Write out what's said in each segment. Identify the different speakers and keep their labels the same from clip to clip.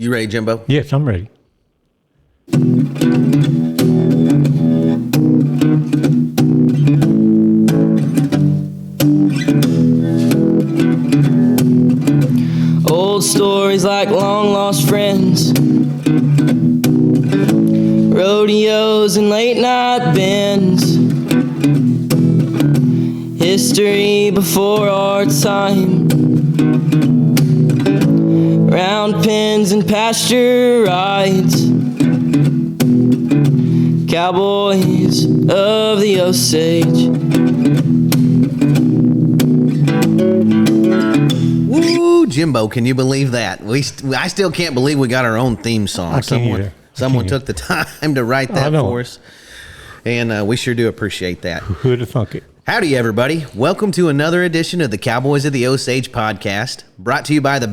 Speaker 1: You ready, Jimbo?
Speaker 2: Yes, I'm ready.
Speaker 3: Old stories like long lost friends, rodeos and late night bends, history before our time, round pens and pasture rides, cowboys of the Osage.
Speaker 1: Woo, Jimbo, can you believe that? I still can't believe we got our own theme song. Someone took the time to write that for us, and we sure do appreciate that.
Speaker 2: Who'd have thunk it?
Speaker 1: Howdy, everybody. Welcome to another edition of the Cowboys of the Osage podcast, brought to you by the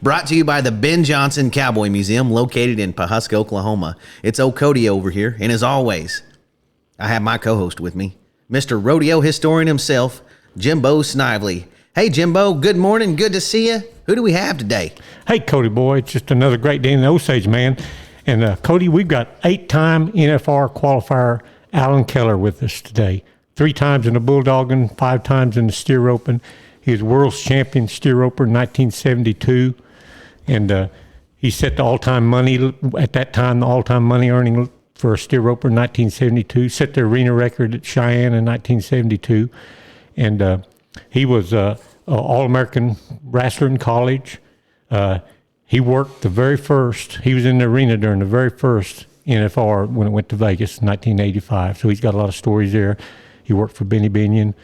Speaker 1: brought to you by the Ben Johnson Cowboy Museum, located in Pawhuska, Oklahoma. It's old Cody over here, and as always, I have my co-host with me, Mr. Rodeo historian himself, Jimbo Snively. Hey, Jimbo, good morning. Good to see you. Who do we have today?
Speaker 2: Hey, Cody boy, it's just another great day in the Osage, man. And Cody, we've got 8-time NFR qualifier Alan Keller with us today. 3 times in the Bulldogging, 5 times in the steer roping. He was world's champion steer roper in 1972, and he set the all-time money at that time. The all-time money earning for a steer roper in 1972. Set the arena record at Cheyenne in 1972, and he was an All-American wrestler in college. He worked the very first. He was in the arena during the very first NFR when it went to Vegas in 1985. So he's got a lot of stories there. He worked for Binion,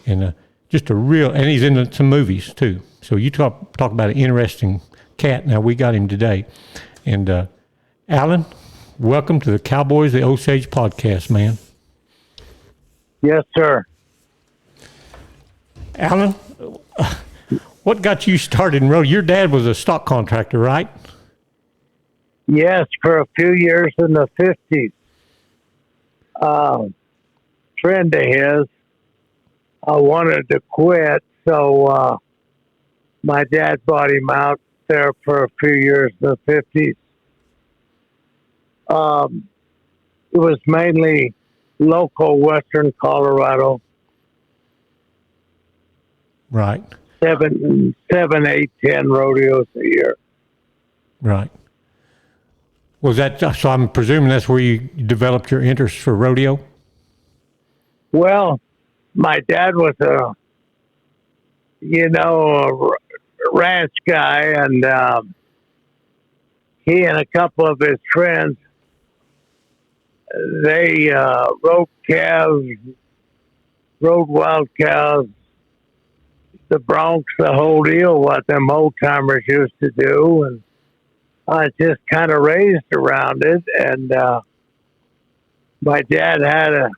Speaker 2: and just a real, and he's in some movies too. So you talk about an interesting cat. Now we got him today. And Alan, welcome to the Cowboys of the Osage podcast, man.
Speaker 4: Yes, sir.
Speaker 2: Alan, what got you started in rodeo? Your dad was a stock contractor, right?
Speaker 4: Yes, for a few years in the 50s. Friend of his, I wanted to quit, so my dad bought him out there for a few years in the 50s. It was mainly local western Colorado.
Speaker 2: Right.
Speaker 4: 7, 8, 10 rodeos a year.
Speaker 2: Right. Was that, so I'm presuming that's where you developed your interest for rodeo?
Speaker 4: Well, my dad was a ranch guy, and he and a couple of his friends, they rode calves, rode wild cows, the broncs, the whole deal, what them old timers used to do, and I just kind of raised around it. And my dad had a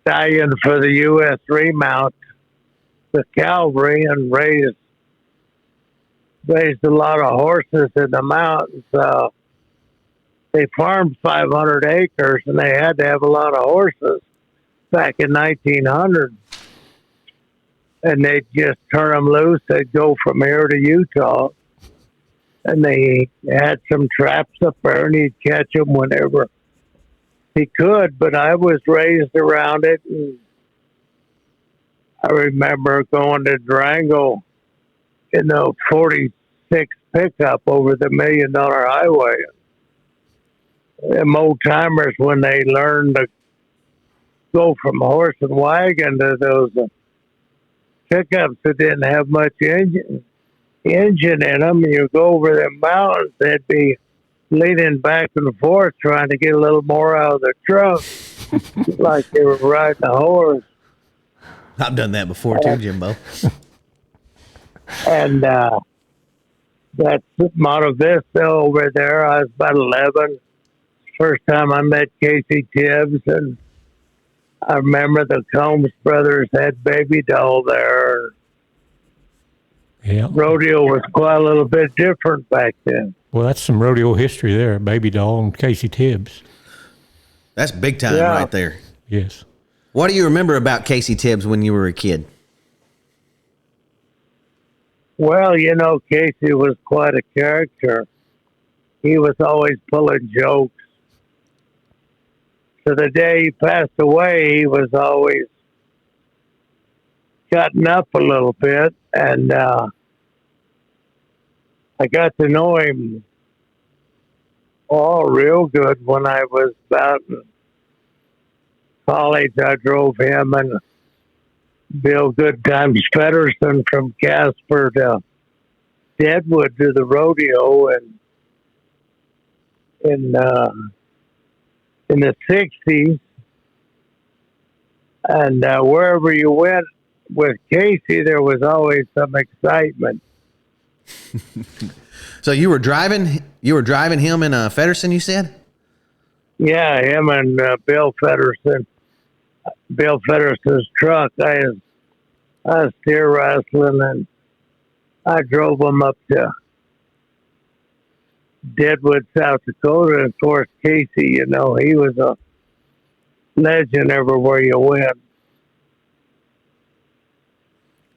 Speaker 4: stallion for the U.S. remount, the Cavalry, and raised a lot of horses in the mountains. They farmed 500 acres, and they had to have a lot of horses back in 1900. And they'd just turn them loose. They'd go from here to Utah. And they had some traps up there, and he'd catch them whenever he could. But I was raised around it. And I remember going to Durango in the 46 pickup over the $1 Million Highway. Them old timers, when they learned to go from horse and wagon to those pickups that didn't have much engine in them, you go over them mountains, they'd be leaning back and forth trying to get a little more out of the truck, like they were riding a horse.
Speaker 1: I've done that before too, Jimbo.
Speaker 4: And that's Monte Vista over there. I was about 11. First time I met Casey Tibbs, and I remember the Combs brothers had Baby Doll there.
Speaker 2: Yeah.
Speaker 4: Rodeo was quite a little bit different back then.
Speaker 2: Well, that's some rodeo history there, Baby Doll and Casey Tibbs.
Speaker 1: That's big time right there.
Speaker 2: Yes.
Speaker 1: What do you remember about Casey Tibbs when you were a kid?
Speaker 4: Well, Casey was quite a character. He was always pulling jokes. To the day he passed away, he was always cutting up a little bit. And I got to know him all real good when I was about in college. I drove him and Bill Good Times Pedersen from Casper to Deadwood to the rodeo, and in the 60s, and wherever you went with Casey, there was always some excitement.
Speaker 1: So you were driving him in a Feddersen, you said?
Speaker 4: Yeah, him and Bill Fedderson's truck. I was steer wrestling, and I drove him up to Deadwood, South Dakota. And of course, Casey, he was a legend everywhere you went.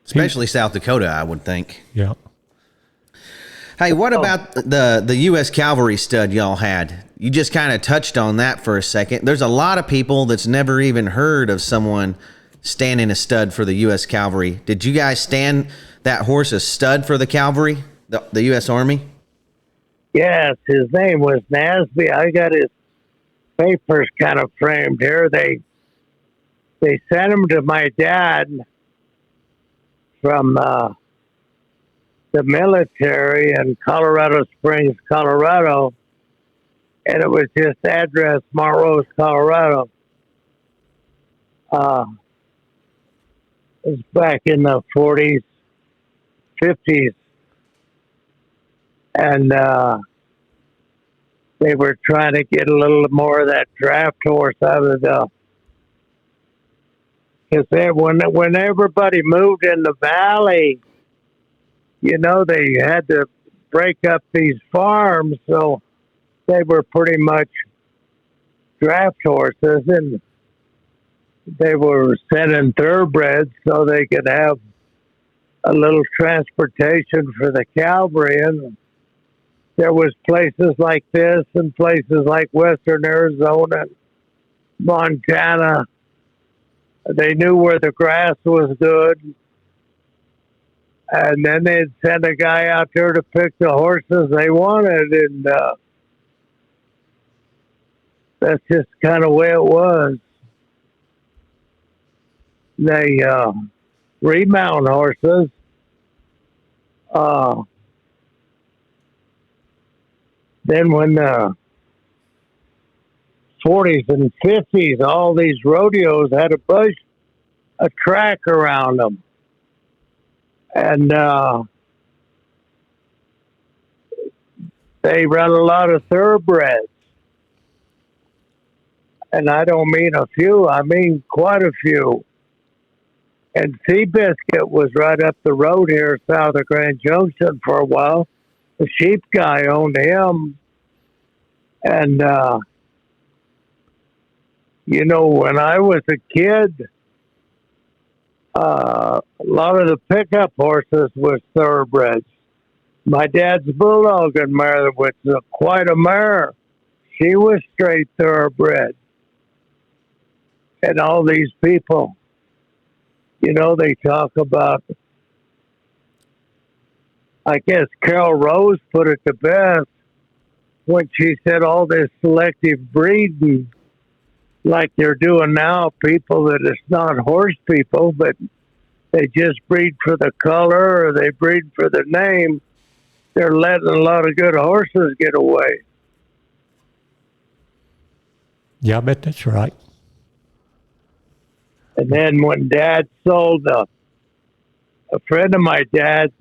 Speaker 1: Especially South Dakota, I would think.
Speaker 2: Yeah.
Speaker 1: Hey, what about the U.S. Cavalry stud y'all had? You just kind of touched on that for a second. There's a lot of people that's never even heard of someone standing a stud for the U.S. Cavalry. Did you guys stand that horse a stud for the Cavalry, the U.S. Army?
Speaker 4: Yes, his name was Nasby. I got his papers kind of framed here. They sent him to my dad from the military in Colorado Springs, Colorado, and it was just address Mount Rose, Colorado. It was back in the 40s, 50s, and they were trying to get a little more of that draft horse out of because when everybody moved in the valley, they had to break up these farms, so they were pretty much draft horses, and they were sending thoroughbreds so they could have a little transportation for the cavalry. And there was places like this and places like western Arizona, Montana. They knew where the grass was good. And then they'd send a guy out there to pick the horses they wanted. And that's just kind of the way it was. They remount horses. Then when the 40s and 50s, all these rodeos had a track around them. And they run a lot of thoroughbreds. And I don't mean a few, I mean quite a few. And Seabiscuit was right up the road here south of Grand Junction for a while. The sheep guy owned him. And, when I was a kid, a lot of the pickup horses were thoroughbreds. My dad's Bulldogging mare, which was quite a mare, she was straight thoroughbred. And all these people, they talk about, I guess Carol Rose put it the best when she said all this selective breeding, like they're doing now, people that it's not horse people, but they just breed for the color or they breed for the name. They're letting a lot of good horses get away.
Speaker 2: Yeah, I bet that's right.
Speaker 4: And then when Dad sold a friend of my dad's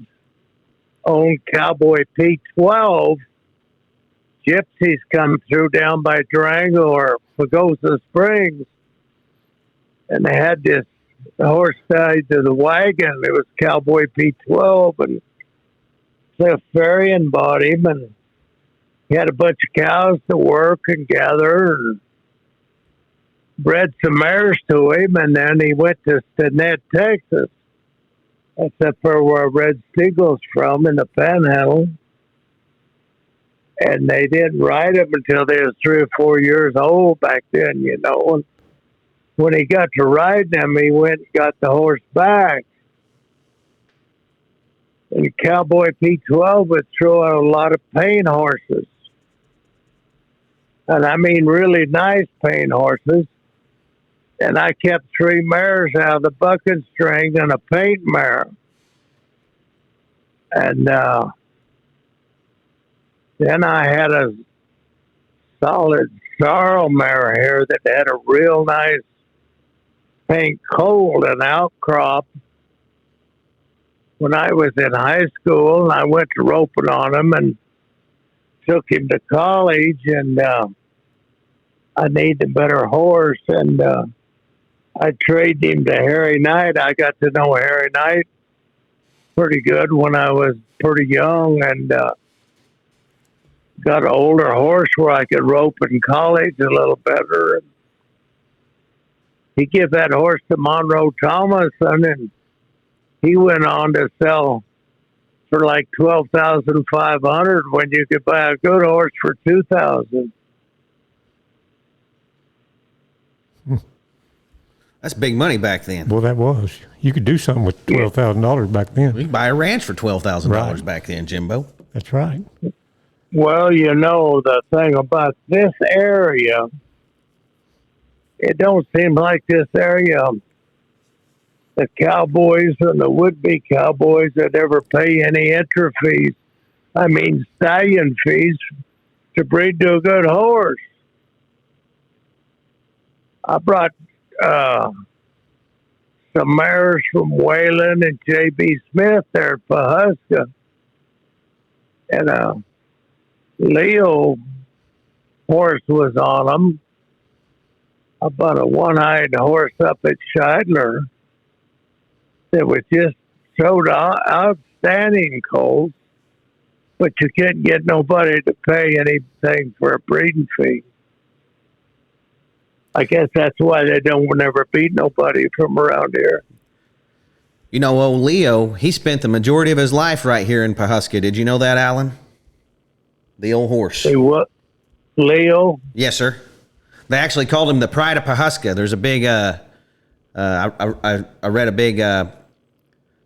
Speaker 4: owned Cowboy P12, gypsies come through down by Durango or Pagosa Springs, and they had this horse tied to the wagon. It was Cowboy P12, and Cliff Ferrian bought him, and he had a bunch of cows to work and gather, and bred some mares to him, and then he went to Stinnett, Texas, except for where Red Steagle's from in the Panhandle. And they didn't ride him until they was 3 or 4 years old back then, you know. And when he got to riding him, he went and got the horse back. And Cowboy P12 would throw out a lot of paint horses. And I mean really nice paint horses. And I kept 3 mares out of the bucket string and a paint mare. And then I had a solid sorrel mare here that had a real nice paint colt and outcrop. When I was in high school, and I went to roping on him and took him to college, and I needed a better horse, and I traded him to Harry Knight. I got to know Harry Knight pretty good when I was pretty young, and got an older horse where I could rope in college a little better. He gave that horse to Monroe Thomason, and he went on to sell for like $12,500 when you could buy a good horse for $2,000.
Speaker 1: That's big money back then.
Speaker 2: Well, that was. You could do something with $12,000 back then.
Speaker 1: We could buy a ranch for $12,000
Speaker 2: Right.
Speaker 1: back then, Jimbo.
Speaker 2: That's right.
Speaker 4: Well, you know, the thing about this area, it don't seem like this area, the cowboys and the would-be cowboys that ever pay any entry fees. I mean, stallion fees to breed to a good horse. I brought some mares from Wayland and J.B. Smith there at Pawhuska. And Leo horse was on them. I bought a one-eyed horse up at Scheidler that was just showed outstanding colts, but you couldn't get nobody to pay anything for a breeding fee. I guess that's why they don't never beat nobody from around here.
Speaker 1: You know, old Leo, he spent the majority of his life right here in Pawhuska. Did you know that, Alan? The old horse.
Speaker 4: Hey, what? Leo?
Speaker 1: Yes, sir. They actually called him the Pride of Pawhuska. There's a big, I read a big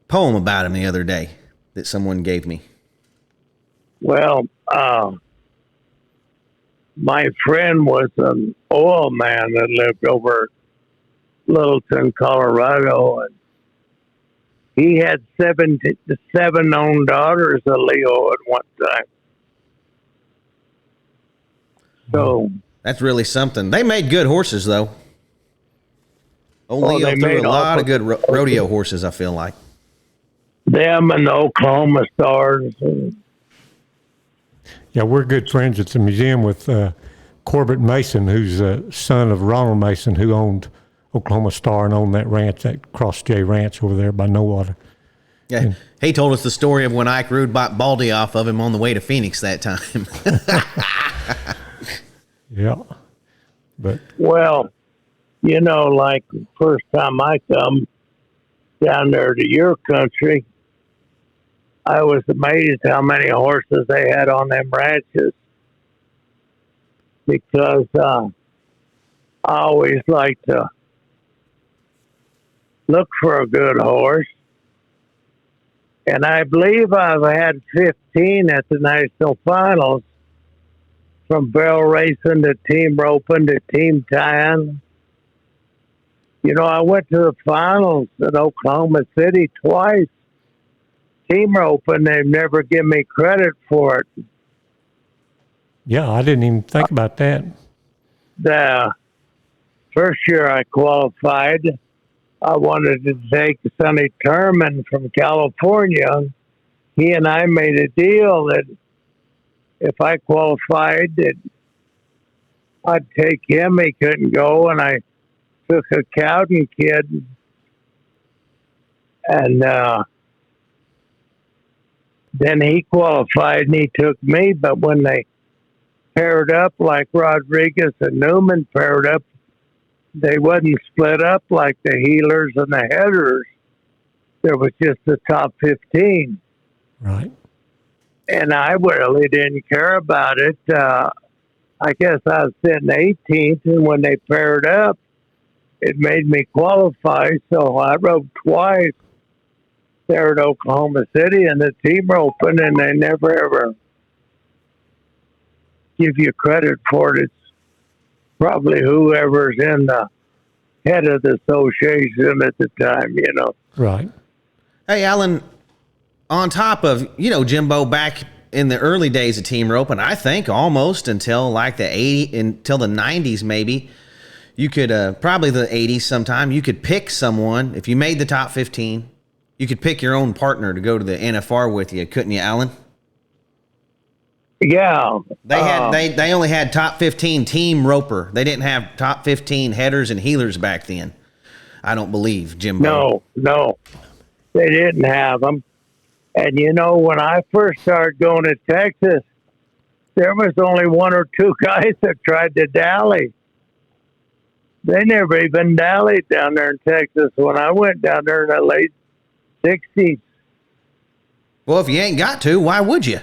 Speaker 1: poem about him the other day that someone gave me.
Speaker 4: Well, my friend was an oil man that lived over Littleton, Colorado, and he had 7 known daughters of Leo at one time. So
Speaker 1: That's really something. They made good horses, though. Old Leo
Speaker 4: they
Speaker 1: threw
Speaker 4: made
Speaker 1: a lot of good rodeo horses, I feel like.
Speaker 4: them and the Oklahoma Stars.
Speaker 2: Yeah, we're good friends at the museum with Corbett Mason, who's a son of Ronald Mason, who owned Oklahoma Star and owned that ranch, that Cross J Ranch over there by Nowater.
Speaker 1: Yeah, he told us the story of when Ike Rude bought Baldy off of him on the way to Phoenix that time.
Speaker 2: Yeah, but
Speaker 4: Well, you know, like first time I come down there to your country, I was amazed how many horses they had on them ranches, because I always like to look for a good horse. And I believe I've had 15 at the national finals, from barrel racing to team roping to team tying. You know, I went to the finals at Oklahoma City twice. Team roping, they've never given me credit for it.
Speaker 2: yeah, I didn't even think about that.
Speaker 4: The first year I qualified, I wanted to take Sonny Terman from California. He and I made a deal that if I qualified, that I'd take him. He couldn't go, and I took a Cowden kid, and then he qualified and he took me. But when they paired up like Rodriguez and Newman paired up, they wasn't split up like the heelers and the headers. there was just the top 15.
Speaker 2: Right.
Speaker 4: And I really didn't care about it. I guess I was sitting 18th, and when they paired up, it made me qualify. So I rode twice there at Oklahoma City, and the team roping, and they never ever give you credit for it. It's probably whoever's in the head of the association at the time, you know.
Speaker 2: Right.
Speaker 1: Hey, Alan, on top of, Jimbo, back in the early days of team roping, I think almost until like until the 90s maybe, you could, probably the 80s sometime, you could pick someone. If you made the top 15, you could pick your own partner to go to the NFR with you, couldn't you, Alan?
Speaker 4: Yeah.
Speaker 1: They only had top 15 team roper. They didn't have top 15 headers and heelers back then. I don't believe, Jimbo.
Speaker 4: No. They didn't have them. And, when I first started going to Texas, there was only one or two guys that tried to dally. They never even dallied down there in Texas when I went down there in the late 60s.
Speaker 1: Well, if you ain't got to, why would you?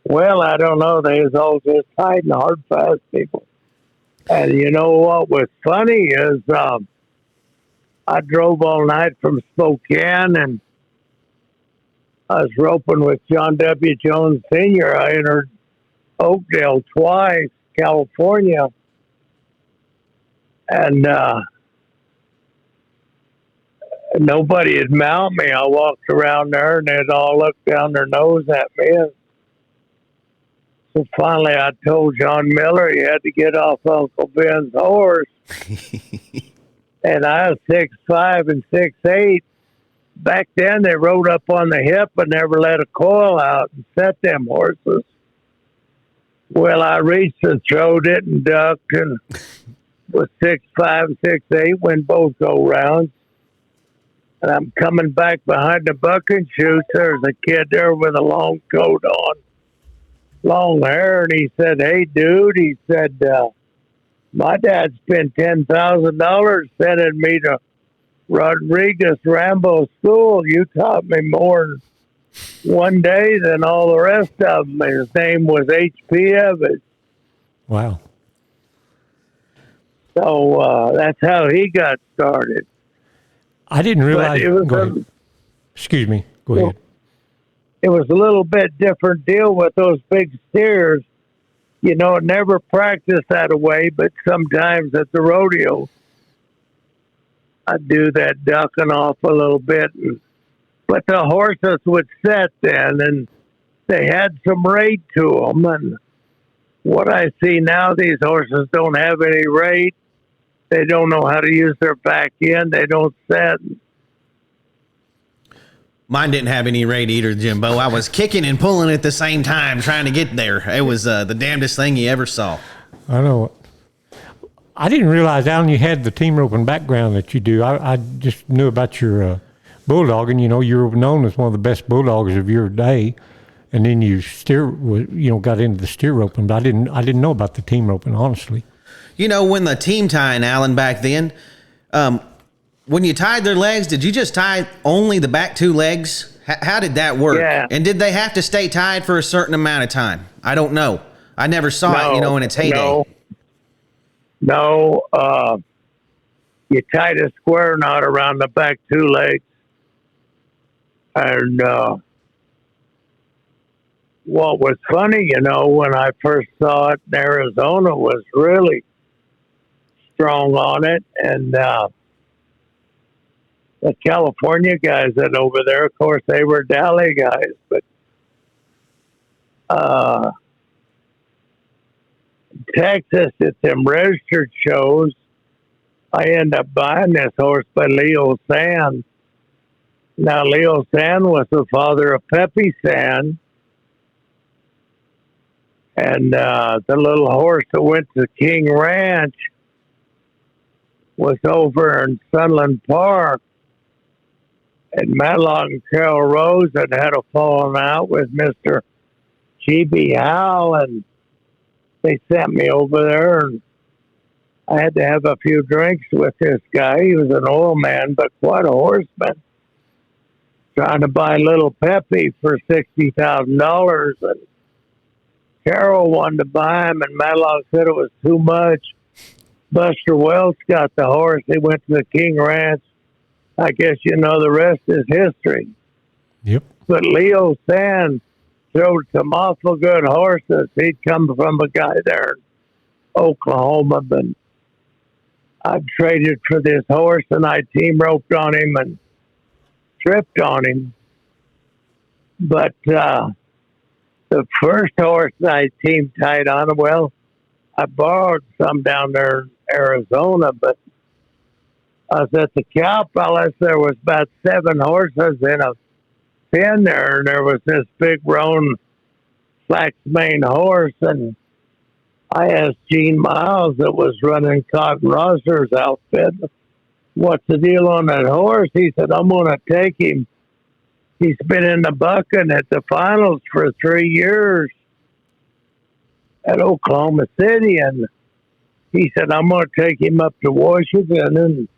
Speaker 4: Well, I don't know. They was all just tight and hard fast people. And you know what was funny is I drove all night from Spokane, and I was roping with John W. Jones Sr. I entered Oakdale twice, California. And nobody had mount me. I walked around there, and they'd all look down their nose at me. And so finally I told John Miller he had to get off Uncle Ben's horse. And I was 6'5" and 6'8". Back then they rode up on the hip and never let a coil out and set them horses. Well, I reached the throat, didn't duck, and was 6'5", 6'8", win both go rounds. And I'm coming back behind the bucking chutes. There's a kid there with a long coat on, long hair, and he said, "Hey, dude," he said, "my dad spent $10,000 sending me to Rodriguez Rambo School. You taught me more in one day than all the rest of them." His name was H.P. Evans.
Speaker 2: Wow.
Speaker 4: So that's how he got started.
Speaker 2: I didn't realize. Go ahead. Excuse me. Go ahead.
Speaker 4: It was a little bit different deal with those big steers. Never practiced that way, but sometimes at the rodeo, I'd do that ducking off a little bit. But the horses would set then, and they had some rate to them. And what I see now, these horses don't have any rate. They don't know how to use their back end. They don't set.
Speaker 1: Mine didn't have any rate either, Jimbo. I was kicking and pulling at the same time trying to get there. It was the damnedest thing you ever saw.
Speaker 2: I know. I didn't realize, Alan, you had the team roping background that you do. I just knew about your bulldogging. You were known as one of the best bulldoggers of your day, and then you got into the steer roping. But I didn't know about the team roping, honestly.
Speaker 1: When the team tying, Alan, back then, when you tied their legs, did you just tie only the back two legs? How did that work?
Speaker 4: Yeah.
Speaker 1: And did they have to stay tied for a certain amount of time? I don't know. I never saw it, in its heyday.
Speaker 4: No. You tied a square knot around the back two legs. And what was funny, when I first saw it in Arizona, was really strong on it. And the California guys that over there, of course, they were Dally guys, but Texas at them registered shows, I end up buying this horse by Leo Sand. Now, Leo Sand was the father of Pepe Sand, and the little horse that went to King Ranch was over in Sunland Park. And Matlock and Carol Rose had a falling out with Mr. G.B. Howell, and they sent me over there, and I had to have a few drinks with this guy. He was an oil man, but quite a horseman. Trying to buy little Peppy for $60,000, and Carol wanted to buy him, and Matlock said it was too much. Buster Welch got the horse. He went to the King Ranch. I guess you know the rest is history.
Speaker 2: Yep.
Speaker 4: But Leo Sands showed some awful good horses. He'd come from a guy there in Oklahoma, but I traded for this horse, and I team roped on him and tripped on him. But the first horse I team tied on, well, I borrowed some down there in Arizona, but I was at the Cow Palace. There was about 7 horses in a pen there, and there was this big roan flax mane horse, and I asked Gene Miles that was running Cotton Rosser's outfit, what's the deal on that horse? He said, I'm going to take him. He's been in the bucking at the finals for 3 years at Oklahoma City, and he said, I'm going to take him up to Washington. And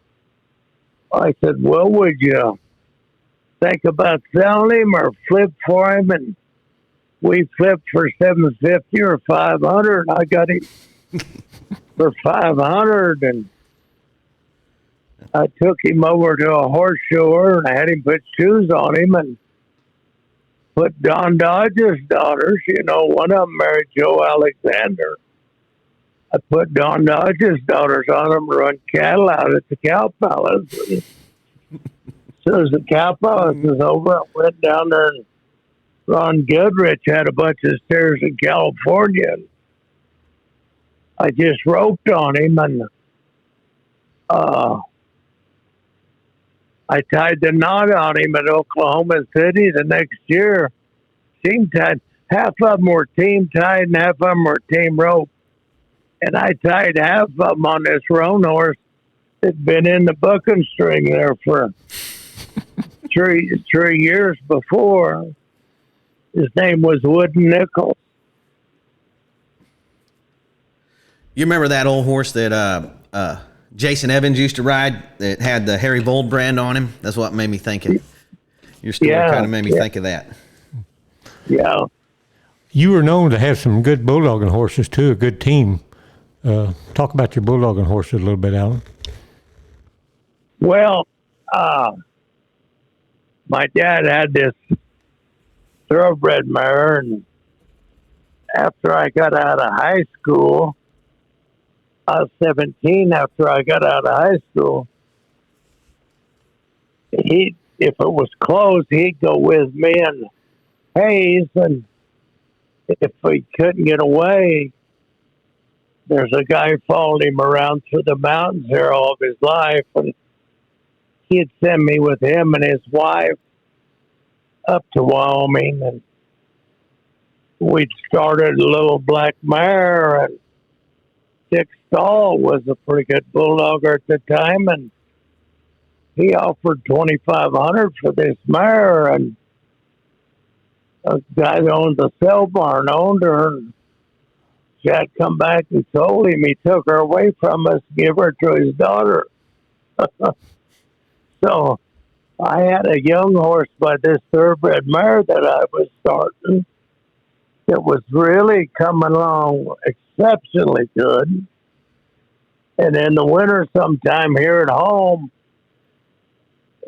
Speaker 4: I said, well, would you think about selling him or flip for him? And we flipped for $750 or $500. I got him for $500, and I took him over to a horse shower and I had him put shoes on him and put Don Dodge's daughters. You know, one of them married Joe Alexander. I put Don Dodge's daughters on them to run cattle out at the Cow Palace. As soon as the Cow Palace was over, I went down there, and Ron Goodrich had a bunch of steers in California. I just roped on him, and I tied the knot on him at Oklahoma City the next year. Team tied. Half of them were team tied and half of them were team rope. And I tied half of them on this roan horse that'd been in the bucking string there for three years before. His name was Wooden Nichols.
Speaker 1: You remember that old horse that Jason Evans used to ride that had the Harry Vold brand on him? That's what made me think of your story. Kind of made me think of that.
Speaker 4: Yeah.
Speaker 2: You were known to have some good bulldogging horses too, a good team. Talk about your bulldogging horses a little bit, Alan.
Speaker 4: Well, my dad had this thoroughbred mare, and after I got out of high school, I was 17 after I got out of high school. If it was closed, he'd go with me and Hayes, and if we couldn't get away, there's a guy followed him around through the mountains here all of his life, and he'd send me with him and his wife up to Wyoming, and we'd started a little black mare, and Dick Stahl was a pretty good bulldogger at the time, and he offered $2,500 for this mare, and a guy that owns a sale barn owned her, and Chad come back and told him he took her away from us, give her to his daughter. So I had a young horse by this thoroughbred mare that I was starting that was really coming along exceptionally good. And in the winter sometime here at home,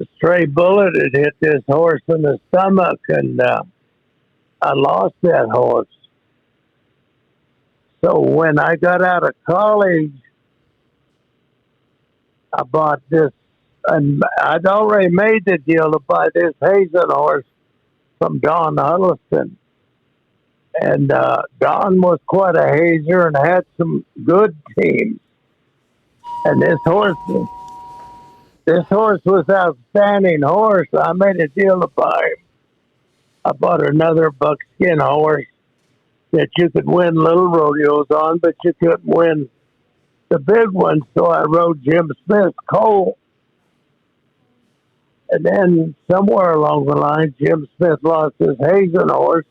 Speaker 4: a stray bullet had hit this horse in the stomach, and I lost that horse. So when I got out of college, I bought this, and I'd already made the deal to buy this Hazen horse from Don Huddleston. And Don was quite a hazer and had some good teams. And this horse was an outstanding horse. I made a deal to buy him. I bought another buckskin horse that you could win little rodeos on, but you couldn't win the big ones. So I rode Jim Smith's colt. And then somewhere along the line, Jim Smith lost his Hazen horse.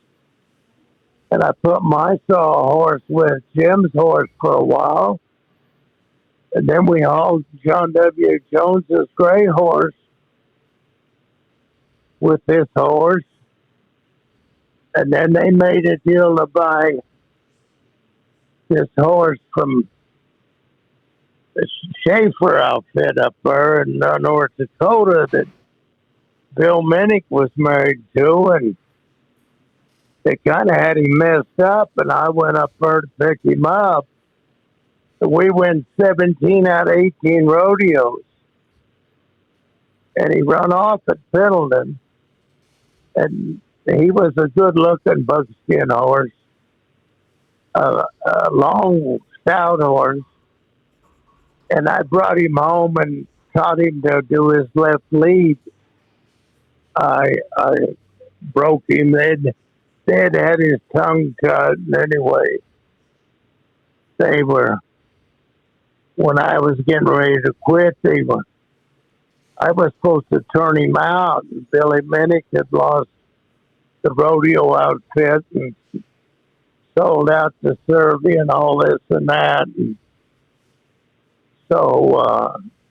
Speaker 4: And I put my saw horse with Jim's horse for a while. And then we hauled John W. Jones's gray horse with this horse. And then they made a deal to buy this horse from the Schaefer outfit up there in North Dakota that Bill Minnick was married to, and they kind of had him messed up, and I went up there to pick him up. We went 17 out of 18 rodeos, and he run off at Pendleton, and he was a good-looking buckskin horse, a long, stout horse, and I brought him home and taught him to do his left lead. I broke him. They'd had his tongue cut. And anyway, they were, when I was getting ready to quit, I was supposed to turn him out. And Billy Minnick had lost the rodeo outfit and sold out to Servy and all this and that. And so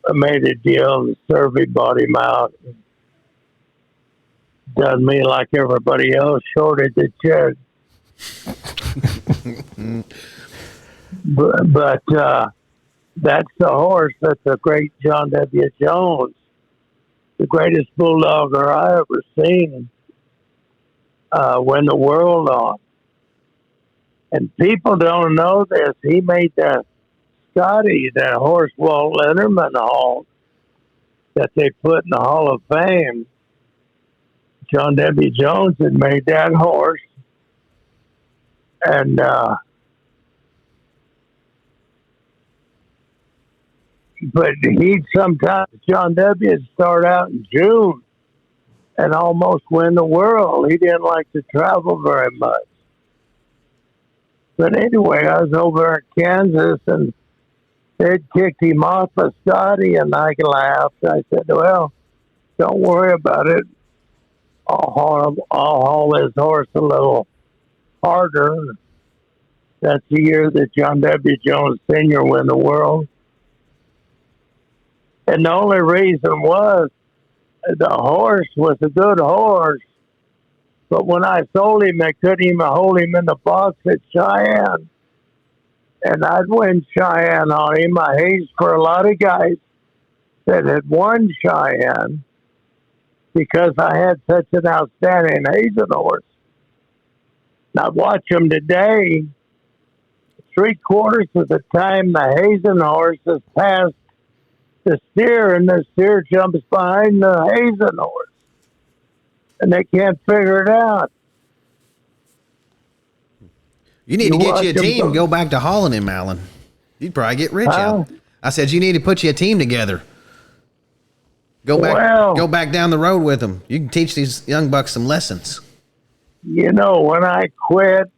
Speaker 4: I made a deal, and Servy bought him out. Done me like everybody else, shorted the check. but that's the horse. That's the great John W. Jones, the greatest bulldogger I ever seen win the world on. And people don't know this. He made that Scotty, that horse Walt Linderman hauled, that they put in the Hall of Fame. John W. Jones had made that horse. And but he'd sometimes, John W. would start out in June and almost win the world. He didn't like to travel very much. But anyway, I was over in Kansas, and they'd kicked him off of Scotty, and I laughed. I said, well, don't worry about it. I'll haul his horse a little harder. That's the year that John W. Jones Sr. won the world. And the only reason was the horse was a good horse. But when I sold him, I couldn't even hold him in the box at Cheyenne. And I'd win Cheyenne on him. I hazed for a lot of guys that had won Cheyenne because I had such an outstanding hazing horse. Now watch him today. 3/4 of the time the hazing horse has passed the steer, and the steer jumps behind the hazing horse. And they can't figure it out.
Speaker 1: You need to get you a team and go back to hauling him, Alan. You'd probably get rich out. I said you need to put you a team together. Go back down the road with them. You can teach these young bucks some lessons.
Speaker 4: You know, when I quit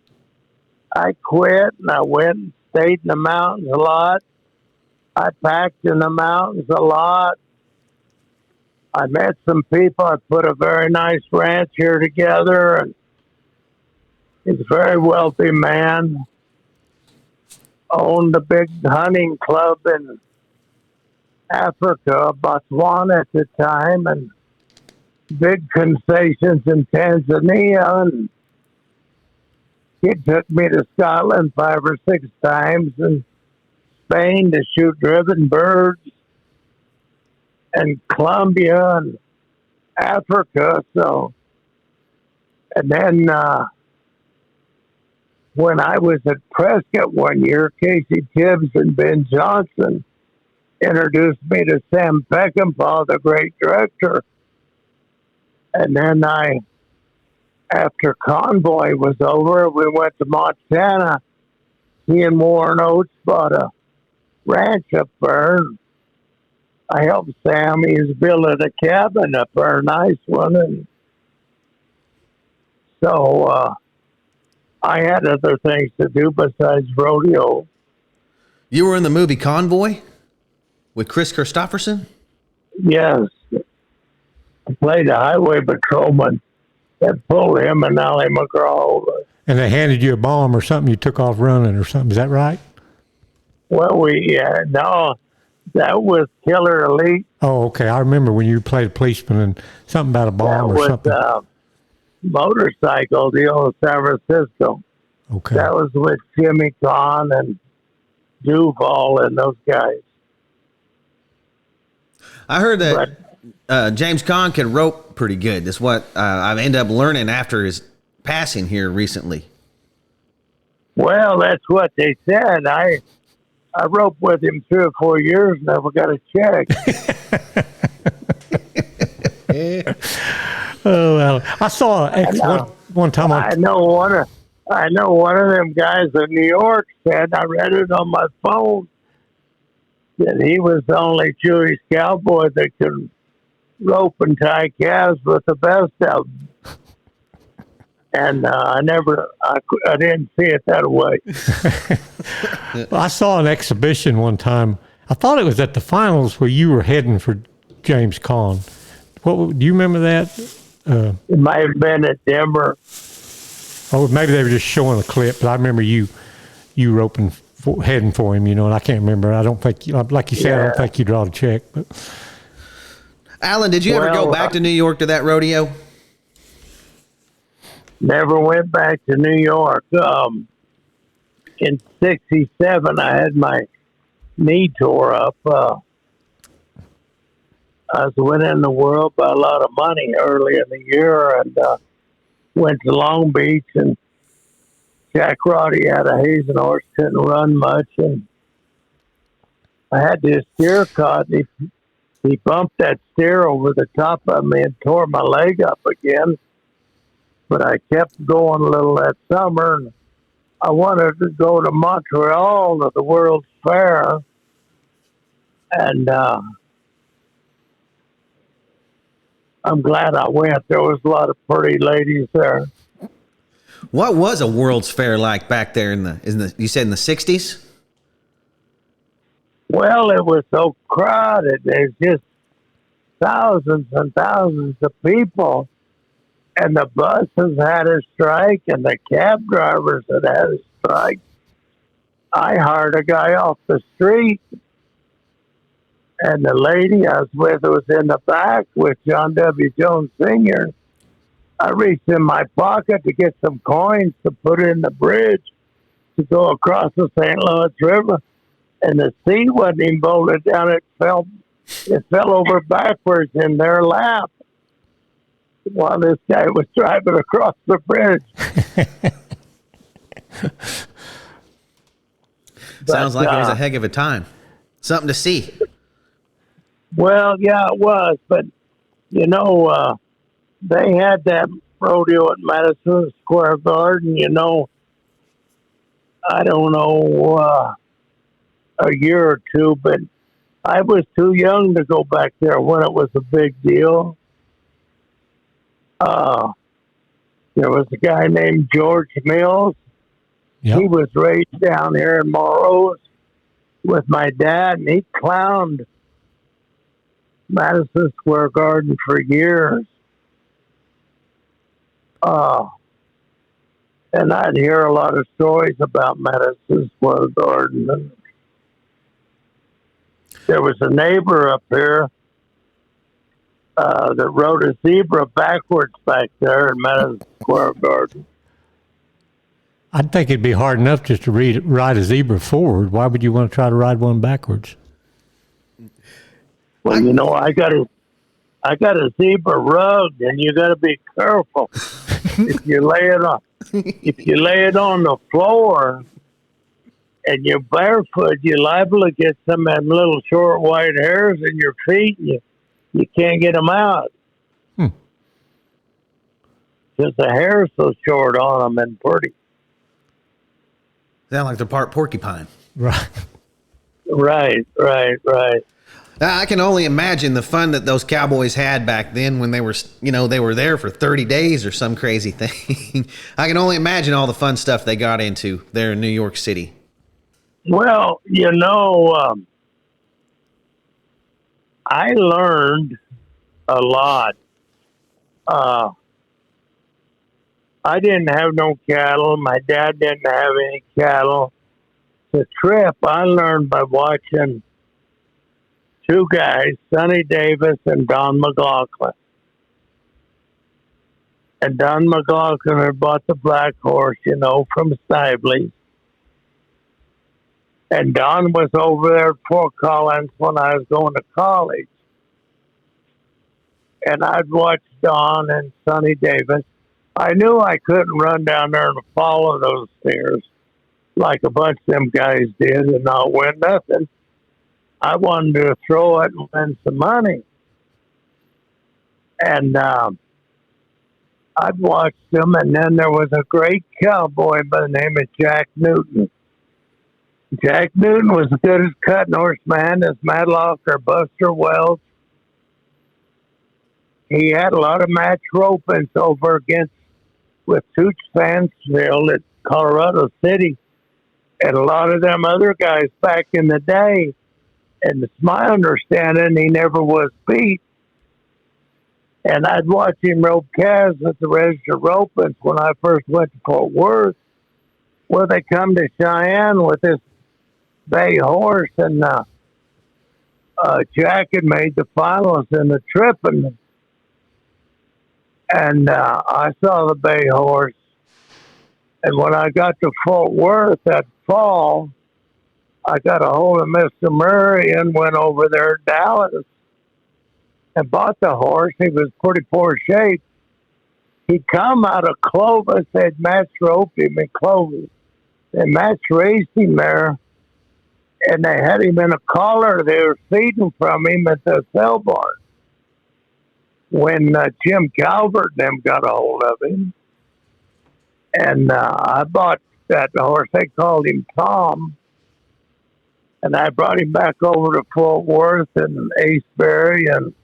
Speaker 4: and I went and stayed in the mountains a lot. I packed in the mountains a lot. I met some people. I put a very nice ranch here together, and he's a very wealthy man. Owned a big hunting club in Africa, Botswana at the time, and big concessions in Tanzania. And he took me to Scotland 5 or 6 times, and Spain to shoot driven birds, and Colombia and Africa. So, and then when I was at Prescott one year, Casey Tibbs and Ben Johnson introduced me to Sam Peckinpah, the great director. And then after Convoy was over, we went to Montana. He and Warren Oates bought a ranch up there. I helped Sam. He's building a cabin up there, a nice one. And so I had other things to do besides rodeo.
Speaker 1: You were in the movie Convoy with Chris Christopherson?
Speaker 4: Yes. I played a highway patrolman that pulled him and Ally McGraw over.
Speaker 2: And they handed you a bomb or something, you took off running or something. Is that right?
Speaker 4: Well, no, That was Keller Elite.
Speaker 2: Oh, okay. I remember when you played a policeman and something about a
Speaker 4: That
Speaker 2: bomb or
Speaker 4: was
Speaker 2: something.
Speaker 4: motorcycle deal in San Francisco.
Speaker 2: Okay.
Speaker 4: That was with Jimmy Kahn and Duval and those guys.
Speaker 1: I heard that James Caan could rope pretty good. That's what I've ended up learning after his passing here recently.
Speaker 4: Well, that's what they said. I roped with him 3 or 4 years, never got a check.
Speaker 2: Oh, well, I saw one time.
Speaker 4: I know one of them guys in New York said, I read it on my phone, that he was the only Jewish cowboy that could rope and tie calves with the best of them. And I didn't see it that way.
Speaker 2: Well, I saw an exhibition one time. I thought it was at the finals where you were heading for James Caan. Do you remember that?
Speaker 4: It might have been at Denver.
Speaker 2: Oh, maybe they were just showing a clip, but I remember you roping, heading for him, and I can't remember. I don't think, like you said, I don't think you draw the check. But
Speaker 1: Alan, did you ever go back to New York to that rodeo?
Speaker 4: Never went back to New York. In '67, I had my knee tore up. I was winning the world by a lot of money early in the year, and went to Long Beach, and Jack Roddy had a Hazen horse, couldn't run much, and I had this steer caught. He bumped that steer over the top of me and tore my leg up again. But I kept going a little that summer, and I wanted to go to Montreal to the World's Fair, and I'm glad I went. There was a lot of pretty ladies there.
Speaker 1: What was a World's Fair like back there in the you said in the 60s?
Speaker 4: Well, it was so crowded. There's just thousands and thousands of people. And the buses had a strike, and the cab drivers had a strike. I hired a guy off the street, and the lady I was with was in the back with John W. Jones Sr. I reached in my pocket to get some coins to put in the bridge to go across the St. Louis River, and the seat wasn't even bolted down. It fell over backwards in their lap while this guy was driving across the bridge.
Speaker 1: Sounds like it was a heck of a time. Something to see.
Speaker 4: Well, yeah, it was. But, they had that rodeo at Madison Square Garden, I don't know, a year or two, but I was too young to go back there when it was a big deal. There was a guy named George Mills.
Speaker 2: Yep.
Speaker 4: He was raised down here in Morose with my dad, and he clowned Madison Square Garden for years. And I'd hear a lot of stories about Madison Square Garden. And there was a neighbor up here that rode a zebra backwards back there in Madison Square Garden.
Speaker 2: I'd think it'd be hard enough just to ride a zebra forward. Why would you want to try to ride one backwards?
Speaker 4: Well, I got a zebra rug, and you got to be careful. If you lay it on the floor and you're barefoot, you're liable to get some of them little short white hairs in your feet, and you can't get them out. Because the hair's so short on them and pretty.
Speaker 1: Sound like they're part porcupine.
Speaker 2: Right.
Speaker 4: Right.
Speaker 1: I can only imagine the fun that those cowboys had back then when they were there for 30 days or some crazy thing. I can only imagine all the fun stuff they got into there in New York City.
Speaker 4: Well, I learned a lot. I didn't have no cattle. My dad didn't have any cattle. The trip I learned by watching two guys, Sonny Davis and Don McLaughlin. And Don McLaughlin had bought the black horse, from Snively. And Don was over there at Fort Collins when I was going to college. And I'd watch Don and Sonny Davis. I knew I couldn't run down there and follow those steers like a bunch of them guys did and not win nothing. I wanted to throw it and win some money. And I'd watch them, and then there was a great cowboy by the name of Jack Newton. Jack Newton was as good as cutting horseman as Matlock or Buster Wells. He had a lot of match ropings over against with Tooch Fansfield at Colorado City, and a lot of them other guys back in the day. And it's my understanding he never was beat. And I'd watch him rope calves at the register ropings when I first went to Fort Worth, where they come to Cheyenne with this bay horse, and Jack had made the finals in the tripping. And I saw the bay horse. And when I got to Fort Worth that fall, I got a hold of Mr. Murray and went over there to Dallas and bought the horse. He was pretty poor shape. He'd come out of Clovis. They'd match roped him in Clovis. They match raced him there, and they had him in a collar. They were feeding from him at the sale barn. When Jim Calvert and them got a hold of him, and I bought that horse. They called him Tom, and I brought him back over to Fort Worth, and Aceberry and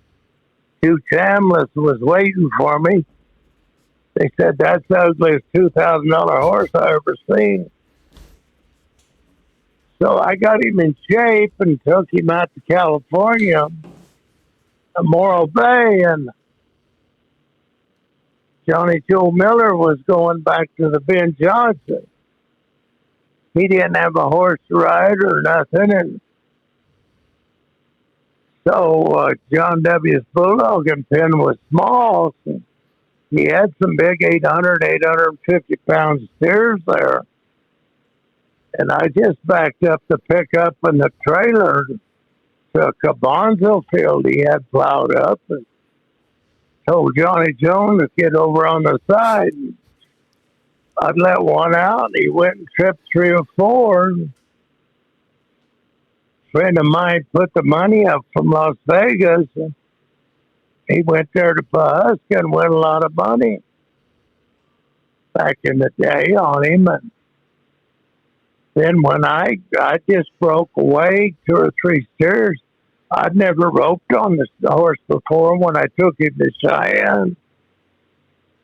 Speaker 4: Hugh Chambliss was waiting for me. They said, that's the ugliest $2,000 horse I ever seen. So I got him in shape and took him out to California, Morro Bay, and Johnny Joe Miller was going back to the Ben Johnson. He didn't have a horse to ride or nothing, and so John W.'s Bulldogging pen was small. So he had some big 850 pound steers there. And I just backed up the pickup and the trailer to a Cabonzo field he had plowed up, and told Johnny Jones to get over on the side. I'd let one out, and he went and tripped 3 or 4. A friend of mine put the money up from Las Vegas, and he went there to Pahuska and won a lot of money back in the day on him. And then when I just broke away 2 or 3 steers, I'd never roped on the horse before. When I took him to Cheyenne,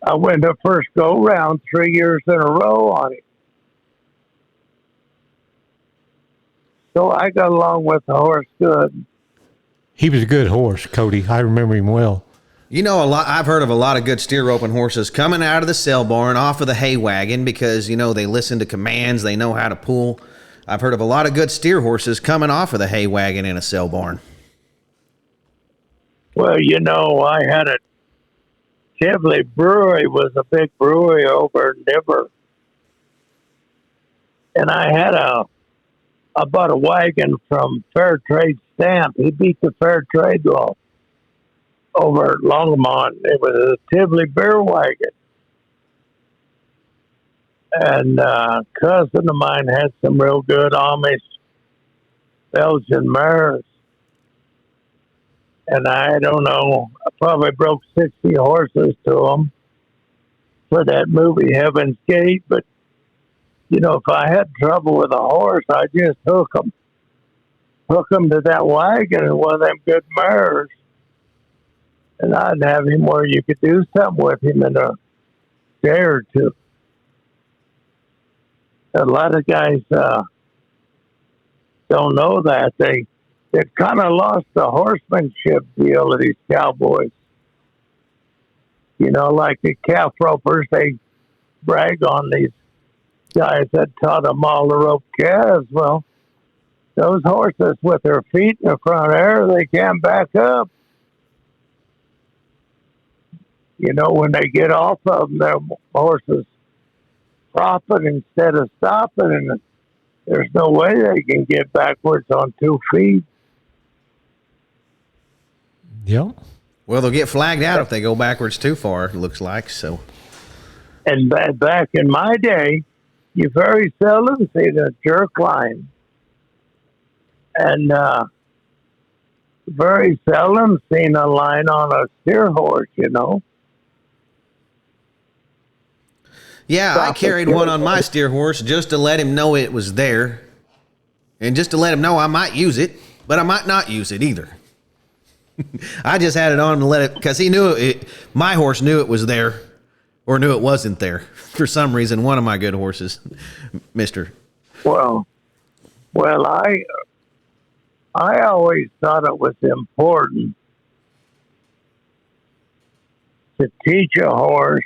Speaker 4: I went the first go-round 3 years in a row on him. So I got along with the horse good.
Speaker 2: He was a good horse, Cody. I remember him well.
Speaker 1: You know, I've heard of a lot of good steer roping horses coming out of the sale barn, off of the hay wagon, because, they listen to commands, they know how to pull. I've heard of a lot of good steer horses coming off of the hay wagon in a sale barn.
Speaker 4: Well, I had a Tivoli Brewery was a big brewery over in Denver. And I bought a wagon from Fair Trade Stamp. He beat the Fair Trade law over at Longmont. It was a Tivoli beer wagon. And a cousin of mine had some real good Amish Belgian mares. And I don't know, I probably broke 60 horses to them for that movie Heaven's Gate. But, if I had trouble with a horse, I just hook them to that wagon and one of them good mares. And I'd have him where you could do something with him in a day or two. A lot of guys don't know that. They kind of lost the horsemanship deal of these cowboys. Like the calf ropers, they brag on these guys that taught them all to rope calves. Well, those horses with their feet in the front air, they can't back up. You know, when they get off of them, their horses propping instead of stopping, and there's no way they can get backwards on 2 feet.
Speaker 2: Yep.
Speaker 1: Well, they'll get flagged out if they go backwards too far, it looks like. So,
Speaker 4: And back in my day, you very seldom see the jerk line. And very seldom seen a line on a steer horse, you know.
Speaker 1: yeah, I carried one on my steer horse just to let him know it was there. And just to let him know I might use it, but I might not use it either. I just had it on to let it, because he knew it. My horse knew it was there, or knew it wasn't there. For some reason, one of my good horses, Mister.
Speaker 4: Well, I always thought it was important to teach a horse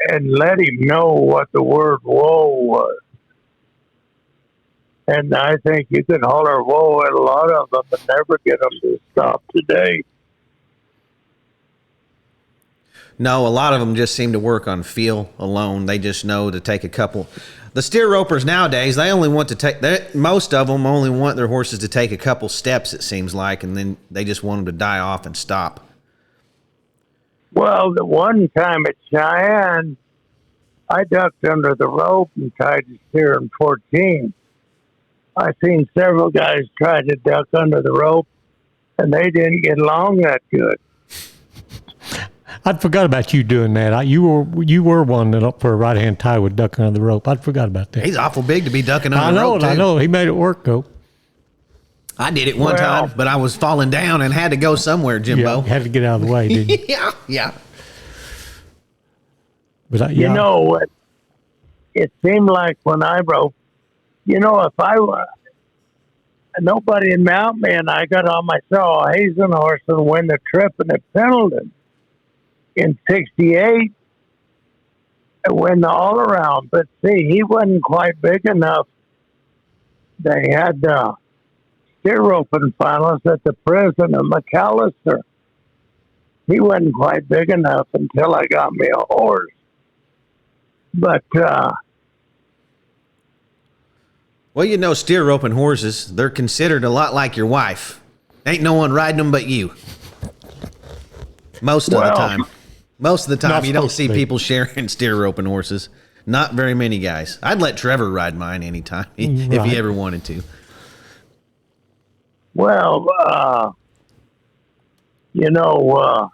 Speaker 4: and let him know what the word whoa was. And I think you could holler whoa at a lot of them and never get them to stop today.
Speaker 1: No, a lot of them just seem to work on feel alone. They just know to take a couple. The steer ropers nowadays, they only want to take, most of them only want their horses to take a couple steps, it seems like, and then they just want them to die off and stop.
Speaker 4: Well, the one time at Cheyenne, I ducked under the rope and tried to steer in 14. I've seen several guys try to duck under the rope, and they didn't get along that good.
Speaker 2: I'd forgot about you doing that. You were one that up for a right-hand tie would duck under the rope. I'd forgot about that.
Speaker 1: He's awful big to be ducking under the rope, too.
Speaker 2: I know. He made it work, though.
Speaker 1: I did it one time, but I was falling down and had to go somewhere, Jimbo.
Speaker 2: Yeah, had to get out of the way, didn't you?
Speaker 1: Yeah.
Speaker 2: But
Speaker 4: You know what? It seemed like when I roped, you know, if I were nobody in mount me and I got on my saw a Hazen horse and win the trip and at Pendleton in 68 and win the all around. But see, he wasn't quite big enough. They had steer roping finals at the prison of McAllister. He wasn't quite big enough until I got me a horse. But
Speaker 1: well, you know, steer roping horses, they're considered a lot like your wife. Ain't no one riding them but you. Most of the time. Most of the time, you don't see people sharing steer roping horses. Not very many guys. I'd let Trevor ride mine anytime if he ever wanted to.
Speaker 4: Well, you know,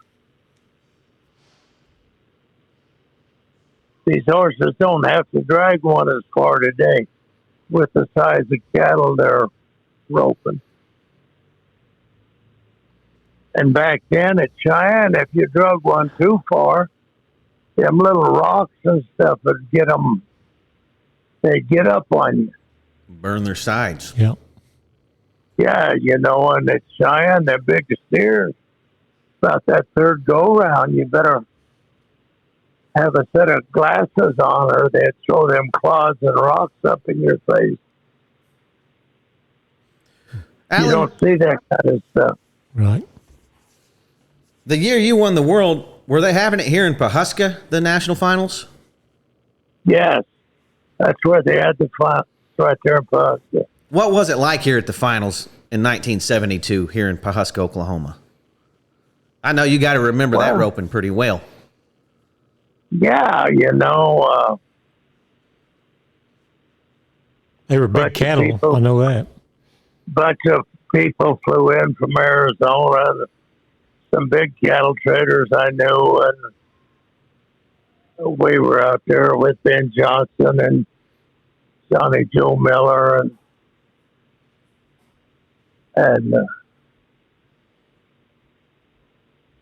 Speaker 4: these horses don't have to drag one as far today with the size of cattle they're roping. And back then at Cheyenne, if you drug one too far, them little rocks and stuff would get them, they'd get up on you.
Speaker 1: Burn their sides.
Speaker 2: Yeah.
Speaker 4: Yeah, you know, and at Cheyenne, they're big steers. About that third go-round, you better have a set of glasses on or they'd throw them claws and rocks up in your face.
Speaker 1: Alan,
Speaker 4: you don't see that kind of stuff.
Speaker 2: Right.
Speaker 1: The year you won the world, were they having it here in Pawhuska, the national finals?
Speaker 4: Yes. That's where they had the finals, right there in Pawhuska.
Speaker 1: What was it like here at the finals in 1972 here in Pawhuska, Oklahoma? I know you got to remember that roping pretty well.
Speaker 4: Yeah, you know.
Speaker 2: They were big cattle. I know that.
Speaker 4: Bunch of people flew in from Arizona. Some big cattle traders I knew, and we were out there with Ben Johnson and Johnny Joe Miller, and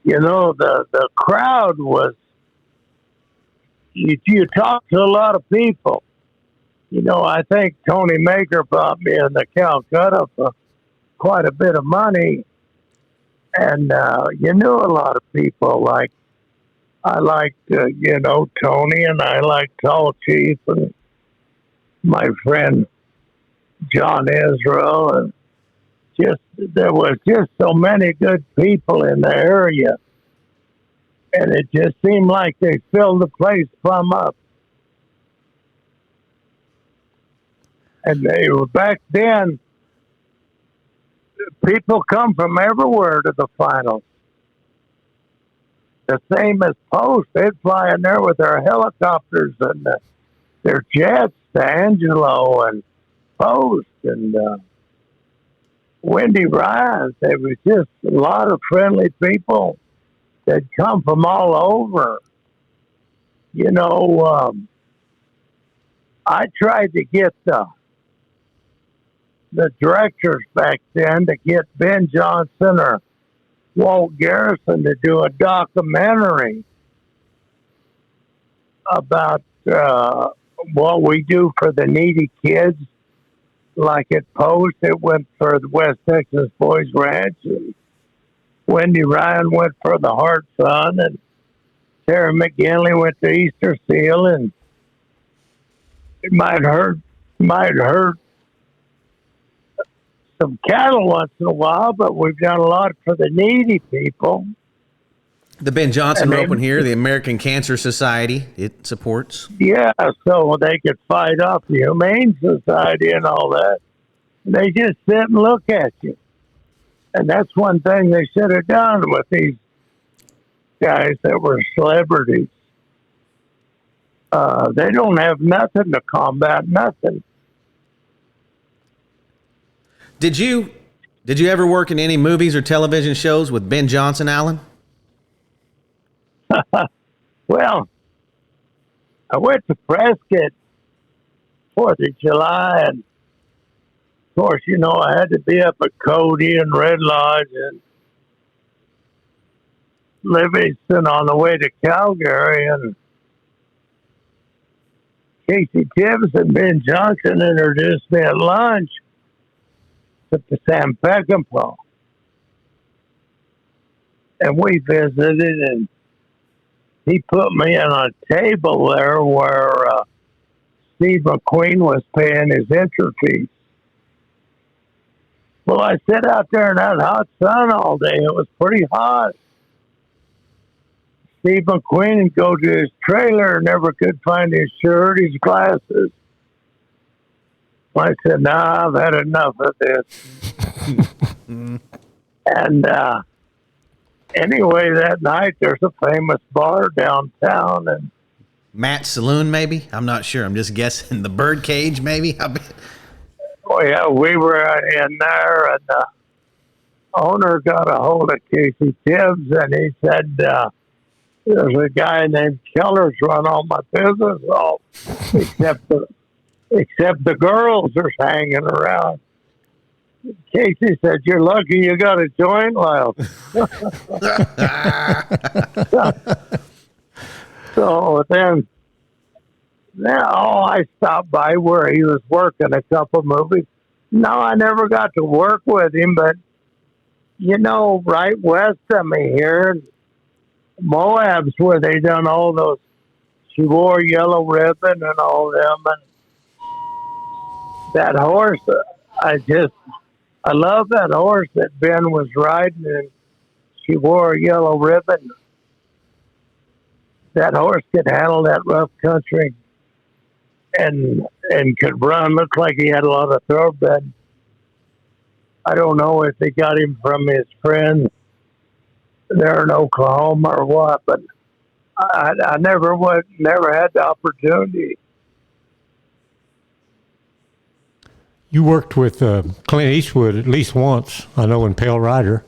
Speaker 4: you know, the crowd was. You talk to a lot of people. You know, I think Tony Maker bought me in the Calcutta for quite a bit of money. And you knew a lot of people. Like, I liked, you know, Tony, and I liked Tall Chief, and my friend John Israel, and there was just so many good people in the area, and it just seemed like they filled the place plumb up. And they were back then. People come from everywhere to the finals. The same as Post, they'd fly in there with their helicopters and their jets to Angelo and Post and Wendy Ryan. There was just a lot of friendly people that come from all over. You know, I tried to get the directors back then to get Ben Johnson or Walt Garrison to do a documentary about what we do for the needy kids. Like at Post, it went for the West Texas Boys Ranch, and Wendy Ryan went for the Heart Fund, and Sarah McGinley went to Easter Seal, and it might hurt some cattle once in a while, but we've done a lot for the needy people.
Speaker 1: The Ben Johnson roping here, the American Cancer Society, it supports.
Speaker 4: Yeah, so they could fight off the Humane Society and all that. They just sit and look at you. And that's one thing they should have done with these guys that were celebrities. They don't have nothing to combat, nothing.
Speaker 1: Did you ever work in any movies or television shows with Ben Johnson, Alan?
Speaker 4: Well, I went to Prescott 4th of July, and of course, you know, I had to be up at Cody and Red Lodge and Livingston on the way to Calgary, and Casey Tibbs and Ben Johnson introduced me at lunch to Sam Peckinpah. And we visited, and he put me on a table there where Steve McQueen was paying his entry fees. Well, I sat out there in that hot sun all day. It was pretty hot. Steve McQueen would go to his trailer and never could find his shirt, his glasses. I said, nah, I've had enough of this. And anyway, that night there's a famous bar downtown, and
Speaker 1: Matt's Saloon, maybe? I'm not sure. I'm just guessing. The Birdcage, maybe?
Speaker 4: oh yeah, we were in there, and the owner got a hold of Casey Tibbs, and he said, there's a guy named Keller's run all my business off, except the girls are hanging around. Casey said, you're lucky you got a joint left. So then, I stopped by where he was working a couple movies. No, I never got to work with him, but, you know, right west of me here, Moab's where they done all those, She Wore Yellow Ribbon and all them, and that horse, I love that horse that Ben was riding, and She Wore a Yellow Ribbon. That horse could handle that rough country and could run. Looked like he had a lot of thoroughbred. I don't know if they got him from his friend there in Oklahoma or what, but I never had the opportunity.
Speaker 2: You worked with Clint Eastwood at least once, I know, in Pale Rider.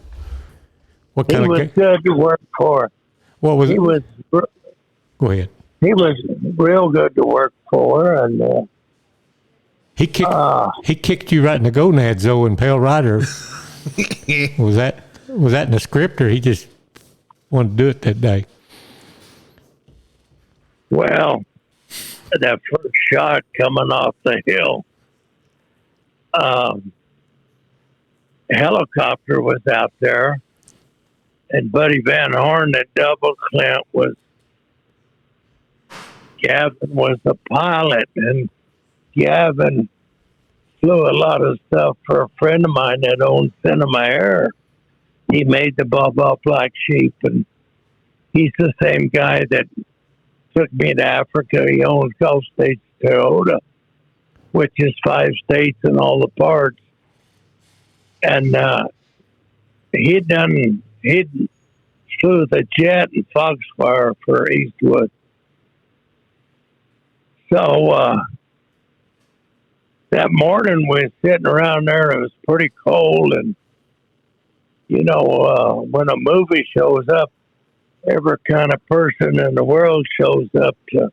Speaker 2: What kind
Speaker 4: he was good to work for.
Speaker 2: What was
Speaker 4: he
Speaker 2: it?
Speaker 4: was?
Speaker 2: Go ahead.
Speaker 4: He was real good to work for, and
Speaker 2: he kicked you right in the gonads though in Pale Rider. Was that in the script, or he just wanted to do it that day?
Speaker 4: Well, that first shot coming off the hill. Helicopter was out there, and Buddy Van Horn that double Clint was. Gavin was the pilot, and Gavin flew a lot of stuff for a friend of mine that owned Cinema Air. He made the Baba Black Sheep, and he's the same guy that took me to Africa. He owns Gulf States Toyota, which is 5 states and all the parts. And he flew the jet and Foxfire for Eastwood. So that morning we were sitting around there, and it was pretty cold. And, you know, when a movie shows up, every kind of person in the world shows up to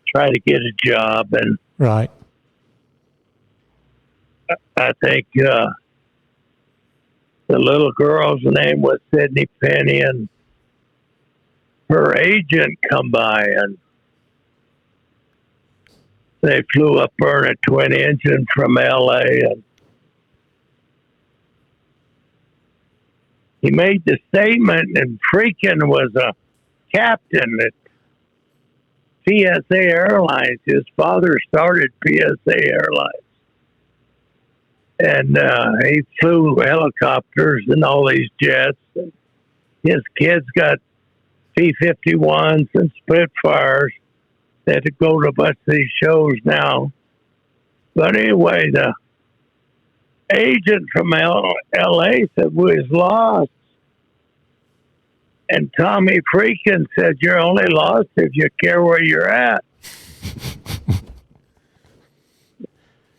Speaker 4: try to get a job. And
Speaker 2: Right.
Speaker 4: I think the little girl's name was Sydney Penny, and her agent come by, and they flew up her in a twin engine from L.A. and he made the statement, and Freakin was a captain at PSA Airlines. His father started PSA Airlines. And he flew helicopters and all these jets. And his kids got P-51s and Spitfires that go to a bunch of these shows now. But anyway, the agent from L.A. said, we was lost. And Tommy Freakin said, you're only lost if you care where you're at.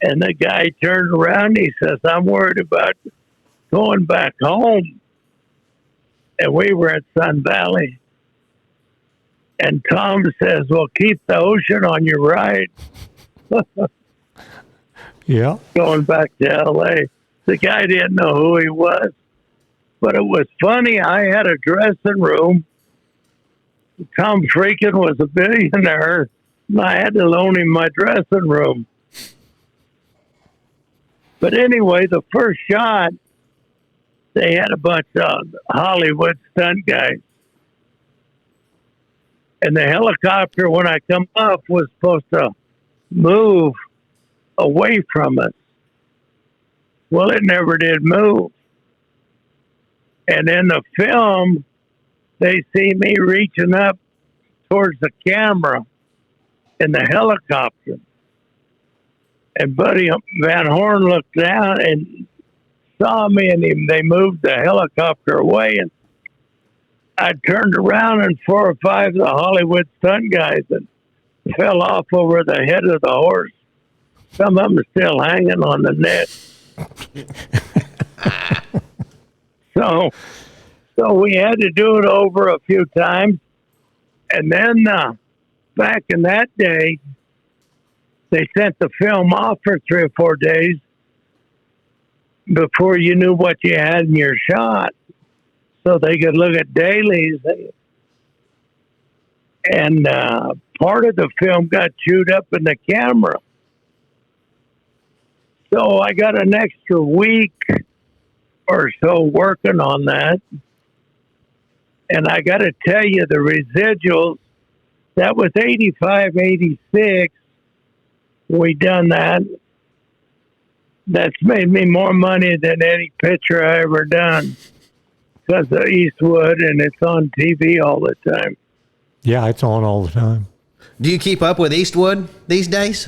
Speaker 4: And the guy turned around, he says, I'm worried about going back home. And we were at Sun Valley. And Tom says, well, keep the ocean on your right.
Speaker 2: Yeah.
Speaker 4: Going back to L.A. The guy didn't know who he was. But it was funny. I had a dressing room. Tom Freakin was a billionaire, and I had to loan him my dressing room. But anyway, the first shot, they had a bunch of Hollywood stunt guys. And the helicopter, when I come up, was supposed to move away from us. Well, it never did move. And in the film, they see me reaching up towards the camera in the helicopter. And Buddy Van Horn looked down and saw me, and they moved the helicopter away. And I turned around, and 4 or 5 of the Hollywood stunt guys that fell off over the head of the horse. Some of them are still hanging on the net. So we had to do it over a few times. And then back in that day, they sent the film off for 3 or 4 days before you knew what you had in your shot, so they could look at dailies. And part of the film got chewed up in the camera. So I got an extra week or so working on that. And I got to tell you, the residuals, that was 85, 86. We done that. That's made me more money than any picture I ever done because of Eastwood, and it's on TV all the time.
Speaker 2: Yeah, it's on all the time.
Speaker 1: Do you keep up with Eastwood these days?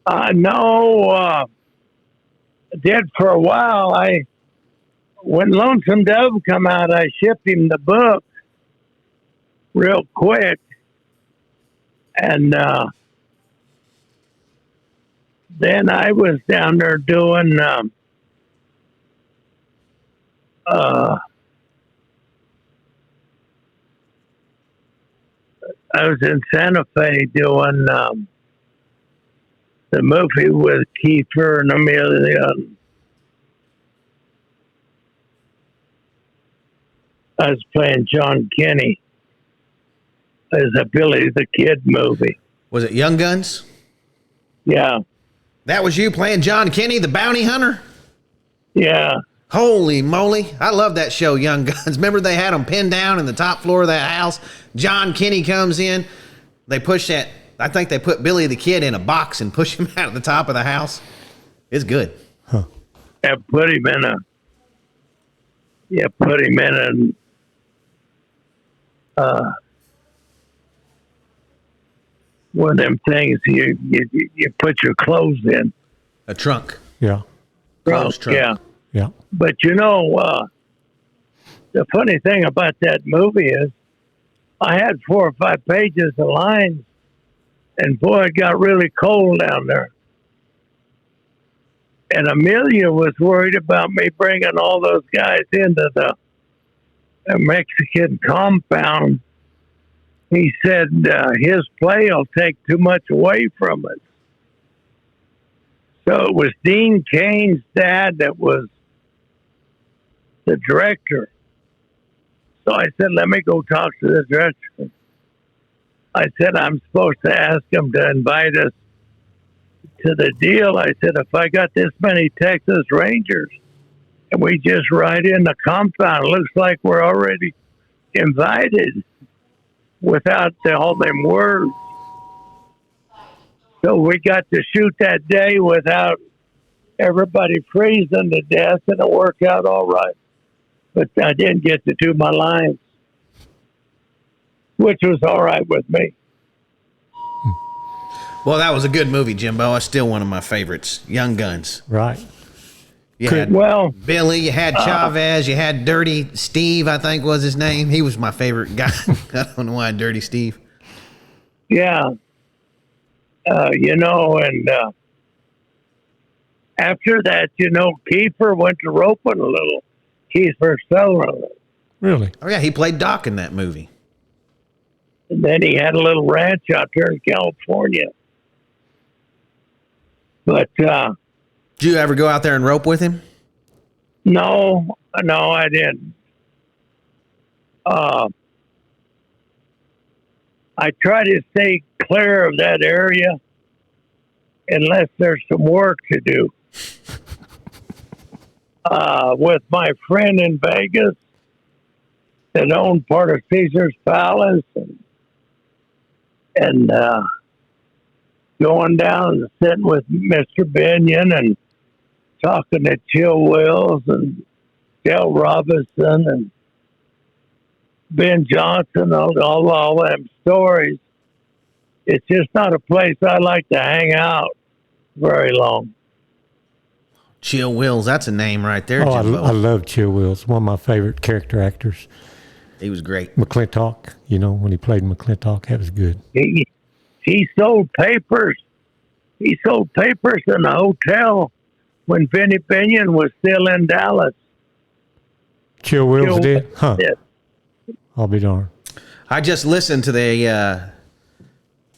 Speaker 4: No. Did for a while. When Lonesome Dove come out, I shipped him the book real quick. And then I was down there doing I was in Santa Fe doing the movie with Kiefer and Amelia. I was playing John Kenny as a Billy the Kid movie.
Speaker 1: Was it Young Guns?
Speaker 4: Yeah.
Speaker 1: That was you playing John Kenny, the bounty hunter?
Speaker 4: Yeah.
Speaker 1: Holy moly. I love that show, Young Guns. Remember they had them pinned down in the top floor of that house? John Kenny comes in. They push that I think they put Billy the Kid in a box and push him out of the top of the house. It's good.
Speaker 4: And put him in one of them things you put your clothes in.
Speaker 1: A trunk.
Speaker 2: Yeah.
Speaker 1: Clothes trunk.
Speaker 4: Yeah.
Speaker 2: Yeah.
Speaker 4: But the funny thing about that movie is I had 4 or 5 pages of lines, and boy, it got really cold down there. And Amelia was worried about me bringing all those guys into the Mexican compound. He said his play will take too much away from it. So it was Dean Kane's dad that was the director. So I said, let me go talk to the director. I said, I'm supposed to ask him to invite us to the deal. I said, if I got this many Texas Rangers and we just ride in the compound, it looks like we're already invited without all them words. So we got to shoot that day without everybody freezing to death, and it worked out all right. But I didn't get to do my lines, which was all right with me.
Speaker 1: Well, that was a good movie, Jimbo. It's still one of my favorites. Young Guns.
Speaker 2: Right.
Speaker 1: You had Billy, you had Chavez, you had Dirty Steve, I think was his name. He was my favorite guy. I don't know why, Dirty Steve.
Speaker 4: Yeah. After that, Kiefer went to roping a little. Kiefer Sutherland.
Speaker 2: Really?
Speaker 1: Oh, yeah, he played Doc in that movie.
Speaker 4: And then he had a little ranch out there in California. But,
Speaker 1: did you ever go out there and rope with him?
Speaker 4: No, I didn't. I try to stay clear of that area unless there's some work to do. With my friend in Vegas that owned part of Caesar's Palace and going down and sitting with Mr. Binion and talking to Chill Wills and Dale Robinson and Ben Johnson, all them stories. It's just not a place I like to hang out very long.
Speaker 1: Chill Wills, that's a name right there,
Speaker 2: Oh,
Speaker 1: Jimbo.
Speaker 2: I love Chill Wills. One of my favorite character actors.
Speaker 1: He was great.
Speaker 2: McClintock, when he played McClintock, that was good.
Speaker 4: He sold papers. He sold papers in a hotel when Benny Binion was still in Dallas.
Speaker 2: Chill Wills did? Huh.
Speaker 4: Yeah.
Speaker 2: I'll be darned.
Speaker 1: I just listened to the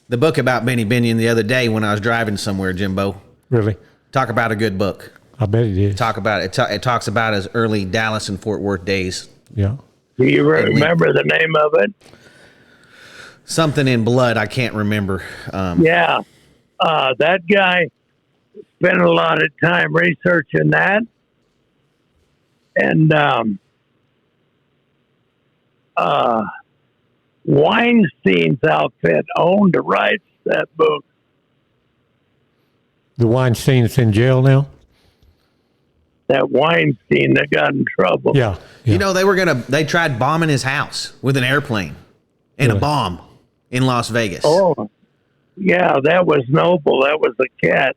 Speaker 1: book about Benny Binion the other day when I was driving somewhere, Jimbo.
Speaker 2: Really?
Speaker 1: Talk about a good book.
Speaker 2: I bet it is.
Speaker 1: Talk about it. It talks about his early Dallas and Fort Worth days.
Speaker 2: Yeah.
Speaker 4: Do you remember the name of it?
Speaker 1: Something in Blood. I can't remember.
Speaker 4: Yeah. That guy spent a lot of time researching that. And Weinstein's outfit owned the rights to that book.
Speaker 2: The Weinstein that's in jail now?
Speaker 4: That Weinstein that got in trouble.
Speaker 2: Yeah.
Speaker 1: They tried bombing his house with an airplane and a bomb in Las Vegas.
Speaker 4: Oh, yeah, that was Noble. That was a cat.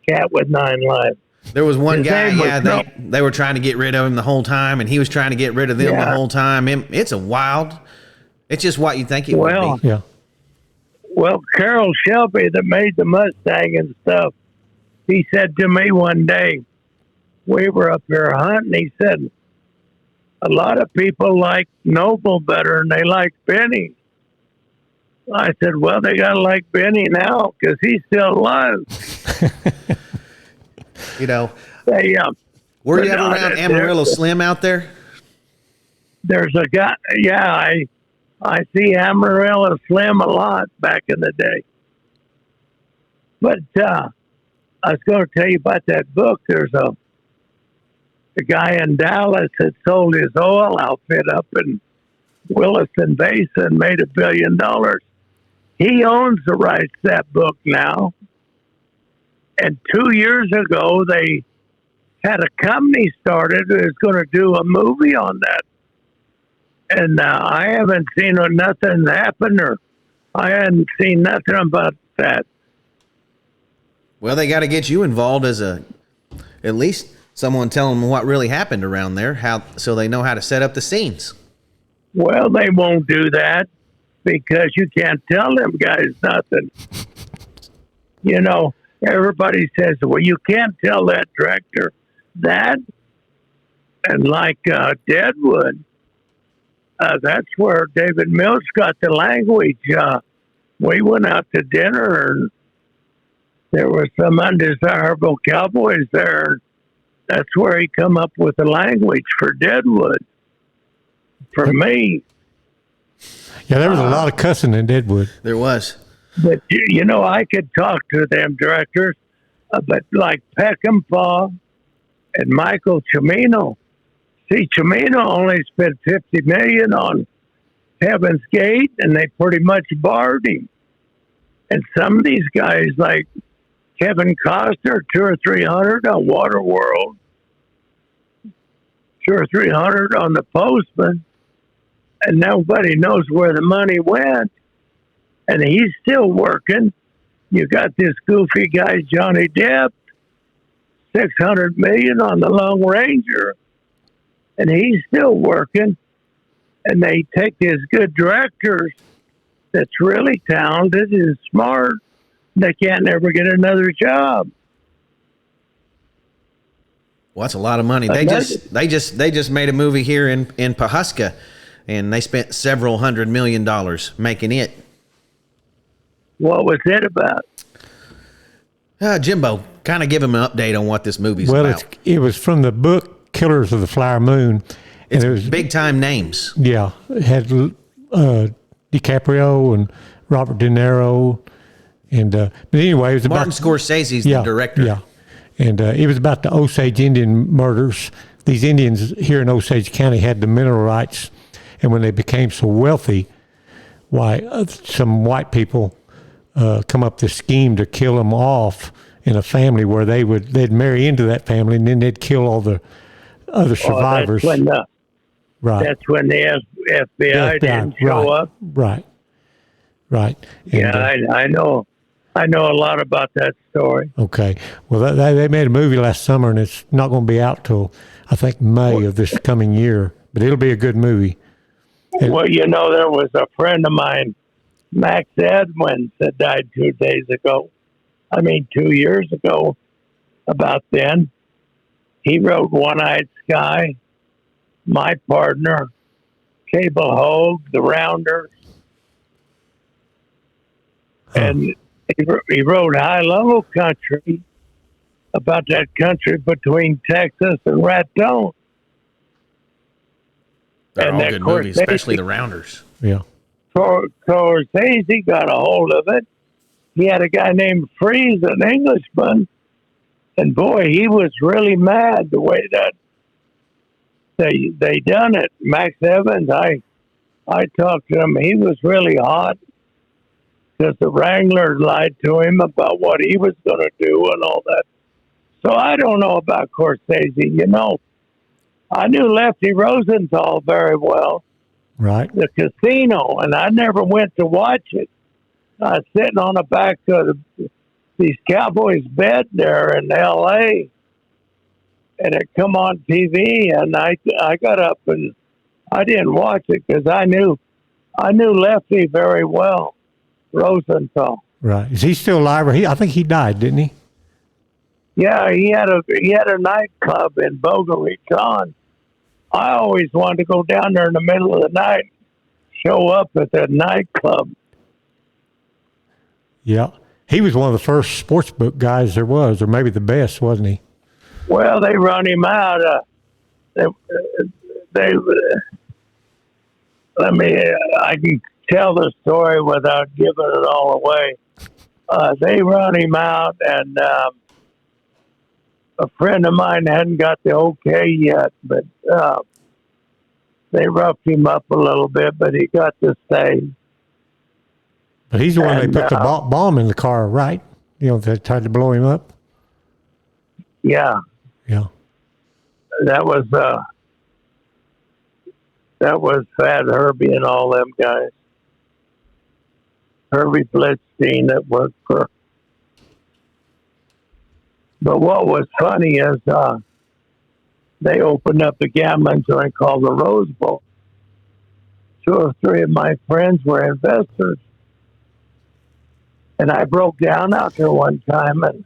Speaker 4: Cat with 9 lives.
Speaker 1: There was one
Speaker 4: His
Speaker 1: guy,
Speaker 4: name was
Speaker 1: they were trying to get rid of him the whole time, and he was trying to get rid of them the whole time. It's just what you think it would be.
Speaker 2: Yeah.
Speaker 4: Well, Carroll Shelby that made the Mustang and stuff, he said to me one day, we were up there hunting, he said, a lot of people like Noble better than they like Benny. I said, well, they got to like Benny now because he's still alive.
Speaker 1: Were you ever around Amarillo Slim out there?
Speaker 4: There's a guy, I see Amarillo Slim a lot back in the day. But I was going to tell you about that book. There's a guy in Dallas that sold his oil outfit up in Williston Basin, made $1 billion. He owns the rights to that book now. And 2 years ago, they had a company started that was going to do a movie on that. And I haven't seen nothing happen, or I hadn't seen nothing about that.
Speaker 1: Well, they got to get you involved as at least someone telling them what really happened around there, so they know how to set up the scenes.
Speaker 4: Well, they won't do that because you can't tell them guys nothing. You know, everybody says, well, you can't tell that director that. And like Deadwood, that's where David Mills got the language. We went out to dinner, and there were some undesirable cowboys there. That's where he come up with the language for Deadwood. For me.
Speaker 2: Yeah, there was a lot of cussing in Deadwood.
Speaker 1: There was.
Speaker 4: But, you know, I could talk to them directors, but like Peckinpah and Michael Cimino. See, Cimino only spent $50 million on Heaven's Gate, and they pretty much barred him. And some of these guys, like Kevin Costner, 200 or 300 on Waterworld, 200 or 300 on The Postman, and nobody knows where the money went. And he's still working. You got this goofy guy, Johnny Depp, $600 million on the Lone Ranger, and he's still working. And they take these good directors that's really talented and smart. They can't never get another job.
Speaker 1: Well, that's a lot of money. They just made a movie here in Pawhuska, and they spent several $100 million making it.
Speaker 4: What was it about?
Speaker 1: Jimbo, kind of give him an update on what this movie's about.
Speaker 2: Well, it was from the book Killers of the Flower Moon.
Speaker 1: It's big time names.
Speaker 2: Yeah, it had DiCaprio and Robert De Niro, and but anyway, it was
Speaker 1: Martin Scorsese's the director.
Speaker 2: Yeah, and it was about the Osage Indian murders. These Indians here in Osage County had the mineral rights, and when they became so wealthy, some white people come up this scheme to kill them off in a family where they'd marry into that family, and then they'd kill all the other survivors.
Speaker 4: That's when the FBI didn't show up.
Speaker 2: Right. And,
Speaker 4: yeah, I know a lot about that story.
Speaker 2: Okay. Well, they made a movie last summer, and it's not going to be out till I think May of this coming year. But it'll be a good movie.
Speaker 4: Well, you know, there was a friend of mine, Max Edmonds, that died 2 years ago. About then, he wrote One-Eyed Sky, My Partner, Cable Hogue, The Rounders, and he wrote High Level Country, about that country between Texas and Raton.
Speaker 1: They're all good movies, especially The Rounders.
Speaker 2: Yeah.
Speaker 4: Scorsese got a hold of it. He had a guy named Freeze, an Englishman, and boy, he was really mad the way that they done it. Max Evans, I talked to him. He was really hot because the Wrangler lied to him about what he was going to do and all that. So I don't know about Scorsese. You know, I knew Lefty Rosenthal very well.
Speaker 2: Right.
Speaker 4: The Casino, and I never went to watch it. I was sitting on the back of these Cowboys' bed there in L.A., and it come on TV, and I got up and I didn't watch it because I knew Lefty very well, Rosenthal.
Speaker 2: Right. Is he still alive? I think he died, didn't he?
Speaker 4: Yeah, he had a nightclub in Boca Raton. I always wanted to go down there in the middle of the night, show up at that nightclub.
Speaker 2: Yeah. He was one of the first sports book guys there was, or maybe the best, wasn't he?
Speaker 4: Well, they run him out. I can tell the story without giving it all away. They run him out, and a friend of mine hadn't got the okay yet, but they roughed him up a little bit, but he got to stay.
Speaker 2: But he's the one
Speaker 4: And,
Speaker 2: they put the bomb in the car, right? They tried to blow him up.
Speaker 4: Yeah,
Speaker 2: Yeah.
Speaker 4: that was Fat Herbie and all them guys. Herbie Blitzstein that worked for. But what was funny is they opened up a gambling joint called the Rose Bowl. 2 or 3 of my friends were investors. And I broke down out there one time, and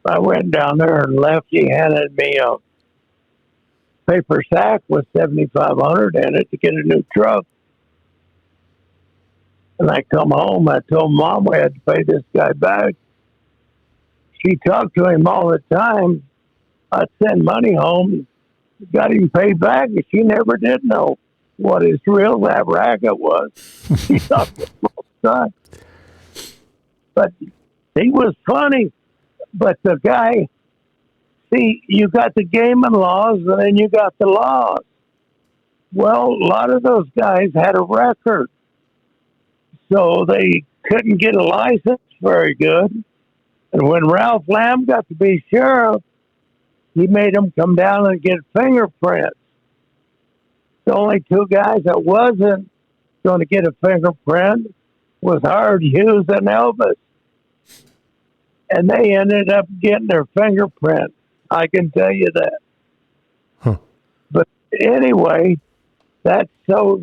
Speaker 4: I went down there, and Lefty handed me a paper sack with $7,500 in it to get a new truck. And I come home, I told Mom we had to pay this guy back. She talked to him all the time. I'd send money home, got him paid back, and she never did know what his real racket was. She thought it was all the time. But he was funny. But the guy, see, you got the gaming laws, and then you got the laws. Well, a lot of those guys had a record. So they couldn't get a license very good. And when Ralph Lamb got to be sheriff, he made them come down and get fingerprints. The only 2 guys that wasn't going to get a fingerprint was Howard Hughes and Elvis. And they ended up getting their fingerprint. I can tell you that.
Speaker 2: Huh.
Speaker 4: But anyway, that's so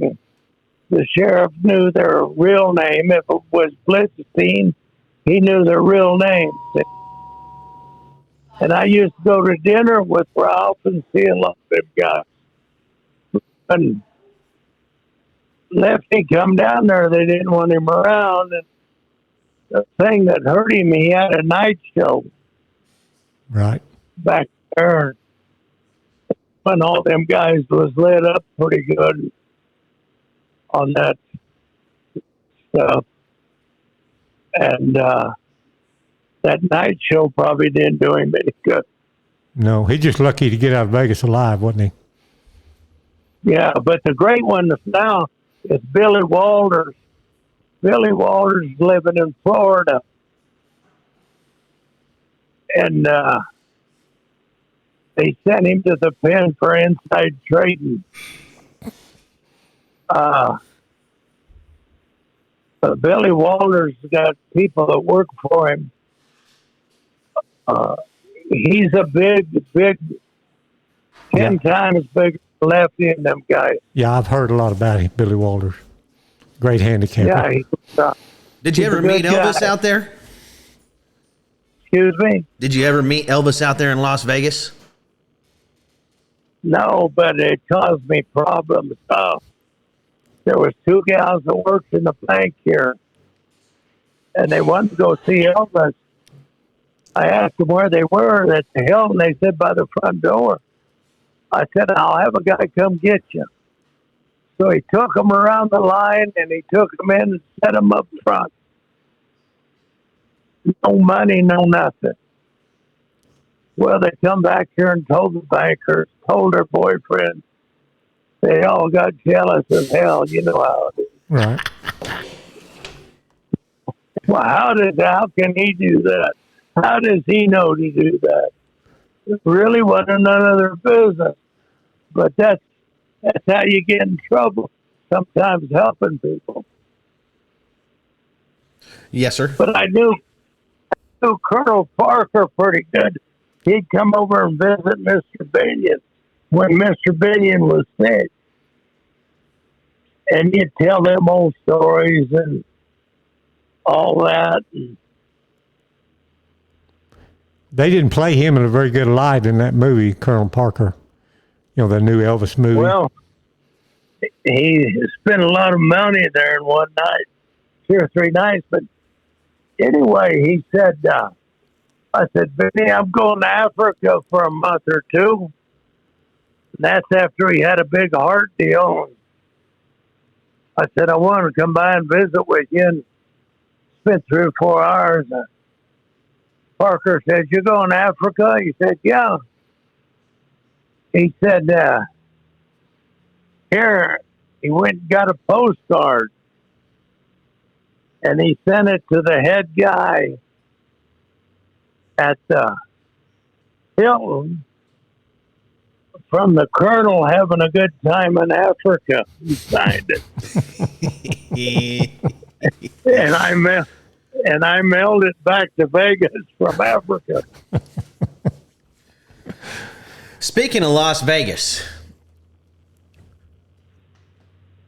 Speaker 4: the sheriff knew their real name. If it was Blitzstein, he knew their real name. And I used to go to dinner with Ralph and see a lot of them guys. And Lefty come down there, they didn't want him around. And the thing that hurt him, he had a night show.
Speaker 2: Right.
Speaker 4: Back there. When all them guys was lit up pretty good on that stuff. And that night show probably didn't do him any good.
Speaker 2: No, he's just lucky to get out of Vegas alive, wasn't he?
Speaker 4: Yeah, but the great one now is Billy Walters. Billy Walters living in Florida. And they sent him to the pen for inside trading. Billy Walters got people that work for him. He's a big, 10 times bigger than Lefty and them guys.
Speaker 2: Yeah, I've heard a lot about him, Billy Walters. Great handicapper.
Speaker 4: Yeah,
Speaker 1: Did you ever meet Elvis out there?
Speaker 4: Excuse me?
Speaker 1: Did you ever meet Elvis out there in Las Vegas?
Speaker 4: No, but it caused me problems. There was 2 gals that worked in the bank here, and they wanted to go see Elvis. I asked them where they were at the Hilton. They said by the front door. I said, I'll have a guy come get you. So he took them around the line, and he took them in and set them up front. No money, no nothing. Well, they come back here and told the bankers, told their boyfriend. They all got jealous as hell. You know how it is.
Speaker 2: Right.
Speaker 4: Well, how can he do that? How does he know to do that? It really wasn't none of their business. But that's how you get in trouble. Sometimes helping people.
Speaker 1: Yes, sir.
Speaker 4: But I knew Colonel Parker pretty good. He'd come over and visit Mr. Binion when Mr. Binion was sick. And he'd tell them old stories and all that.
Speaker 2: They didn't play him in a very good light in that movie, Colonel Parker. The new Elvis movie.
Speaker 4: Well, he spent a lot of money there in one night, 2 or 3 nights. But anyway, he said, I said, Vinny, I'm going to Africa for a month or 2. And that's after he had a big heart deal. I said, I want to come by and visit with you and spend 3 or 4 hours. Parker said, you going to Africa? He said, yeah. He said, here, he went and got a postcard. and he sent it to the head guy at Hilton from the colonel having a good time in Africa. He signed it. and I mailed it back to Vegas from Africa.
Speaker 1: Speaking of Las Vegas,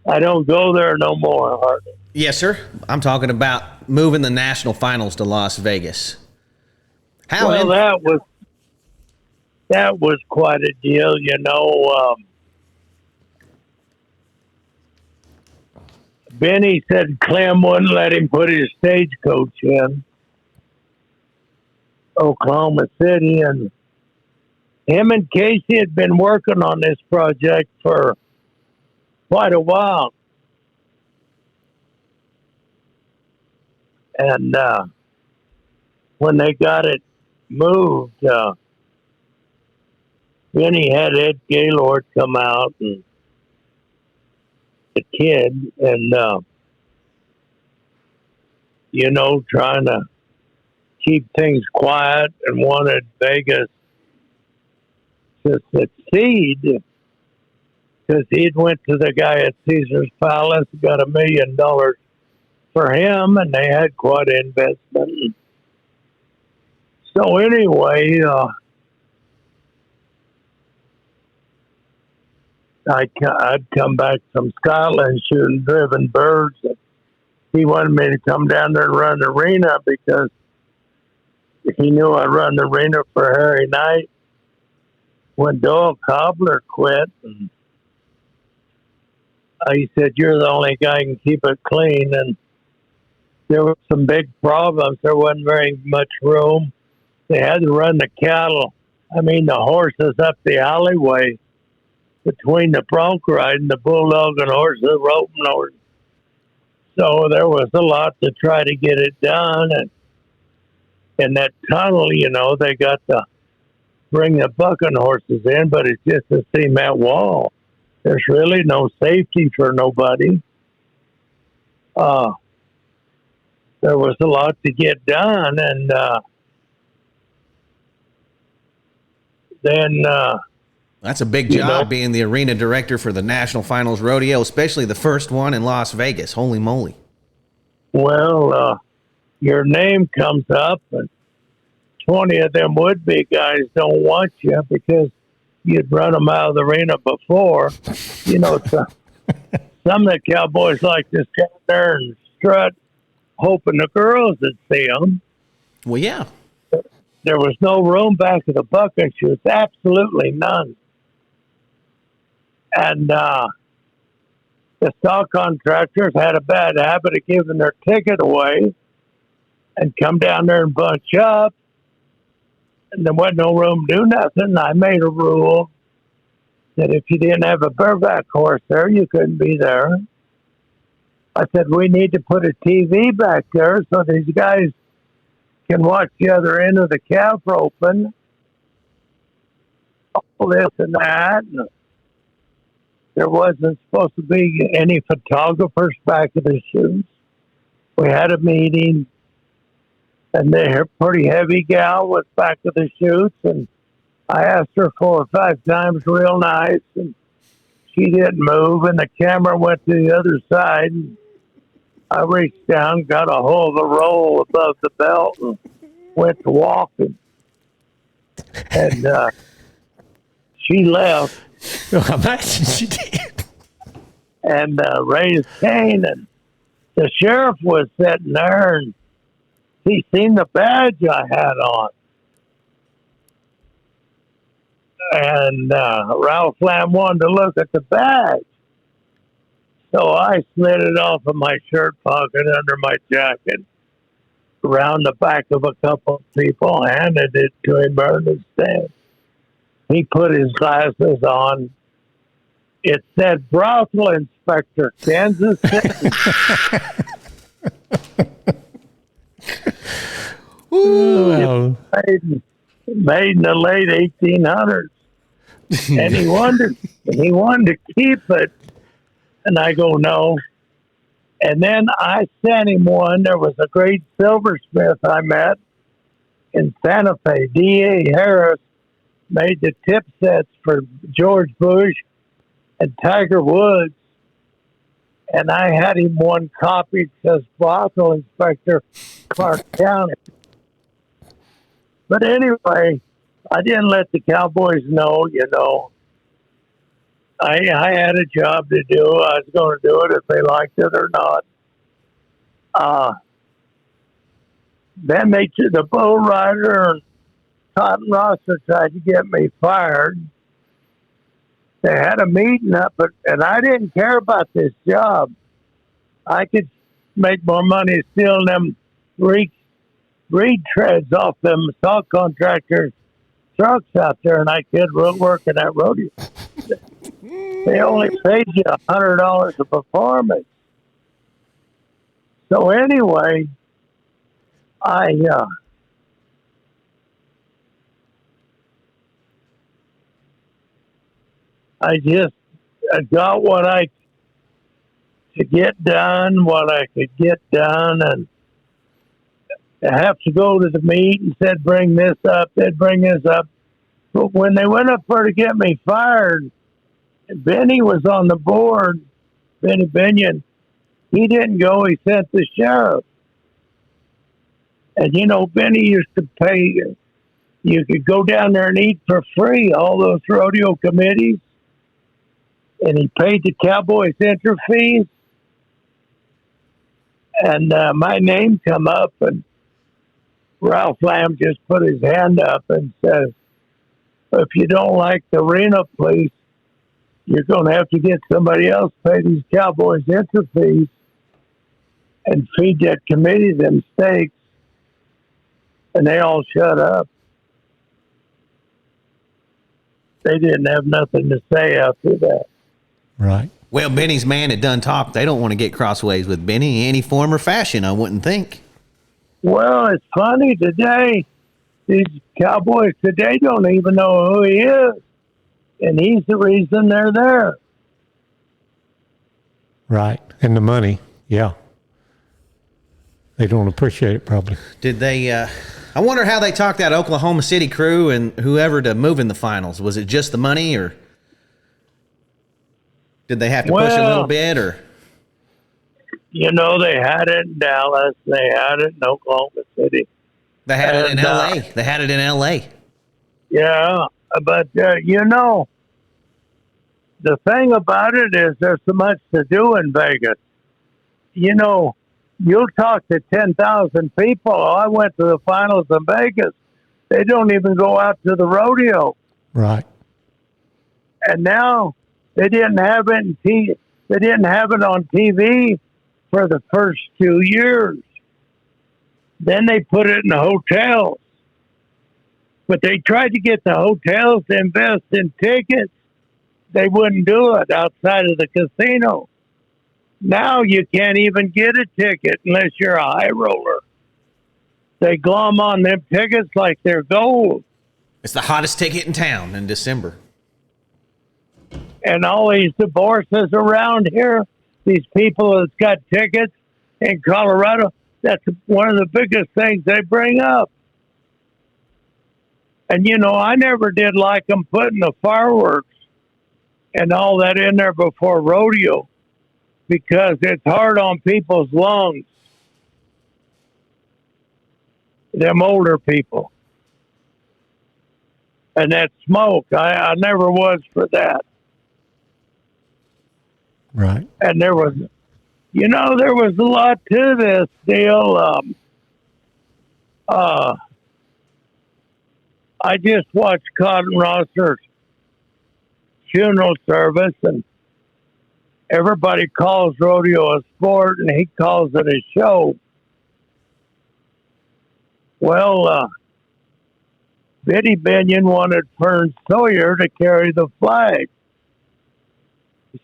Speaker 4: I don't go there no more, hardly.
Speaker 1: yes, sir. I'm talking about moving the national finals to Las Vegas.
Speaker 4: Well, that was quite a deal, you know. Benny said Clem wouldn't let him put his stagecoach in Oklahoma City, and him and Casey had been working on this project for quite a while. And when they got it moved, Benny had Ed Gaylord come out and the kid, and trying to keep things quiet and wanted Vegas to succeed because he'd went to the guy at Caesar's Palace, got $1 million for him, and they had quite an investment. So anyway, I'd come back from Scotland shooting driven birds. And he wanted me to come down there and run the arena because he knew I run the arena for Harry Knight when Doyle Cobbler quit. And he said, "You're the only guy who can keep it clean." And there were some big problems. There wasn't very much room. They had to run the the horses up the alleyway between the bronc ride and the bulldogging horses, the roping horses. So there was a lot to try to get it done. And in that tunnel, they got to bring the bucking horses in, but it's just a cement wall. There's really no safety for nobody. There was a lot to get done, and then...
Speaker 1: that's a big job, being the arena director for the National Finals Rodeo, especially the first one in Las Vegas. Holy moly.
Speaker 4: Well, your name comes up, and 20 of them would-be guys don't want you because you'd run them out of the arena before. Some of the cowboys like to stand there and strut, hoping the girls would see them.
Speaker 1: Well, yeah.
Speaker 4: There was no room back of the bucket chutes, absolutely none. And the stock contractors had a bad habit of giving their ticket away and come down there and bunch up. And there wasn't no room to do nothing. I made a rule that if you didn't have a bareback horse there, you couldn't be there. I said, we need to put a TV back there so these guys can watch the other end of the calf roping. All this and that. And there wasn't supposed to be any photographers back of the shoots. We had a meeting, and they're a pretty heavy gal was back of the shoots, and I asked her 4 or 5 times real nice, and she didn't move, and the camera went to the other side, and I reached down, got a hold of the roll above the belt, and went to walking. And she left.
Speaker 2: I imagine she did.
Speaker 4: And raised Cain, and the sheriff was sitting there, and he seen the badge I had on. And Ralph Lamb wanted to look at the badge. So I slid it off of my shirt pocket under my jacket, around the back of a couple of people, handed it to him on the stand. He put his glasses on. It said brothel inspector, Kansas City.
Speaker 2: Ooh.
Speaker 4: Made in the late 1800s. And he wanted to keep it. And I go, no. And then I sent him one. There was a great silversmith I met in Santa Fe. D.A. Harris made the tip sets for George Bush and Tiger Woods. And I had him one copied, says Brothel Inspector, Clark County. But anyway, I didn't let the Cowboys know, I had a job to do. I was going to do it if they liked it or not. Then the bull rider and Cotton Roster tried to get me fired. They had a meeting up, and I didn't care about this job. I could make more money stealing them reed treads off them stock contractors' trucks out there, and I could work in that rodeo. They only paid you $100 a performance. So anyway, I just got what I could get done, and I have to go to the meet and said, bring this up, they'd bring this up. But when they went up for to get me fired, Benny was on the board, Benny Binion. He didn't go, he sent the sheriff. And Benny used to pay, you could go down there and eat for free, all those rodeo committees. And he paid the Cowboys entry fees. And my name come up, and Ralph Lamb just put his hand up and says, if you don't like the arena police, you're going to have to get somebody else to pay these Cowboys entry fees and feed that committee them steaks. And they all shut up. They didn't have nothing to say after that.
Speaker 2: Right.
Speaker 1: Well, Benny's man had done talk. They don't want to get crossways with Benny in any form or fashion, I wouldn't think.
Speaker 4: Well, it's funny today. These Cowboys today don't even know who he is. And he's the reason they're there.
Speaker 2: Right. And the money. Yeah. They don't appreciate it probably.
Speaker 1: Did they, I wonder how they talked that Oklahoma City crew and whoever to move in the finals. Was it just the money, or did they have to push a little bit, or?
Speaker 4: They had it in Dallas. They had it in Oklahoma City.
Speaker 1: They had it in L.A. They had it in L.A.
Speaker 4: Yeah, but, the thing about it is there's so much to do in Vegas. You'll talk to 10,000 people. I went to the finals in Vegas. They don't even go out to the rodeo.
Speaker 2: Right.
Speaker 4: And now they didn't have it they didn't have it on TV for the first 2 years. Then they put it in the hotels. But they tried to get the hotels to invest in tickets. They wouldn't do it outside of the casino. Now you can't even get a ticket unless you're a high roller. They glom on them tickets like they're gold.
Speaker 1: It's the hottest ticket in town in December.
Speaker 4: And all these divorces around here, these people that's got tickets in Colorado, that's one of the biggest things they bring up. And, I never did like them putting the fireworks and all that in there before rodeo, because it's hard on people's lungs, them older people. And that smoke, I never was for that.
Speaker 2: Right.
Speaker 4: And there was a lot to this deal. I just watched Cotton Roster's funeral service, and everybody calls rodeo a sport, and he calls it a show. Well, Biddy Binion wanted Fern Sawyer to carry the flag.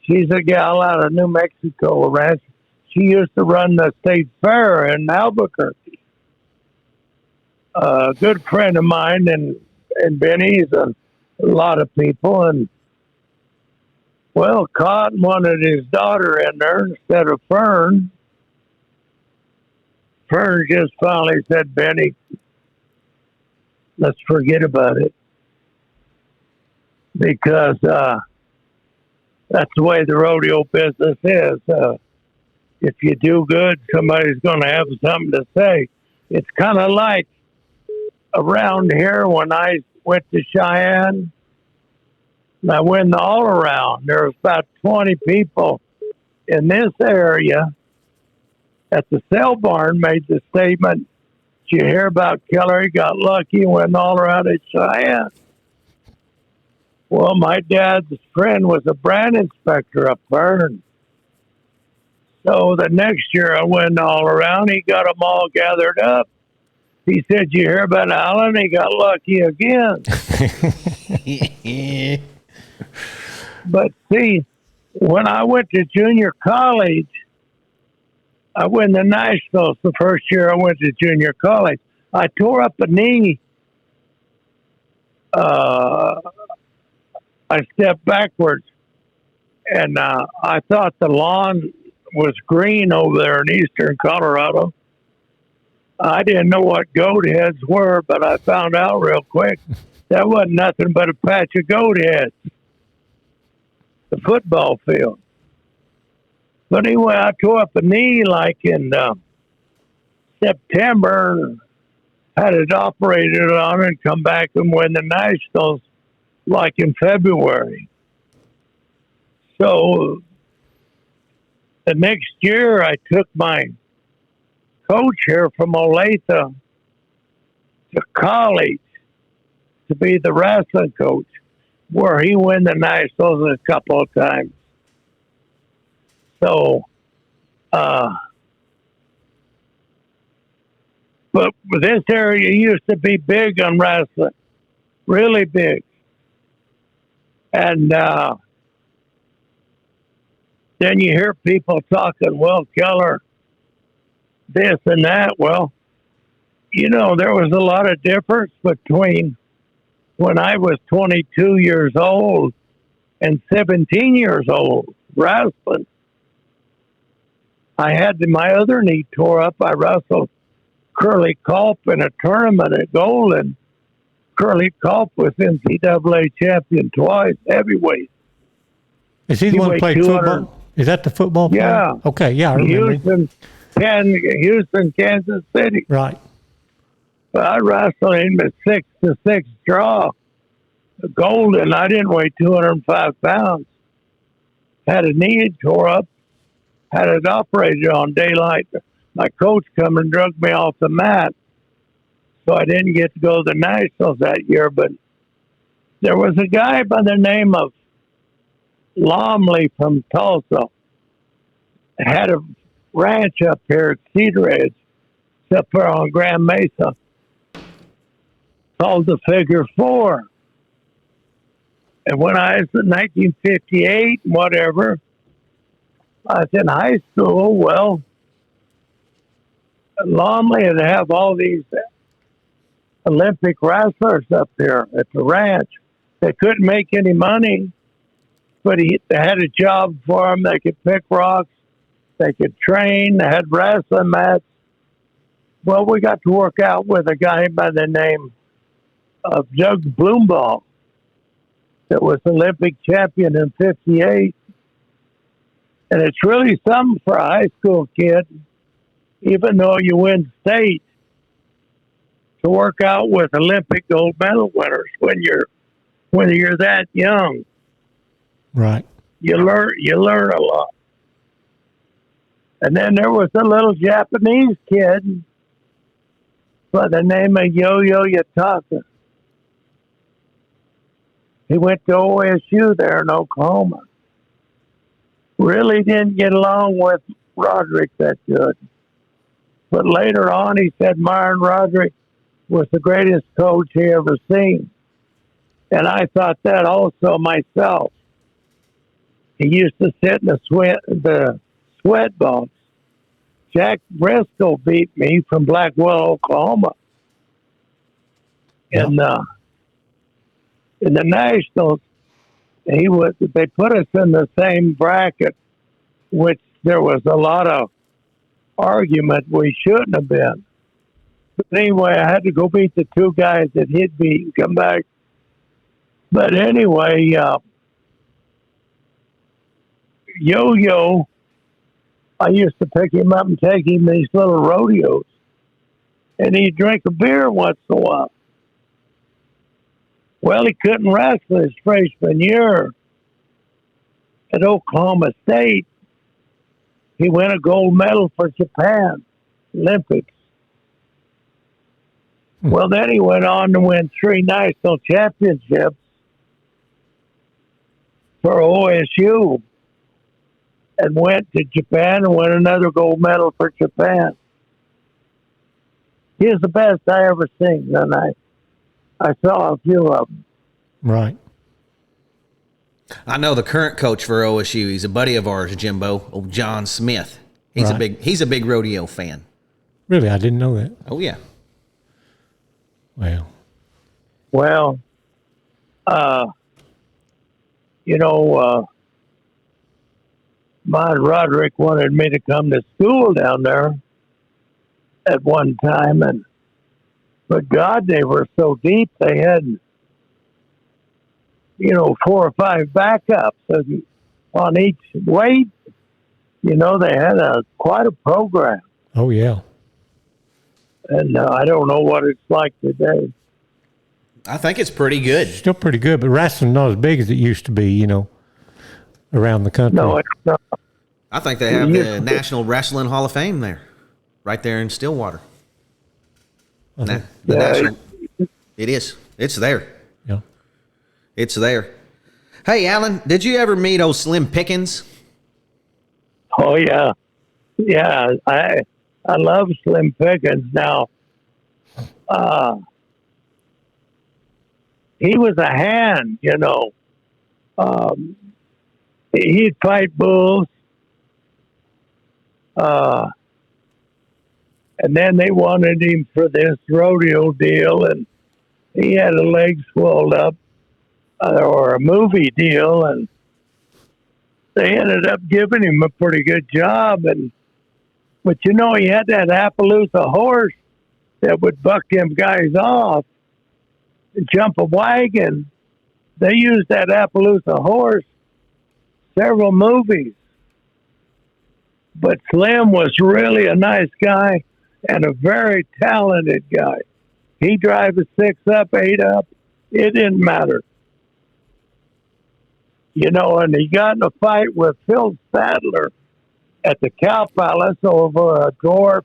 Speaker 4: She's a gal out of New Mexico. She used to run the state fair in Albuquerque. A good friend of mine, and Benny's, and a lot of people. And, well, Cotton wanted his daughter in there instead of Fern. Fern just finally said, Benny, let's forget about it. Because that's the way the rodeo business is. If you do good, somebody's going to have something to say. It's kind of like around here when I went to Cheyenne, and I went all around. There was about 20 people in this area at the sale barn made the statement, did you hear about Keller? He got lucky and went all around at Cheyenne. Well, my dad's friend was a brand inspector up there. And so the next year I went all around. He got them all gathered up. He said, you hear about Alan? He got lucky again. But see, when I went to junior college, I went to nationals the first year I went to junior college. I tore up a knee. I stepped backwards, and I thought the lawn was green over there in eastern Colorado. I didn't know what goat heads were, but I found out real quick that wasn't nothing but a patch of goat heads. The football field. But anyway, I tore up a knee like in September, had it operated on and come back and win the nationals like in February. So the next year I took my coach here from Olathe to college to be the wrestling coach, where he won the nationals a couple of times. So, but this area used to be big on wrestling, really big. And then you hear people talking, well, Keller, this and that. Well, you know, there was a lot of difference between when I was 22 years old and 17 years old wrestling. I had my other knee tore up. I wrestled Curly Culp in a tournament at Golden. Curly Culp was NCAA champion twice, heavyweight.
Speaker 2: Is he the one who played football? Is that the football player?
Speaker 4: Yeah.
Speaker 2: Okay, yeah, I remember.
Speaker 4: Houston, Kansas City.
Speaker 2: Right.
Speaker 4: But I wrestled him at 6-6 draw. Golden, I didn't weigh 205 pounds. Had a knee tore up. Had it operated on daylight. My coach come and drug me off the mat. So I didn't get to go to the nationals that year. But there was a guy by the name of Lomley from Tulsa. Had a ranch up here at Cedar Edge, up there on Grand Mesa, called the Figure Four. And when I was in 1958, whatever, I was in high school. Well, Lomley would have all these Olympic wrestlers up here at the ranch. They couldn't make any money, but they had a job for them. They could pick rocks. They could train. They had wrestling mats. Well, we got to work out with a guy by the name of Doug Bloombaugh that was Olympic champion in 58. And it's really something for a high school kid, even though you win state, to work out with Olympic gold medal winners when you're that young.
Speaker 2: Right.
Speaker 4: You learn a lot. And then there was a little Japanese kid by the name of Yo-Yo Yataka. He went to OSU there in Oklahoma. Really didn't get along with Roderick that good. But later on, he said Myron Roderick was the greatest coach he ever seen. And I thought that also myself. He used to sit in the sweat box. Jack Briscoe beat me from Blackwell, Oklahoma. In the Nationals, they put us in the same bracket, which there was a lot of argument we shouldn't have been. But anyway, I had to go beat the two guys that he'd beat and come back. But anyway, Yo-Yo, I used to pick him up and take him to these little rodeos. And he'd drink a beer once in a while. Well, he couldn't wrestle his freshman year at Oklahoma State. He won a gold medal for Japan, Olympics. Well, then he went on to win 3 national championships for OSU and went to Japan and won another gold medal for Japan. He was the best I ever seen, and I saw a few of them.
Speaker 2: Right.
Speaker 1: I know the current coach for OSU. He's a buddy of ours, Jimbo, old John Smith. He's a big rodeo fan.
Speaker 2: Really, I didn't know that.
Speaker 1: Oh yeah.
Speaker 4: Well, my Roderick wanted me to come to school down there at one time, but God, they were so deep. They had, 4 or 5 backups on each weight. They had quite a program.
Speaker 2: Oh yeah.
Speaker 4: And I don't know what it's like today.
Speaker 1: I think it's pretty good.
Speaker 2: Still pretty good, but wrestling's not as big as it used to be, around the country.
Speaker 4: No, it's not.
Speaker 1: I think they have the National Wrestling Hall of Fame there, right there in Stillwater. National, it is. It's there.
Speaker 2: Yeah.
Speaker 1: It's there. Hey, Alan, did you ever meet old Slim Pickens?
Speaker 4: Oh yeah, yeah. I love Slim Pickens. Now, he was a hand. He'd fight bulls. And then they wanted him for this rodeo deal, and he had a leg swelled up, or a movie deal, and they ended up giving him a pretty good job. But he had that Appaloosa horse that would buck them guys off and jump a wagon. They used that Appaloosa horse several movies. But Slim was really a nice guy and a very talented guy. He'd drive a 6 up, 8 up. It didn't matter. And he got in a fight with Phil Sadler at the Cow Palace over a dwarf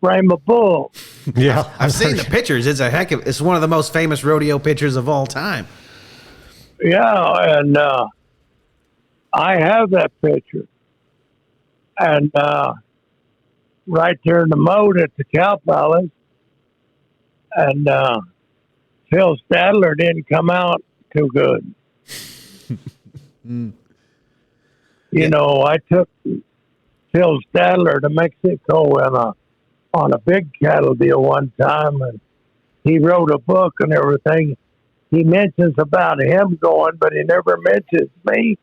Speaker 4: frame of bull.
Speaker 2: Yeah.
Speaker 1: I've seen the pictures. It's one of the most famous rodeo pictures of all time.
Speaker 4: Yeah, and I have that picture. And right there in the moat at the Cow Palace. And Phil Stadler didn't come out too good. I took Phil Stadler to Mexico on a big cattle deal one time, and he wrote a book and everything. He mentions about him going, but he never mentions me.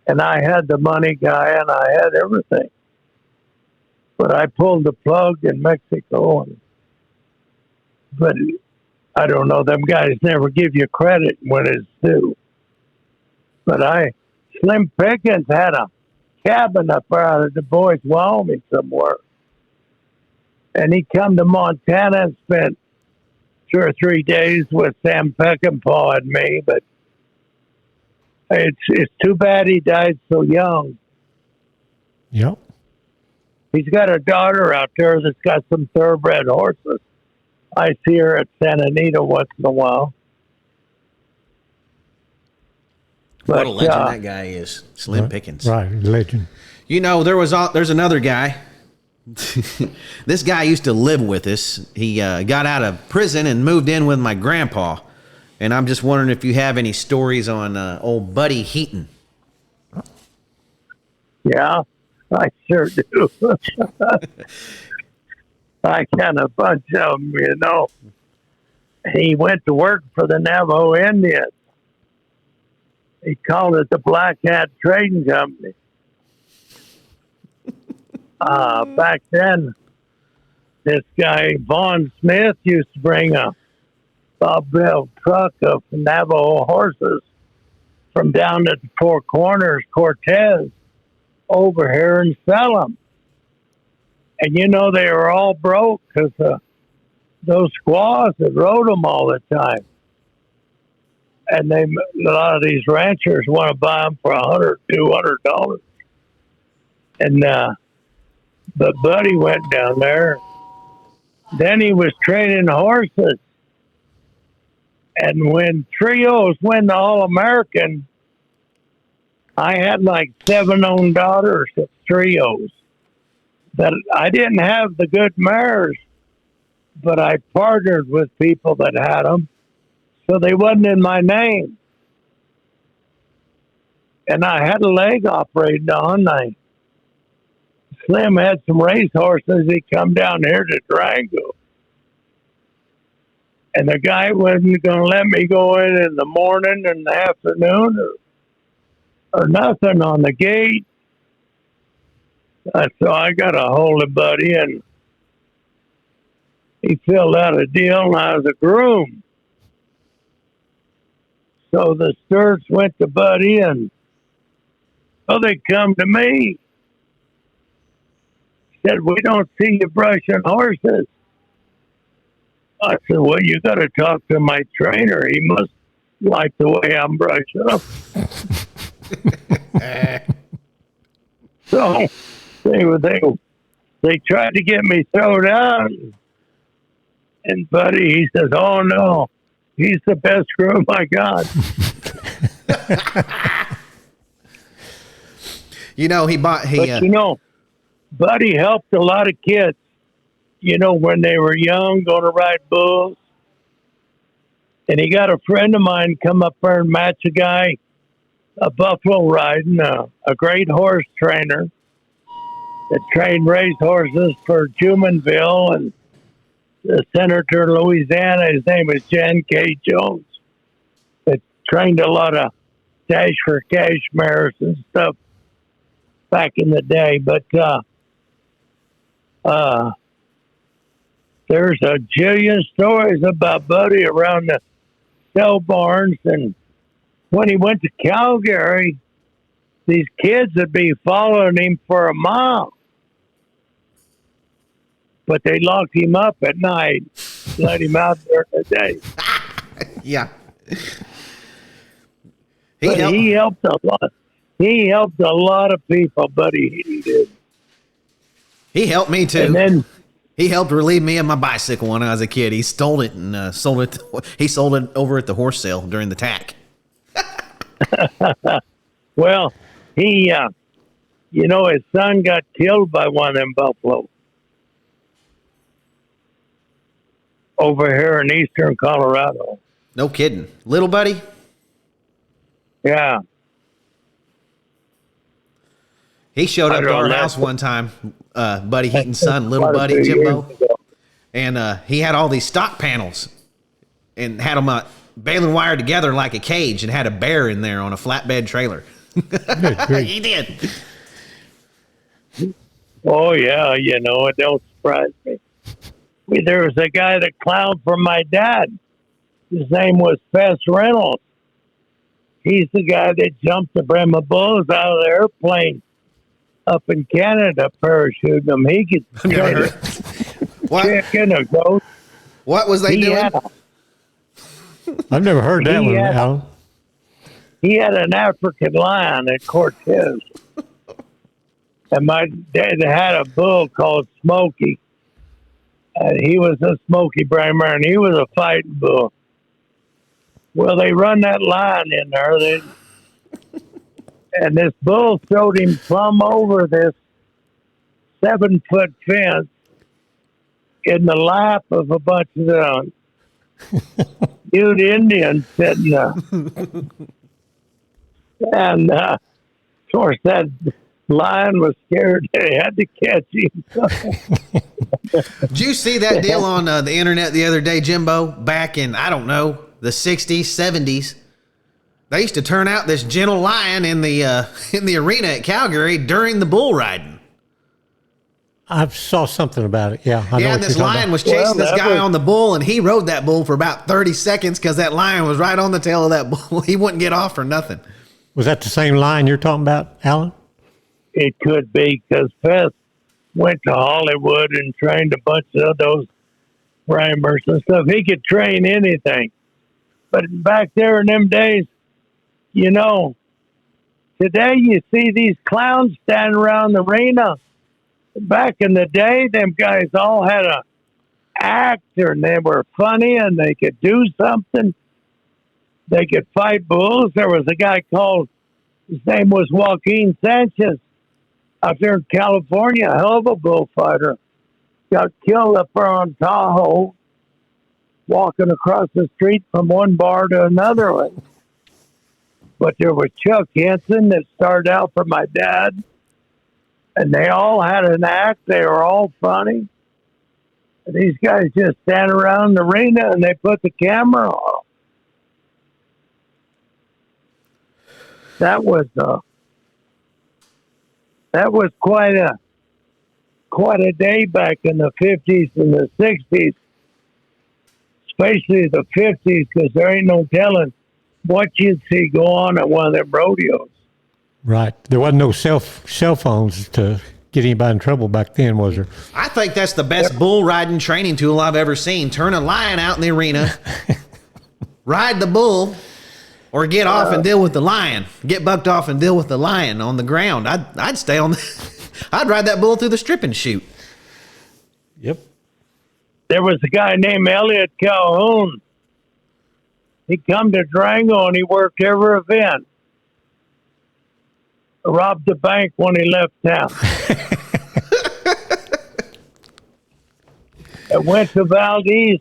Speaker 4: And I had the money guy, and I had everything. But I pulled the plug in Mexico. But I don't know, them guys never give you credit when it's due. But Slim Pickens had a cabin up out of Du Bois, Wyoming somewhere. And he come to Montana and spent 2 or 3 days with Sam Peckinpah and me. But it's too bad he died so young.
Speaker 2: Yep.
Speaker 4: He's got a daughter out there that's got some thoroughbred horses. I see her at Santa Anita once in a while.
Speaker 1: What a legend that guy is, Slim Pickens.
Speaker 2: Right, legend.
Speaker 1: There's another guy. This guy used to live with us. He got out of prison and moved in with my grandpa. And I'm just wondering if you have any stories on old Buddy Heaton.
Speaker 4: Yeah, I sure do. I got a bunch of them, He went to work for the Navajo Indians. He called it the Black Hat Trading Company. back then, this guy, Vaughn Smith, used to bring a bobtail truck of Navajo horses from down at the Four Corners, Cortez, over here and sell them. And, you know, they were all broke because those squaws that rode them all the time. And a lot of these ranchers want to buy them for $100, $200. And, but Buddy went down there. Then he was training horses. And when trios win the All-American, I had like 7 own daughters of trios. That I didn't have the good mares, but I partnered with people that had them, so they wasn't in my name. And I had a leg operated on. Slim had some race horses. He come down here to Durango. And the guy wasn't going to let me go in the morning and the afternoon or nothing on the gate. So I got a hold of Buddy, and he filled out a deal, and I was a groom. So the Sturts went to Buddy, and they come to me. Said, we don't see you brushing horses. I said, well, you got to talk to my trainer. He must like the way I'm brushing them. So they tried to get me thrown out. And Buddy, he says, oh, no, he's the best groom I got.
Speaker 1: You know,
Speaker 4: Buddy helped a lot of kids, you know, when they were young, going to ride bulls. And he got a friend of mine come up there and match a guy, a buffalo riding, a great horse trainer that trained race horses for Jumonville and the senator in Louisiana. His name was Jan K. Jones. That trained a lot of dash for cash mares and stuff back in the day. But there's a jillion stories about Buddy around the sale barns, and when he went to Calgary, these kids would be following him for a mile. But they locked him up at night, let him out during the day.
Speaker 1: Yeah.
Speaker 4: He helped a lot. He helped a lot of people, Buddy. He did.
Speaker 1: He helped me too.
Speaker 4: And then
Speaker 1: he helped relieve me of my bicycle when I was a kid. He stole it and sold it. He sold it over at the horse sale during the tack.
Speaker 4: Well, he, you know, his son got killed by one of them buffalo over here in eastern Colorado.
Speaker 1: No kidding. Little Buddy?
Speaker 4: Yeah.
Speaker 1: He showed up to our house one time, Buddy Heaton's son, Little Buddy, Jimbo. And he had all these stock panels and had them baling wire together like a cage and had a bear in there on a flatbed trailer. He did.
Speaker 4: Oh, yeah, you know, it don't surprise me. There was a guy that clowned for my dad. His name was Fess Reynolds. He's the guy that jumped the Brahma Bulls out of the airplane up in Canada, parachuting them. He could
Speaker 1: Never heard. What?
Speaker 4: chicken or goat.
Speaker 1: What was they doing?
Speaker 2: I've never heard that one, Alan.
Speaker 4: He had an African lion at Cortez. And my dad had a bull called Smokey. He was a Smoky Brown mare, and he was a fighting bull. Well, they run that lion in there. And this bull throwed him plumb over this 7-foot fence in the lap of a bunch of Ute Indians sitting there. And, of course, that lion was scared. They had to catch him.
Speaker 1: Did you see that deal on the internet the other day, Jimbo? Back in, I don't know, the 60s, 70s. They used to turn out this gentle lion in the arena at Calgary during the bull riding.
Speaker 2: I saw something about it. Yeah, I know
Speaker 1: Yeah,
Speaker 2: what
Speaker 1: and this
Speaker 2: you're talking
Speaker 1: lion
Speaker 2: about.
Speaker 1: was chasing this
Speaker 4: that
Speaker 1: guy
Speaker 4: was-
Speaker 1: on the bull, and he rode that bull for about 30 seconds because that lion was right on the tail of that bull. He wouldn't get off for nothing.
Speaker 2: Was that the same line you're talking about, Alan?
Speaker 4: It could be because Fest went to Hollywood and trained a bunch of those primers and stuff. He could train anything. But back there in them days, you know, today you see these clowns standing around the arena. Back in the day, them guys all had a actor and they were funny and they could do something. They could fight bulls. There was a guy called, his name was Joaquin Sanchez out there in California, a hell of a bullfighter. Got killed up there on Tahoe, walking across the street from one bar to another one. But there was Chuck Henson that started out for my dad, and they all had an act. They were all funny. And these guys just stand around the arena and they put the camera on. That was quite a day back in the 50s and the 60s, especially the 50s, because there ain't no telling what you'd see go on at one of them rodeos.
Speaker 2: Right. There wasn't no cell phones to get anybody in trouble back then, was there?
Speaker 1: I think that's the best bull riding training tool I've ever seen. Turn a lion out in the arena, ride the bull, or get off and deal with the lion. Get bucked off and deal with the lion on the ground. I'd stay on I'd ride that bull through the strip and shoot.
Speaker 2: Yep.
Speaker 4: There was a guy named Elliot Calhoun. He come to Durango and he worked every event. Robbed the bank when he left town. And went to Valdez,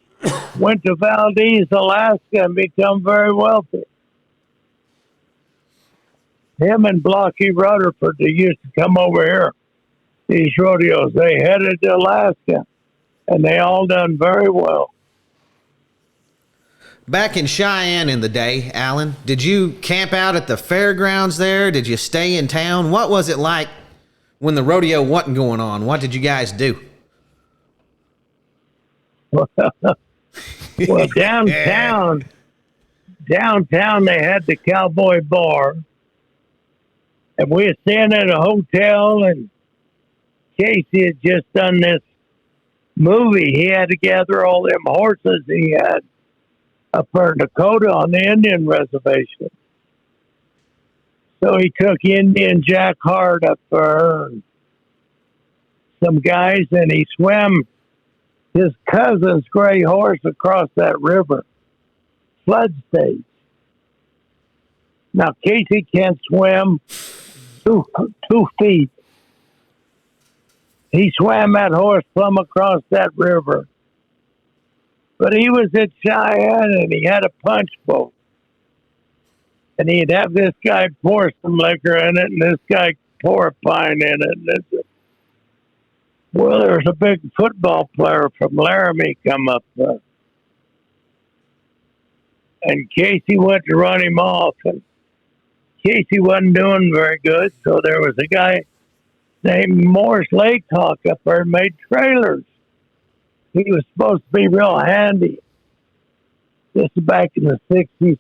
Speaker 4: Alaska, and become very wealthy. Him and Blocky Rutherford, they used to come over here, these rodeos. They headed to Alaska, and they all done very well.
Speaker 1: Back in Cheyenne in the day, Alan, did you camp out at the fairgrounds there? Did you stay in town? What was it like when the rodeo wasn't going on? What did you guys do?
Speaker 4: Well, downtown, they had the Cowboy Bar, and we were staying at a hotel, and Casey had just done this movie. He had to gather all them horses he had up there in Dakota on the Indian reservation. So he took Indian Jack Hart up there and some guys, and he swam his cousin's gray horse across that river, flood stage. Now, Casey can't swim 2 feet. He swam that horse plumb across that river. But he was at Cheyenne, and he had a punch bowl. And he'd have this guy pour some liquor in it, and this guy pour a pint in it. Well, there was a big football player from Laramie come up there. And Casey went to run him off, and Casey wasn't doing very good, so there was a guy named Morris Laycock up there and made trailers. He was supposed to be real handy. This is back in the 60s.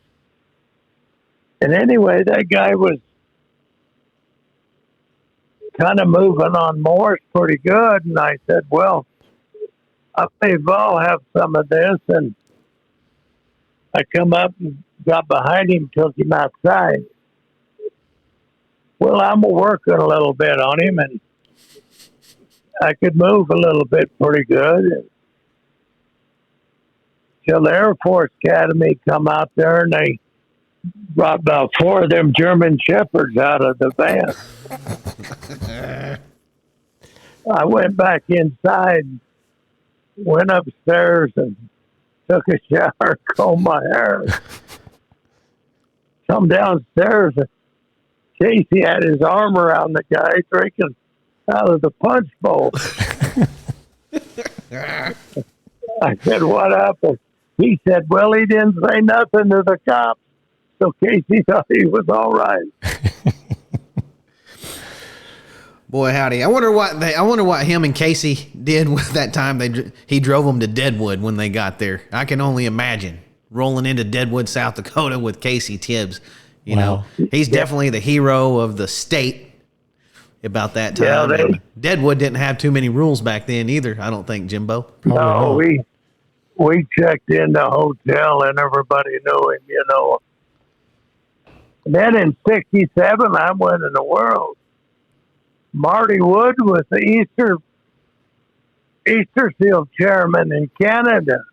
Speaker 4: And anyway, that guy was kind of moving on Morris pretty good. And I said, well, I may as well have some of this. And I come up and got behind him, took him outside. Well, I'm working a little bit on him, and I could move a little bit pretty good. Till the Air Force Academy come out there, and they brought about 4 of them German Shepherds out of the van. I went back inside, went upstairs, and took a shower, combed my hair. Come downstairs, and Casey had his arm around the guy drinking out of the punch bowl. I said, what happened? He said, well, he didn't say nothing to the cops. So Casey thought he was all right.
Speaker 1: Boy, howdy! I wonder what him and Casey did with that time. He drove them to Deadwood when they got there. I can only imagine rolling into Deadwood, South Dakota, with Casey Tibbs. You know, he's definitely the hero of the state about that time.
Speaker 4: Yeah,
Speaker 1: Deadwood didn't have too many rules back then either. I don't think, Jimbo.
Speaker 4: No, we checked in the hotel and everybody knew him. You know. And then in '67, I went in the world. Marty Wood was the Easter Seal chairman in Canada.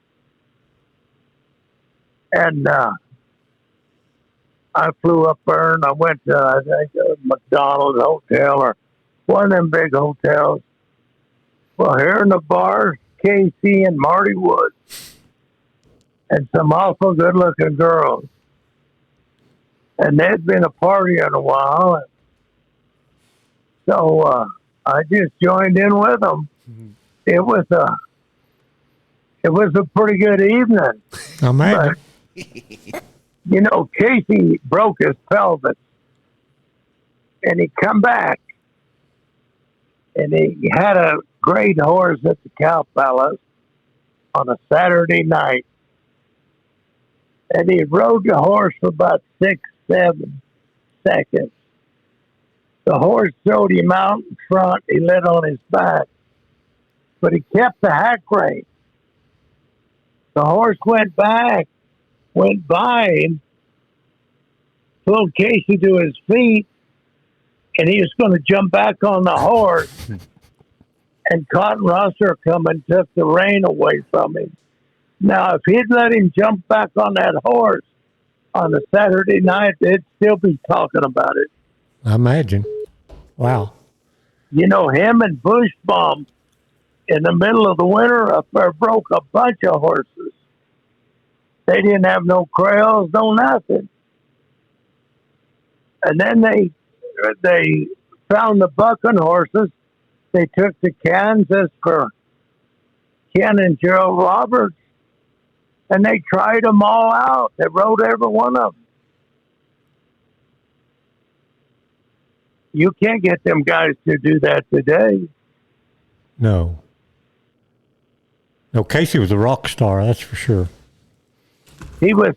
Speaker 4: And I flew up there and I went to, I think, a McDonald's hotel or one of them big hotels. Well, here in the bar, Casey and Marty Wood and some awful good-looking girls. And they'd been a partying a while. So I just joined in with them. Mm-hmm. It was a pretty good evening.
Speaker 2: Oh, man.
Speaker 4: You know, Casey broke his pelvis, and he come back, and he had a great horse at the Cow Palace on a Saturday night, and he rode the horse for about 6-7 seconds. The horse showed him out in front. He lit on his back. But he kept the hack rein. The horse went by him, pulled Casey to his feet, and he was going to jump back on the horse. And Cotton Rosser come and took the rein away from him. Now, if he'd let him jump back on that horse on a Saturday night, they'd still be talking about it.
Speaker 2: I imagine. Wow.
Speaker 4: You know, him and Bushbaum in the middle of the winter up there broke a bunch of horses. They didn't have no krails, no nothing. And then they found the bucking horses. They took to Kansas for Ken and Gerald Roberts, and they tried them all out. They rode every one of them. You can't get them guys to do that today.
Speaker 2: No. No, Casey was a rock star, that's for sure.
Speaker 4: He was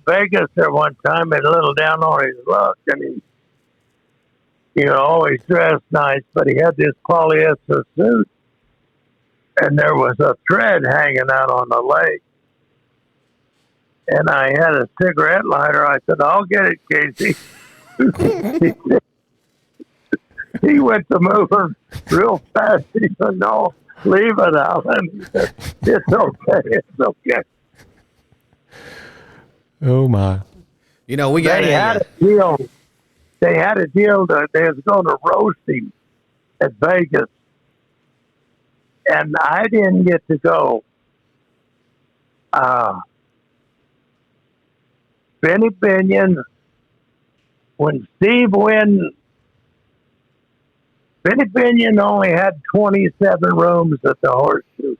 Speaker 4: Vegas there one time and a little down on his luck, and he always dressed nice, but he had this polyester suit, and there was a thread hanging out on the leg. And I had a cigarette lighter. I said, "I'll get it, Casey." He went to move her real fast. He said, "No, leave it, Alan." He said, "It's okay. It's okay."
Speaker 2: Oh, my.
Speaker 1: You know, they
Speaker 4: had a deal. They had a deal that they was going to roast him at Vegas. And I didn't get to go. Benny Binion, when Steve Wynn, Benny Binion only had 27 rooms at the Horseshoe.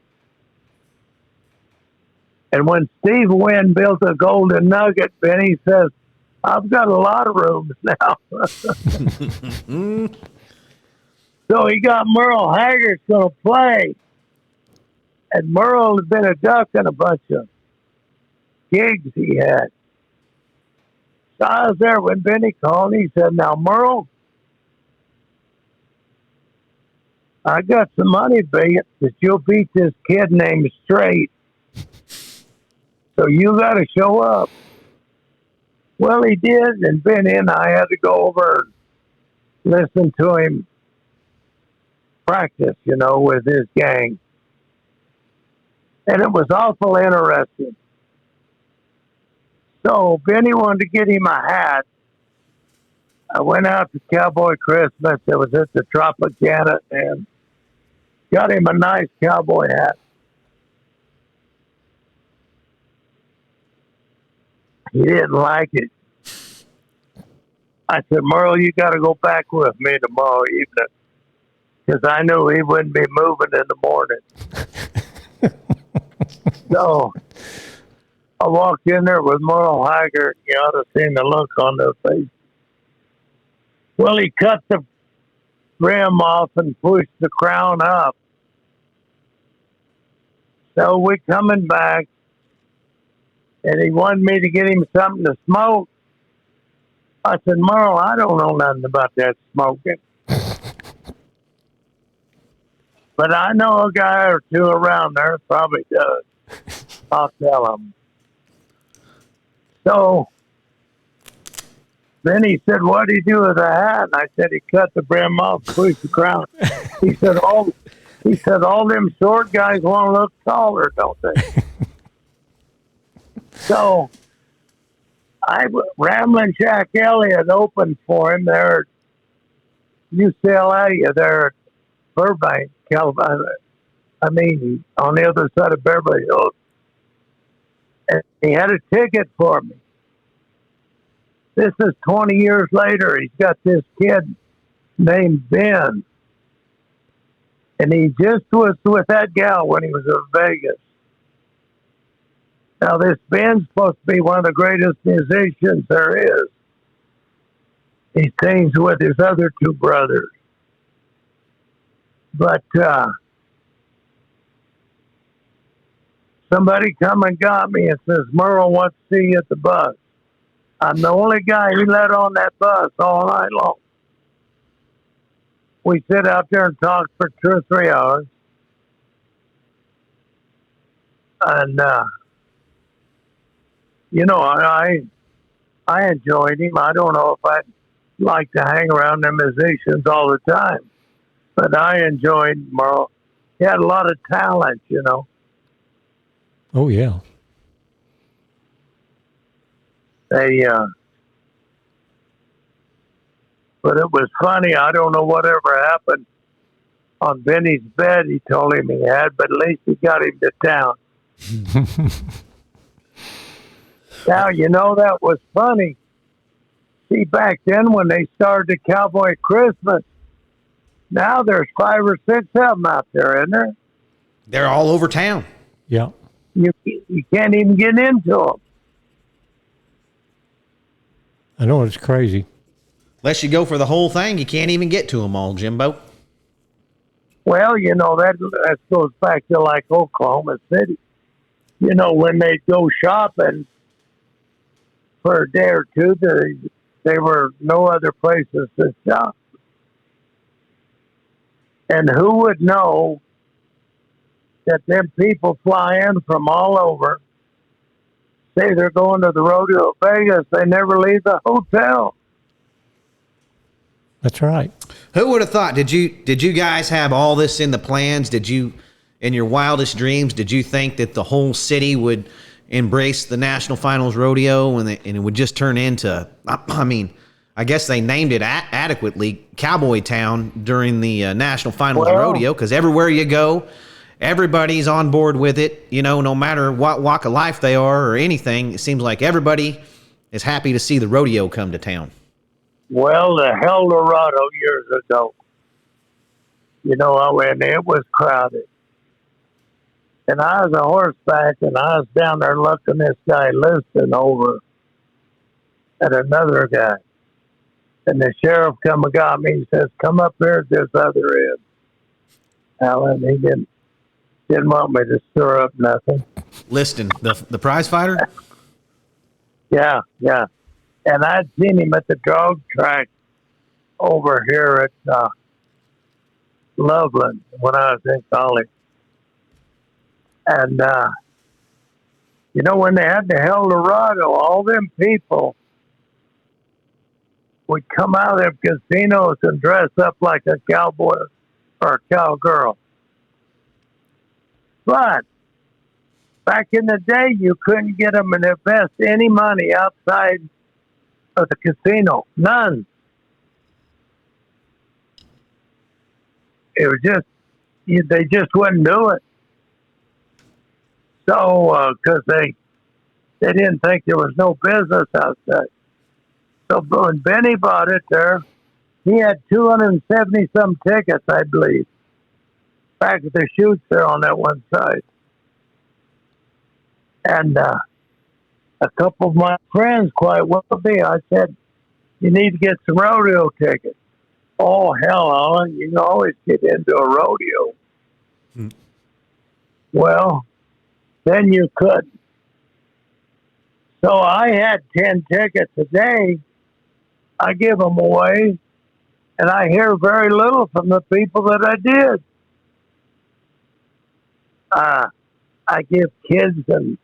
Speaker 4: And when Steve Wynn built a Golden Nugget, Benny says, "I've got a lot of rooms now." So he got Merle Haggard going to play. And Merle had been a duck in a bunch of gigs he had. So I was there when Benny called. He said, "Now, Merle, I got some money bet that you'll beat this kid named Straight. So you got to show up." Well, he did, and Benny and I had to go over and listen to him practice, with his gang. And it was awful interesting. So Benny wanted to get him a hat. I went out to Cowboy Christmas. It was at the Tropicana, and got him a nice cowboy hat. He didn't like it. I said, "Merle, you got to go back with me tomorrow evening," because I knew he wouldn't be moving in the morning. So I walked in there with Merle Haggard. You ought to have seen the look on their face. Well, he cut the brim off and pushed the crown up. So we coming back, and he wanted me to get him something to smoke. I said, Merle, I don't know nothing about that smoking. But I know a guy or two around there probably does. I'll tell him. So then he said, what did he do with the hat? And I said, he cut the brim off, pushed the crown. He said, all them short guys want to look taller, don't they? So Ramblin' Jack Elliott opened for him there at UCLA, there at Burbank, California. I mean, on the other side of Beverly Hills. And he had a ticket for me. This is 20 years later. He's got this kid named Ben. And he just was with that gal when he was in Vegas. Now, this Ben's supposed to be one of the greatest musicians there is. He sings with his other two brothers. But somebody come and got me and says, Merle wants to see you at the bus. I'm the only guy he let on that bus all night long. We sit out there and talk for 2 or 3 hours. And, I enjoyed him. I don't know if I'd like to hang around the musicians all the time. But I enjoyed Merle. He had a lot of talent, you know.
Speaker 2: Oh, yeah.
Speaker 4: But it was funny. I don't know whatever happened on Benny's bed. He told him he had, but at least he got him to town. Now, that was funny. See, back then when they started the Cowboy Christmas, now there's 5 or 6 of them out there, isn't there?
Speaker 1: They're all over town.
Speaker 2: Yeah.
Speaker 4: You can't even get into them.
Speaker 2: I know, it's crazy.
Speaker 1: Unless you go for the whole thing, you can't even get to them all, Jimbo.
Speaker 4: Well, that goes back to like Oklahoma City. When they go shopping for a day or two, there were no other places to shop. And who would know that them people fly in from all over, say they're going to the Rodeo Vegas, they never leave the hotel.
Speaker 2: That's right.
Speaker 1: Who would have thought? Did you guys have all this in the plans? Did you, in your wildest dreams, did you think that the whole city would embrace the National Finals Rodeo and it would just turn into, I guess they named it adequately Cowboy Town during the National Finals Rodeo, because everywhere you go, everybody's on board with it. No matter what walk of life they are or anything, it seems like everybody is happy to see the rodeo come to town.
Speaker 4: Well, the Eldorado years ago, when it was crowded. And I was a horseback, and I was down there looking this guy listening over at another guy. And the sheriff come and got me. He says, come up here at this other end. Alan, he didn't want me to stir up nothing.
Speaker 1: Liston, the prize fighter?
Speaker 4: Yeah. And I'd seen him at the dog track over here at Loveland when I was in college. And, when they had the Eldorado, all them people would come out of them casinos and dress up like a cowboy or a cowgirl. But back in the day, you couldn't get them to invest any money outside of the casino. None. It was just, they just wouldn't do it. So, because they didn't think there was no business outside. So when Benny bought it there, he had 270-some tickets, I believe, back at the chutes there on that one side. And a couple of my friends, quite wealthy, I said, you need to get some rodeo tickets. Oh, hell, Alan, you can always get into a rodeo. Well, then you couldn't. So I had 10 tickets a day. I give them away, and I hear very little from the people that I did. I give kids and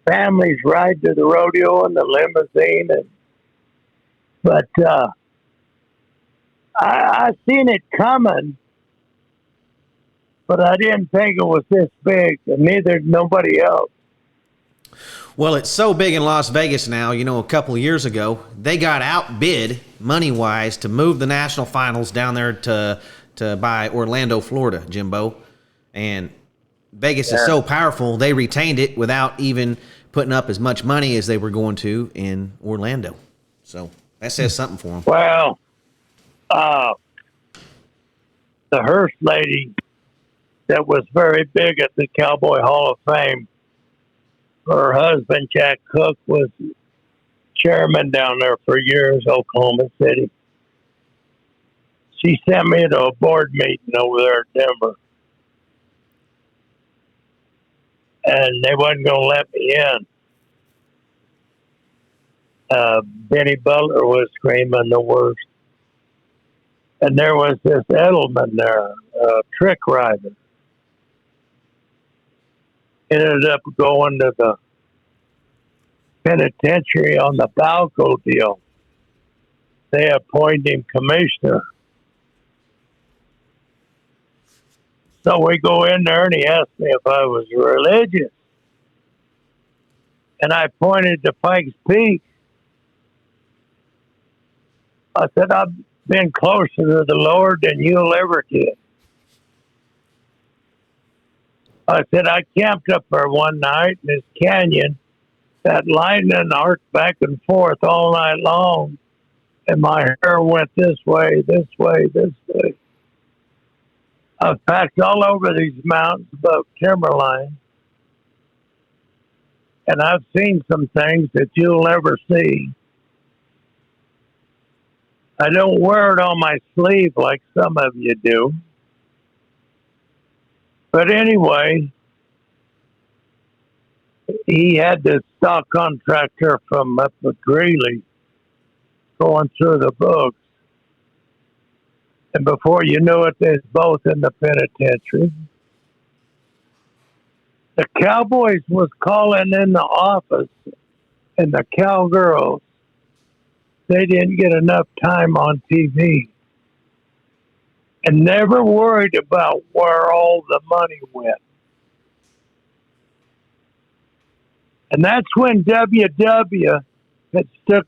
Speaker 4: families ride to the rodeo in the limousine, but I seen it coming, but I didn't think it was this big, and neither did nobody else.
Speaker 1: Well, it's so big in Las Vegas now. A couple of years ago, they got outbid money-wise to move the national finals down there to by Orlando, Florida, Jimbo. And Vegas is so powerful, they retained it without even putting up as much money as they were going to in Orlando. So that says something for them.
Speaker 4: Well, the hearse lady that was very big at the Cowboy Hall of Fame, her husband, Jack Cook, was chairman down there for years, Oklahoma City. She sent me to a board meeting over there in Denver. And they wasn't going to let me in. Benny Butler was screaming the worst. And there was this Edelman there, a trick rider. Ended up going to the penitentiary on the Balco deal. They appointed him commissioner. So we go in there, and he asked me if I was religious. And I pointed to Pikes Peak. I said, I've been closer to the Lord than you'll ever get. I said, I camped up there one night in this canyon. That lightning arced back and forth all night long. And my hair went this way, this way, this way. I've packed all over these mountains above timberline. And I've seen some things that you'll never see. I don't wear it on my sleeve like some of you do. But anyway, he had this stock contractor from up at Greeley going through the books. And before you knew it, they're both in the penitentiary. The Cowboys was calling in the office, and the Cowgirls, they didn't get enough time on TV. And never worried about where all the money went. And that's when WW had stuck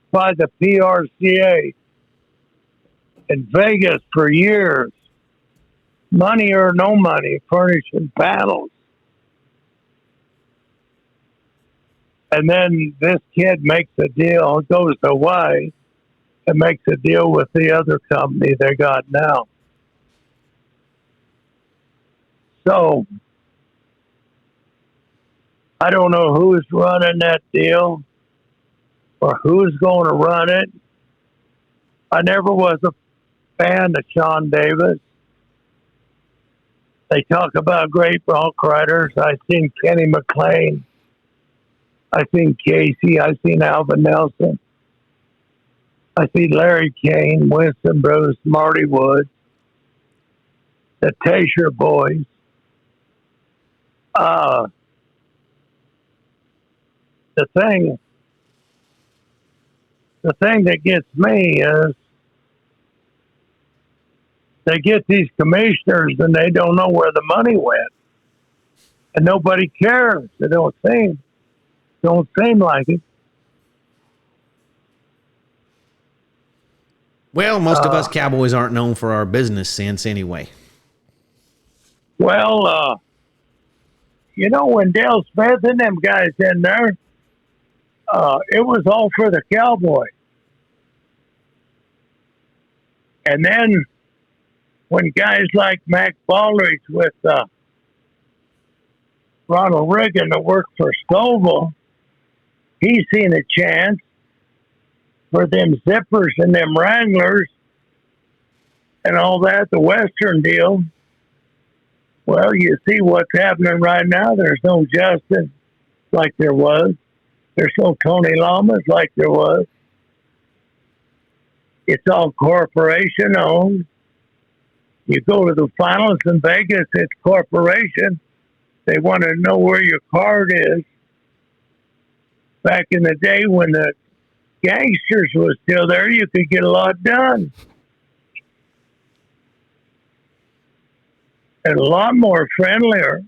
Speaker 4: by the PRCA in Vegas for years, money or no money, furnishing panels. And then this kid makes a deal, goes away, and makes a deal with the other company they got now. So, I don't know who's running that deal or who's going to run it. I never was a fan of Sean Davis. They talk about great bronc riders. I've seen Kenny McLean. I've seen Casey. I've seen Alvin Nelson. I see Larry Kane, Winston Bruce, Marty Wood, the Tasher boys. The thing that gets me is they get these commissioners and they don't know where the money went, and nobody cares. They don't seem like it.
Speaker 1: Well, most of us Cowboys aren't known for our business sense anyway.
Speaker 4: Well, when Dale Smith and them guys in there, it was all for the Cowboy. And then when guys like Mac Baldridge with Ronald Reagan that worked for Stovall, he seen a chance for them zippers and them Wranglers and all that, the Western deal. Well, you see what's happening right now. There's no justice like there was. There's no Tony Lamas like there was. It's all corporation owned. You go to the finals in Vegas, it's corporation. They want to know where your card is. Back in the day when the gangsters was still there, you could get a lot done. And a lot more friendlier.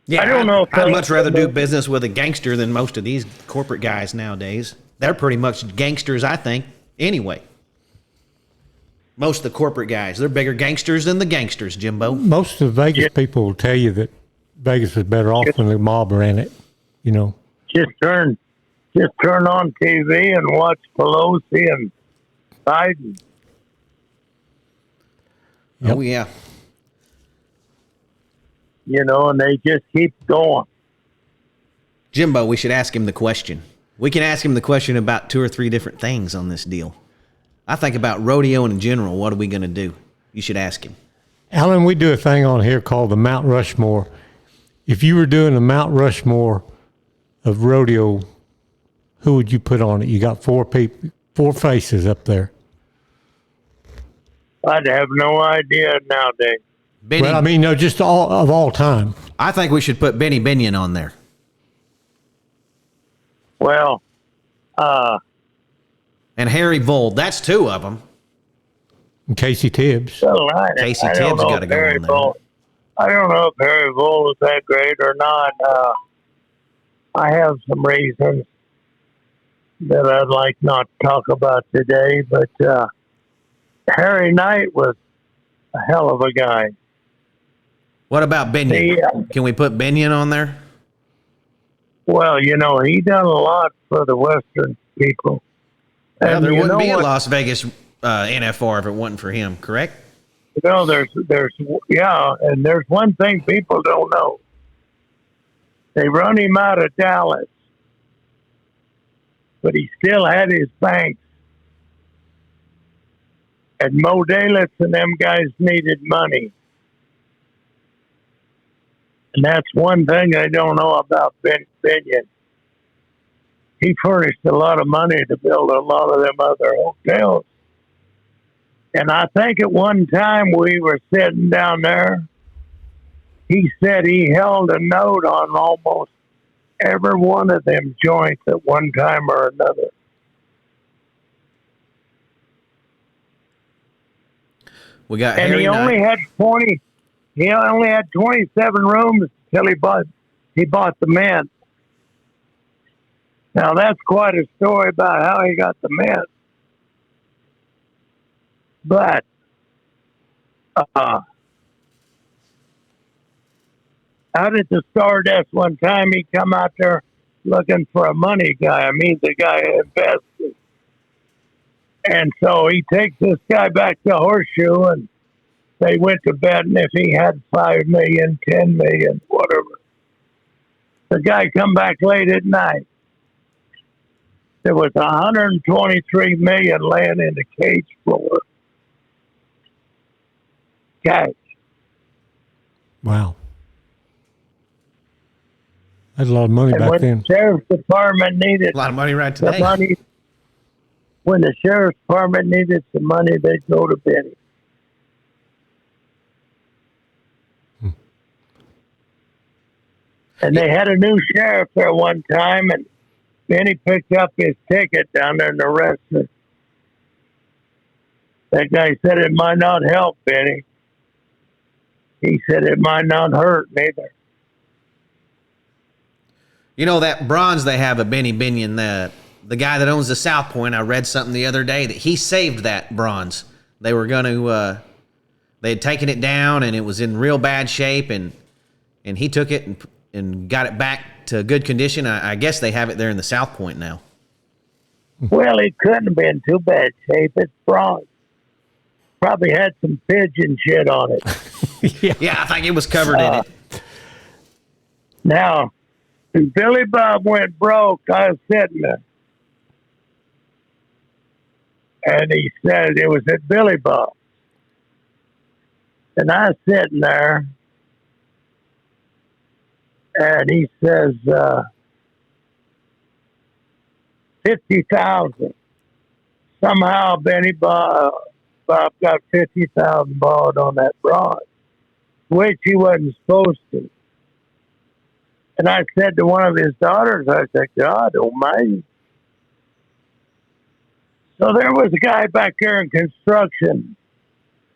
Speaker 1: Yeah,
Speaker 4: I don't know if
Speaker 1: I'd much rather do business with a gangster than most of these corporate guys nowadays. They're pretty much gangsters, I think, anyway. Most of the corporate guys, they're bigger gangsters than the gangsters, Jimbo.
Speaker 2: Most of the Vegas people will tell you that Vegas was better off when the mob ran it, you know.
Speaker 4: Just turn on TV and watch Pelosi and Biden.
Speaker 1: Yep. Oh, yeah.
Speaker 4: You know, and they just keep going.
Speaker 1: Jimbo, we should ask him the question. We can ask him the question about 2 or 3 different things on this deal. I think about rodeo in general. What are we going to do? You should ask him.
Speaker 2: Alan, we do a thing on here called the Mount Rushmore. If you were doing the Mount Rushmore of rodeo, who would you put on it? You got 4 people, 4 faces up there.
Speaker 4: I'd have no idea nowadays.
Speaker 1: Benny,
Speaker 2: Well, I mean, no, just all time.
Speaker 1: I think we should put Benny Binion on there.
Speaker 4: Well,
Speaker 1: And Harry Vold. That's 2 of them.
Speaker 2: And Casey Tibbs.
Speaker 1: Casey
Speaker 4: I
Speaker 1: Tibbs
Speaker 4: don't know
Speaker 1: gotta
Speaker 4: if
Speaker 1: go
Speaker 4: Harry
Speaker 1: on there.
Speaker 4: Vold- I don't know if Harry Vold is that great or not. I have some reasons that I'd like not to talk about today, but Harry Knight was a hell of a guy.
Speaker 1: What about Binion?
Speaker 4: Yeah.
Speaker 1: Can we put Binion on there?
Speaker 4: Well, you know, he done a lot for the Western people.
Speaker 1: Well,
Speaker 4: And
Speaker 1: there
Speaker 4: you
Speaker 1: wouldn't
Speaker 4: know
Speaker 1: be a
Speaker 4: what?
Speaker 1: Las Vegas NFR if it wasn't for him, correct?
Speaker 4: You know, there's and there's one thing people don't know. They run him out of Dallas, but he still had his banks. And Mo Dalis and them guys needed money. And that's one thing I don't know about Binion. He furnished a lot of money to build a lot of them other hotels. And I think at one time we were sitting down there, he said he held a note on almost every one of them joints at one time or another.
Speaker 1: We got
Speaker 4: And
Speaker 1: Harry
Speaker 4: he
Speaker 1: Knight.
Speaker 4: only had 20. He only had 27 rooms till he bought the Mint. Now that's quite a story about how he got the Mint. But out at the Stardust one time, he come out there looking for a money guy. I mean, the guy who invested. And so he takes this guy back to Horseshoe, and they went to bet, and if he had 5 million, 10 million, whatever. The guy come back late at night. There was 123 million laying in the cage floor. Cash.
Speaker 2: Wow. That's a lot of money
Speaker 4: And
Speaker 2: back
Speaker 4: when
Speaker 2: then.
Speaker 4: the sheriff's department needed
Speaker 1: A lot of money right
Speaker 4: the
Speaker 1: today.
Speaker 4: money, when the sheriff's department needed some money, they'd go to Benny. And they had a new sheriff there one time, and Benny picked up his ticket down there and arrested. That guy said it might not help, Benny. He said it might not hurt neither.
Speaker 1: You know that bronze they have of Benny Binion, the guy that owns the South Point. I read something the other day that he saved that bronze. They were going to, they had taken it down and it was in real bad shape, and he took it and got it back to good condition. I guess they have it there in the South Point now.
Speaker 4: Well, it couldn't have been too bad shape. It's bronze. Probably had some pigeon shit on it.
Speaker 1: Yeah, I think it was covered in it.
Speaker 4: Now, when Billy Bob went broke, I was sitting there. And he said it was at Billy Bob. And I was sitting there, and he says, 50,000. Somehow Benny Bob got 50,000 borrowed on that bronze, which he wasn't supposed to. And I said to one of his daughters, I said, God almighty. So there was a guy back there in construction,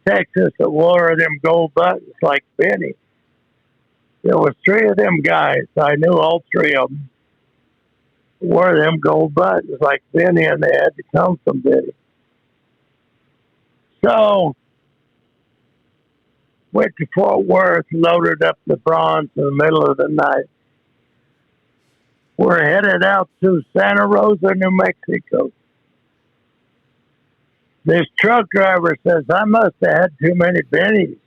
Speaker 4: Texas, that wore them gold buttons like Benny. There was 3 of them guys. I knew all 3 of them wore them gold buttons like Benny, and they had to come from Benny. So went to Fort Worth, loaded up the bronze in the middle of the night. We're headed out to Santa Rosa, New Mexico. This truck driver says, I must have had too many bennies.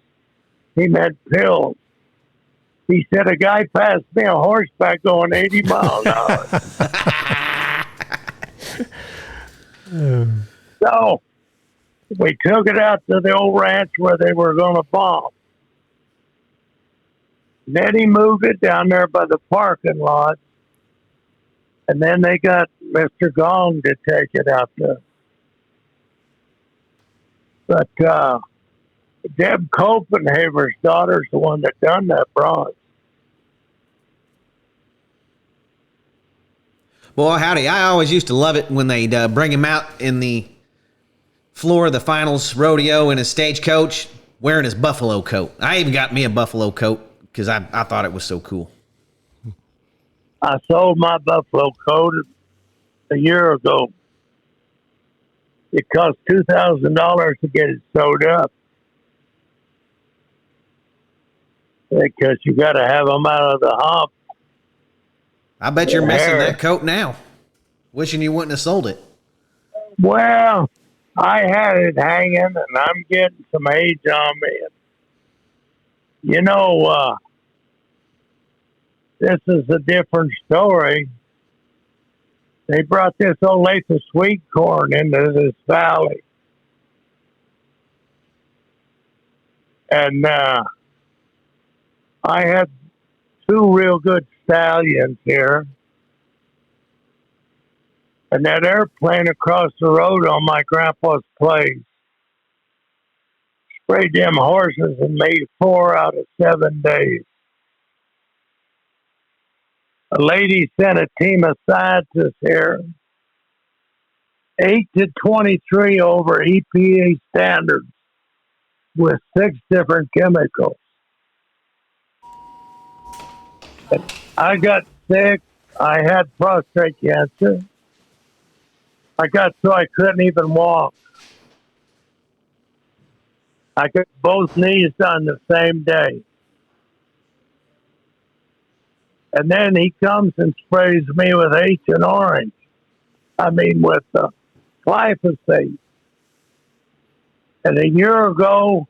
Speaker 4: He meant pills. He said, a guy passed me on horseback going 80 miles an hour. So we took it out to the old ranch where they were going to bomb. Then he moved it down there by the parking lot. And then they got Mr. Gong to take it out there. But Deb Copenhaver's daughter's the one that done that bronze.
Speaker 1: Boy, howdy. I always used to love it when they'd bring him out in the floor of the finals rodeo in his stagecoach wearing his buffalo coat. I even got me a buffalo coat because I thought it was so cool.
Speaker 4: I sold my buffalo coat a year ago. It cost $2,000 to get it sewed up. Because you got to have them out of the hump.
Speaker 1: I bet you're missing that coat now. Wishing you wouldn't have sold it.
Speaker 4: Well, I had it hanging, and I'm getting some age on me. You know, this is a different story. They brought this Olathe sweet corn into this valley. And I had 2 real good stallions here. And that airplane across the road on my grandpa's place sprayed them horses and made 4 out of 7 days. A lady sent a team of scientists here, 8 to 23 over EPA standards with 6 different chemicals. And I got sick. I had prostate cancer. I got so I couldn't even walk. I got both knees done the same day. And then he comes and sprays me with Agent Orange. I mean, with glyphosate. And a year ago,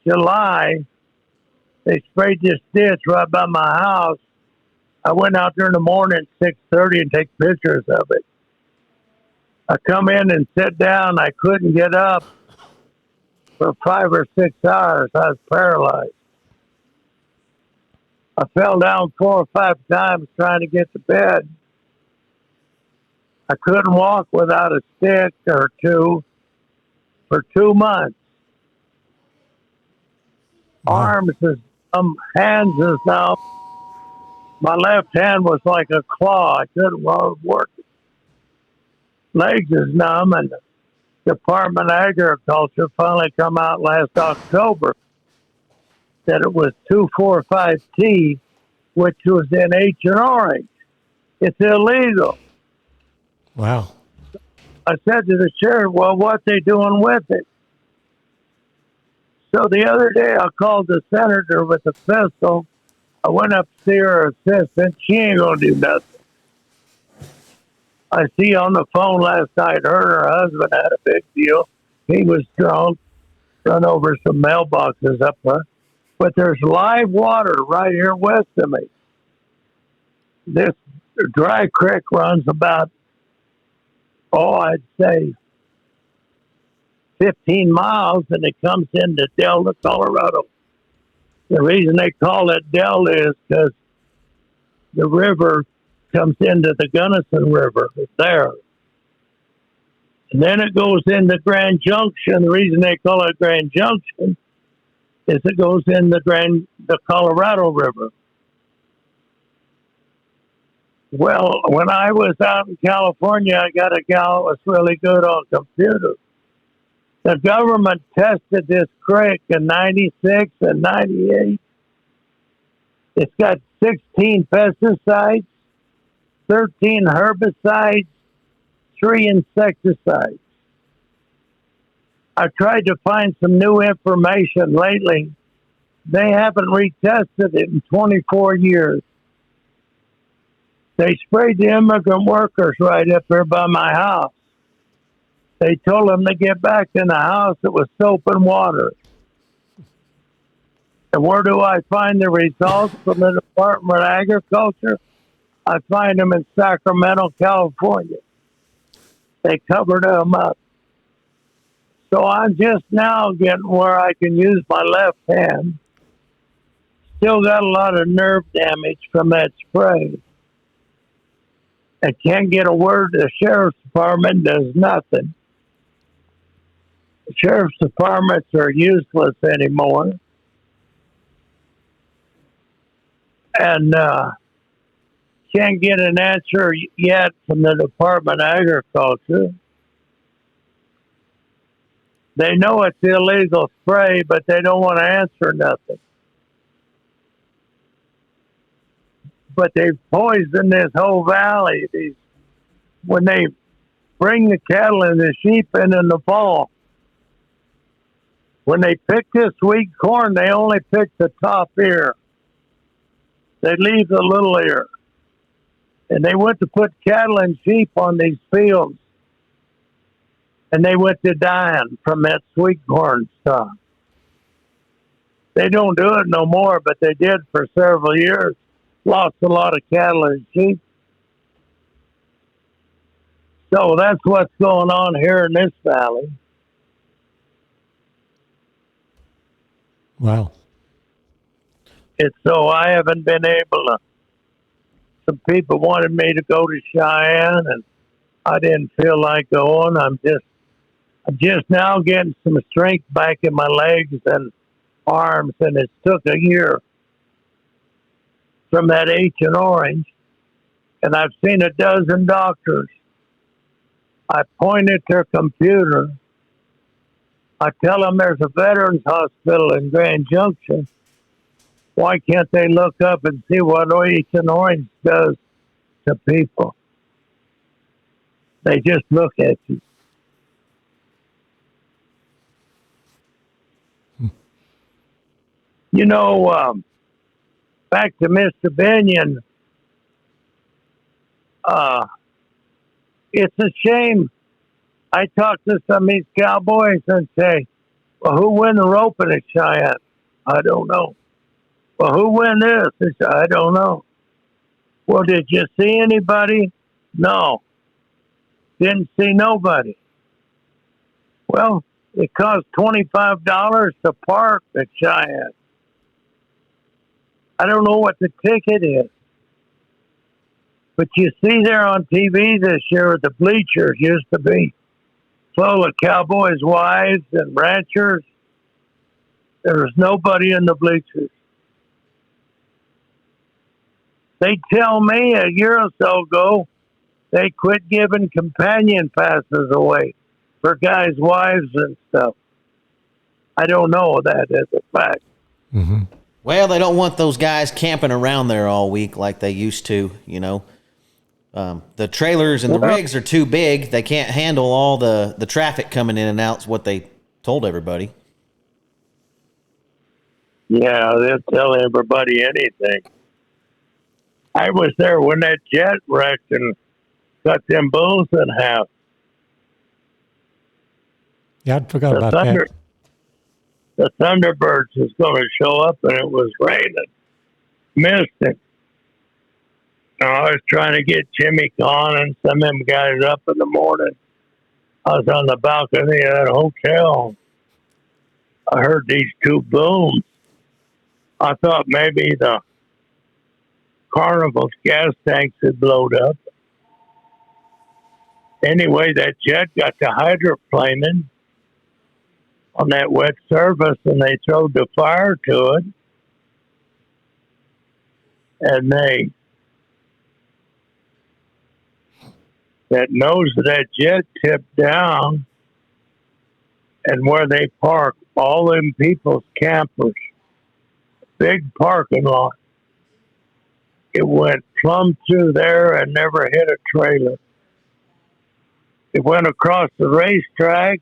Speaker 4: July, they sprayed this ditch right by my house. I went out there in the morning at 6:30 and take pictures of it. I come in and sit down. I couldn't get up for 5 or 6 hours. I was paralyzed. I fell down 4 or 5 times trying to get to bed. I couldn't walk without a stick or 2 for 2 months. Arms is numb, hands is numb. My left hand was like a claw. I couldn't work it. Legs is numb, and the Department of Agriculture finally come out last October that it was 2,4,5-T, which was in Agent Orange. It's illegal.
Speaker 2: Wow.
Speaker 4: I said to the sheriff, well, what they doing with it? So the other day I called the senator with a pistol. I went up to see her assistant. She ain't going to do nothing. I see on the phone last night, her and her husband had a big deal. He was drunk, run over some mailboxes up there. But there's live water right here west of me. This dry creek runs about, I'd say 15 miles, and it comes into Delta, Colorado. The reason they call it Delta is because the river comes into the Gunnison River. It's there. And then it goes into Grand Junction. The reason they call it Grand Junction is it goes in the Colorado River. Well, when I was out in California, I got a gal that was really good on computers. The government tested this creek in 96 and 98. It's got 16 pesticides, 13 herbicides, 3 insecticides. I've tried to find some new information lately. They haven't retested it in 24 years. They sprayed the immigrant workers right up there by my house. They told them to get back in the house. It was soap and water. And where do I find the results from the Department of Agriculture? I find them in Sacramento, California. They covered them up. So I'm just now getting where I can use my left hand. Still got a lot of nerve damage from that spray. I can't get a word. The sheriff's department does nothing. The sheriff's departments are useless anymore. And can't get an answer yet from the Department of Agriculture. They know it's illegal spray, but they don't want to answer nothing. But they've poisoned this whole valley. When they bring the cattle and the sheep in the fall, when they pick this sweet corn, they only pick the top ear. They leave the little ear. And they went to put cattle and sheep on these fields. And they went to dying from that sweet corn stuff. They don't do it no more, but they did for several years. Lost a lot of cattle and sheep. So that's what's going on here in this valley.
Speaker 2: Wow.
Speaker 4: It's so I haven't been able to. Some people wanted me to go to Cheyenne, and I didn't feel like going. I'm just now getting some strength back in my legs and arms, and it took a year from that Agent Orange, and I've seen a dozen doctors. I point at their computer. I tell them there's a veterans hospital in Grand Junction. Why can't they look up and see what Agent Orange does to people? They just look at you. You know, back to Mr. Binion, it's a shame. I talk to some of these cowboys and say, well, who win the roping at Cheyenne? I don't know. Well, who win this? They say, I don't know. Well, did you see anybody? No. Didn't see nobody. Well, it costs $25 to park at Cheyenne. I don't know what the ticket is. But you see there on TV this year, the bleachers used to be full of cowboys' wives and ranchers. There was nobody in the bleachers. They tell me a year or so ago, they quit giving companion passes away for guys' wives and stuff. I don't know that as a fact.
Speaker 2: Mm-hmm.
Speaker 1: Well, they don't want those guys camping around there all week like they used to, you know. The trailers and the rigs are too big. They can't handle all the traffic coming in and out, is what they told everybody.
Speaker 4: Yeah, they'll tell everybody anything. I was there when that jet wrecked and cut them bulls in half.
Speaker 2: Yeah, I forgot about that.
Speaker 4: The Thunderbirds was going to show up, and it was raining. Missed it. I was trying to get Jimmy Kahn and some of them guys up in the morning. I was on the balcony of that hotel. I heard these two booms. I thought maybe the Carnival's gas tanks had blown up. Anyway, that jet got to hydroplaning on that wet surface, and they throwed the fire to it. And that nose of that jet tipped down, and where they park all them people's campers, big parking lot, it went plumb through there and never hit a trailer. It went across the racetrack,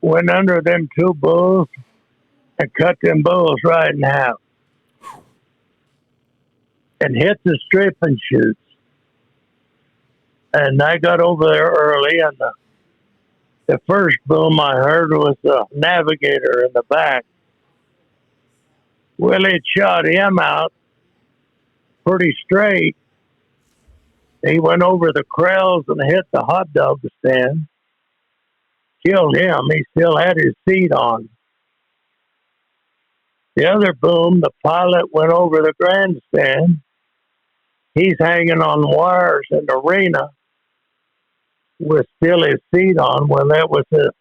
Speaker 4: went under them two bulls, and cut them bulls right in half. And hit the strip and shoots. And I got over there early, and the first boom I heard was the navigator in the back. Well, it shot him out pretty straight. He went over the corrals and hit the hot dog stand. Killed him. He still had his seat on. The other boom, the pilot went over the grandstand. He's hanging on wires in the arena with still his seat on. Well, that was the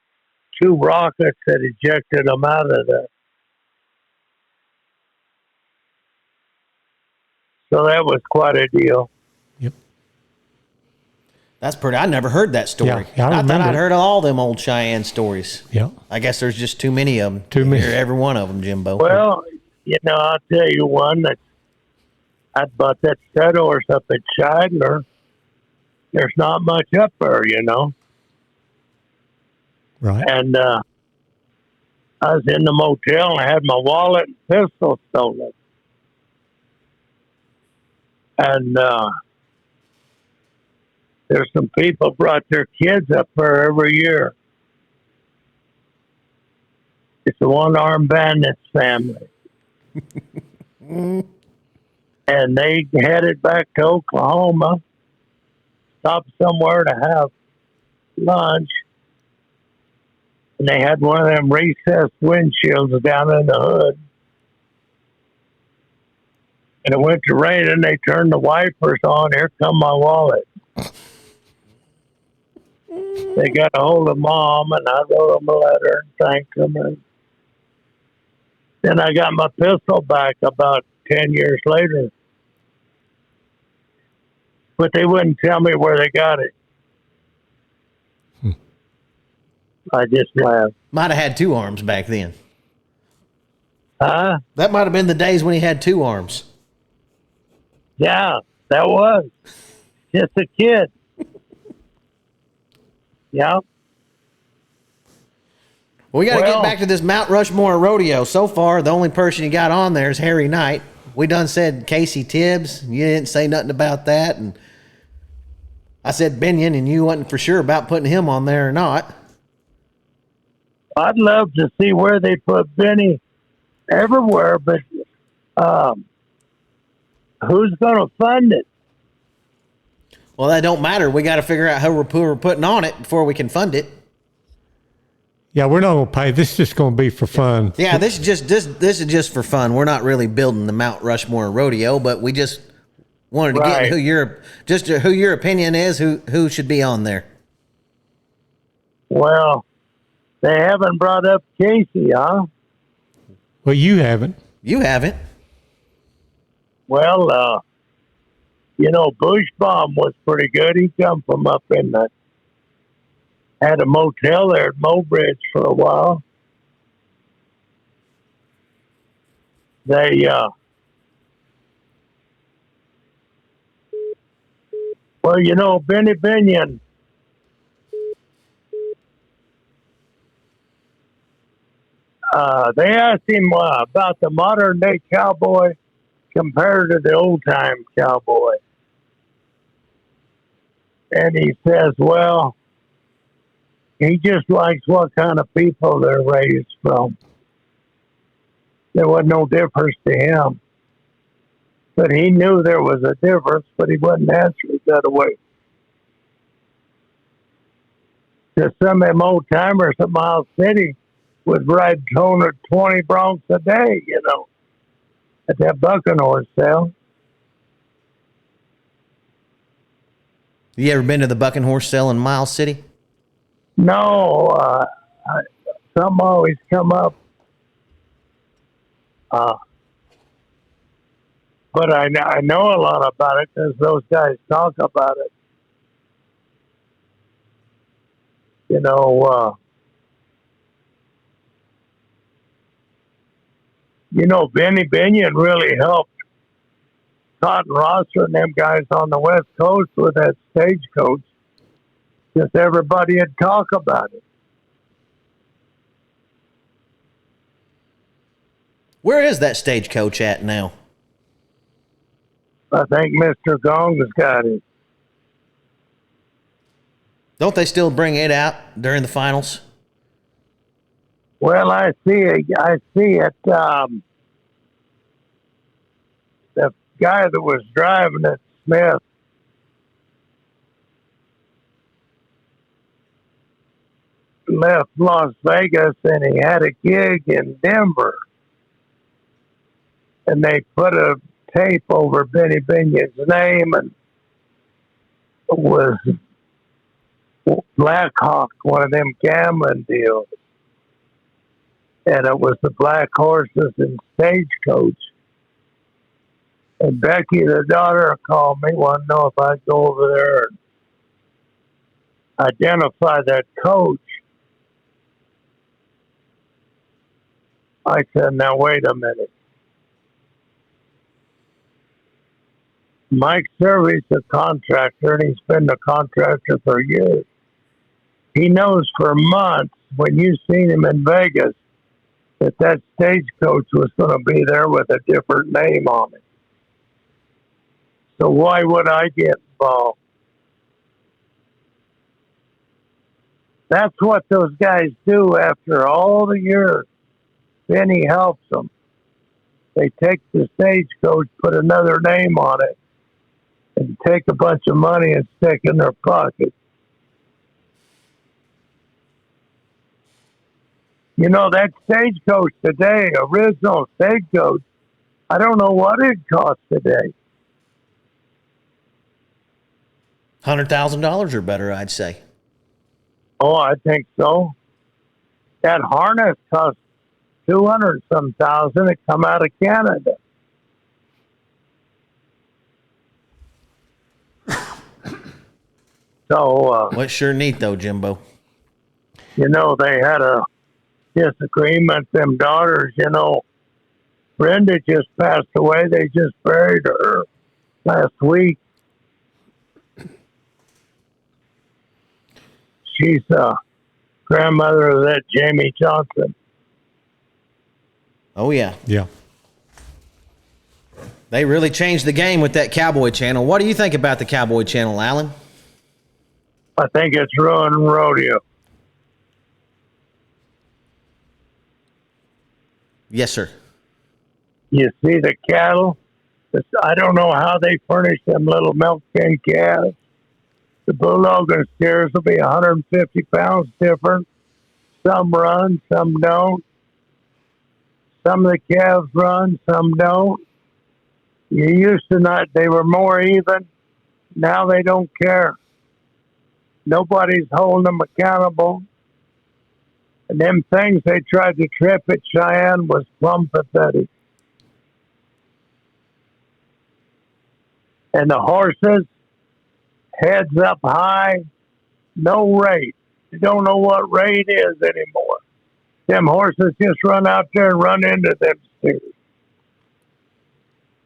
Speaker 4: two rockets that ejected him out of there. So that was quite a deal.
Speaker 2: Yep.
Speaker 1: That's pretty. I never heard that story.
Speaker 2: Yeah, I
Speaker 1: thought I'd
Speaker 2: remember.
Speaker 1: heard all them old Cheyenne stories.
Speaker 2: Yeah.
Speaker 1: I guess there's just too many of them.
Speaker 2: Too many.
Speaker 1: Hear every one of them, Jimbo.
Speaker 4: Well, I'll tell you one that I bought that stud horse up at Scheidler. There's not much up there,
Speaker 2: Right.
Speaker 4: And I was in the motel and I had my wallet and pistol stolen. And there's some people brought their kids up there every year. It's a one-armed bandits family. And they headed back to Oklahoma, stopped somewhere to have lunch. And they had one of them recessed windshields down in the hood. And it went to rain, and they turned the wipers on. Here come my wallet. They got a hold of Mom, and I wrote them a letter and thanked them. And then I got my pistol back about 10 years later. But they wouldn't tell me where they got it. I just laughed.
Speaker 1: Might have had two arms back then.
Speaker 4: Huh?
Speaker 1: That might have been the days when he had two arms.
Speaker 4: Yeah, that was. Just a kid. Yeah.
Speaker 1: Well, we got to
Speaker 4: Well-
Speaker 1: get back to this Mount Rushmore rodeo. So far, the only person you got on there is Harry Knight. We done said Casey Tibbs. You didn't say nothing about that. And I said Binion, and you wasn't for sure about putting him on there or not.
Speaker 4: I'd love to see where they put Benny everywhere, but who's going to fund it?
Speaker 1: Well, that don't matter. We got to figure out who we're putting on it before we can fund it.
Speaker 2: Yeah, we're not going to pay. This is just going to be for fun.
Speaker 1: Yeah, this is just for fun. We're not really building the Mount Rushmore rodeo, but we just wanted to
Speaker 4: Right.
Speaker 1: get who your opinion is, who should be on there.
Speaker 4: Well, they haven't brought up Casey, huh?
Speaker 2: Well, you haven't.
Speaker 1: You haven't.
Speaker 4: Well, Bushbaum was pretty good. He come from up in had a motel there at Mobridge for a while. They, Benny Binion, they asked him about the modern day cowboy compared to the old time cowboy. And he says, well, he just likes what kind of people they're raised from. There was no difference to him. But he knew there was a difference, but he wouldn't answer it that way. Just some of them old timers at Miles City would ride 20 broncs a day, at that bucking horse sale.
Speaker 1: You ever been to the bucking horse sale in Miles City?
Speaker 4: No, some always come up. But I know a lot about it because those guys talk about it. Binion really helped Cotton Rosser and them guys on the West Coast with that stagecoach. Just everybody would talk about it.
Speaker 1: Where is that stagecoach at now?
Speaker 4: I think Mr. Gong's got it.
Speaker 1: Don't they still bring it out during the finals?
Speaker 4: Well, I see it. The guy that was driving it, Smith, left Las Vegas and he had a gig in Denver. And they put a tape over Benny Binion's name, and it was Black Hawk, one of them gambling deals. And it was the Black Horses and Stagecoach. And Becky, the daughter, called me, wanted to know if I'd go over there and identify that coach. I said, now wait a minute. Mike Servy's a contractor, and he's been a contractor for years. He knows for months, when you seen him in Vegas, that stagecoach was going to be there with a different name on it. So why would I get involved? That's what those guys do after all the years. Benny helps them. They take the stagecoach, put another name on it, and take a bunch of money and stick in their pocket. That stagecoach today, original stagecoach, I don't know what it costs today.
Speaker 1: $100,000 or better, I'd say.
Speaker 4: Oh, I think so. That harness cost 200 some thousand. It come out of Canada. So,
Speaker 1: well, it's sure neat though, Jimbo.
Speaker 4: They had a disagreement. Them daughters, Brenda just passed away. They just buried her last week. She's grandmother of that Jamie Johnson.
Speaker 1: Oh, yeah.
Speaker 2: Yeah.
Speaker 1: They really changed the game with that Cowboy Channel. What do you think about the Cowboy Channel, Alan?
Speaker 4: I think it's ruining rodeo.
Speaker 1: Yes, sir.
Speaker 4: You see the cattle? I don't know how they furnish them little milk tin calves. The Bulldogging steers will be 150 pounds different. Some run, some don't. Some of the calves run, some don't. You used to not, they were more even. Now they don't care. Nobody's holding them accountable. And them things they tried to trip at Cheyenne was plumb pathetic. And the horses, heads up high, no rate. You don't know what rate is anymore. Them horses just run out there and run into them steers.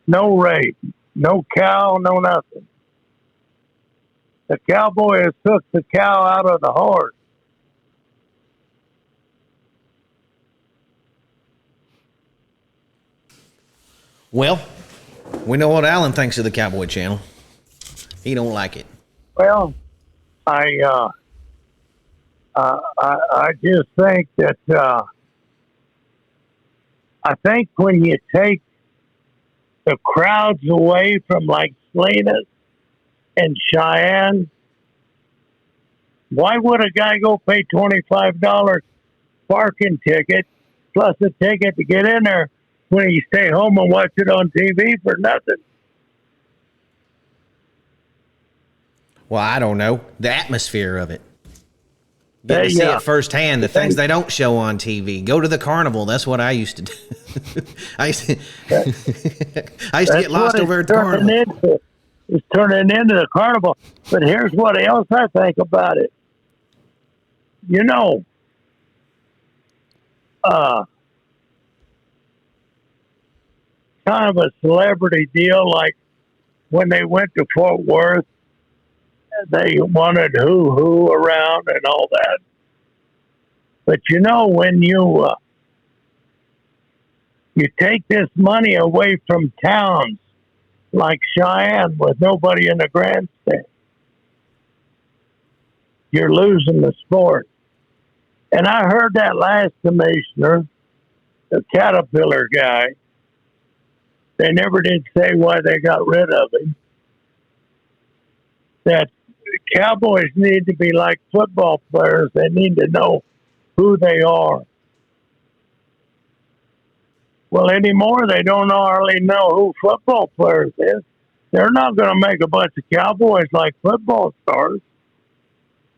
Speaker 4: No rate, no cow, no nothing. The cowboy has took the cow out of the horse.
Speaker 1: Well, we know what Alan thinks of the Cowboy Channel. He don't like it.
Speaker 4: Well, I just think that I think when you take the crowds away from like Salinas and Cheyenne, Why would a guy go pay $25 parking ticket plus a ticket to get in there when he stay home and watch it on TV for nothing?
Speaker 1: Well, I don't know. The atmosphere of it. Get to see
Speaker 4: Yeah.
Speaker 1: it firsthand, the things they don't show on TV. Go to the carnival. That's what I used to do. I used to get lost over at the carnival.
Speaker 4: It's turning into the carnival. But here's what else I think about it. You know, kind of a celebrity deal, like when they went to Fort Worth, they wanted who around and all that. But you know, when you take this money away from towns like Cheyenne with nobody in the grandstand, you're losing the sport. And I heard that last commissioner, the Caterpillar guy, they never did say why they got rid of him, that Cowboys need to be like football players. They need to know who they are. Well, anymore, they don't hardly know who football players is. They're not going to make a bunch of Cowboys like football stars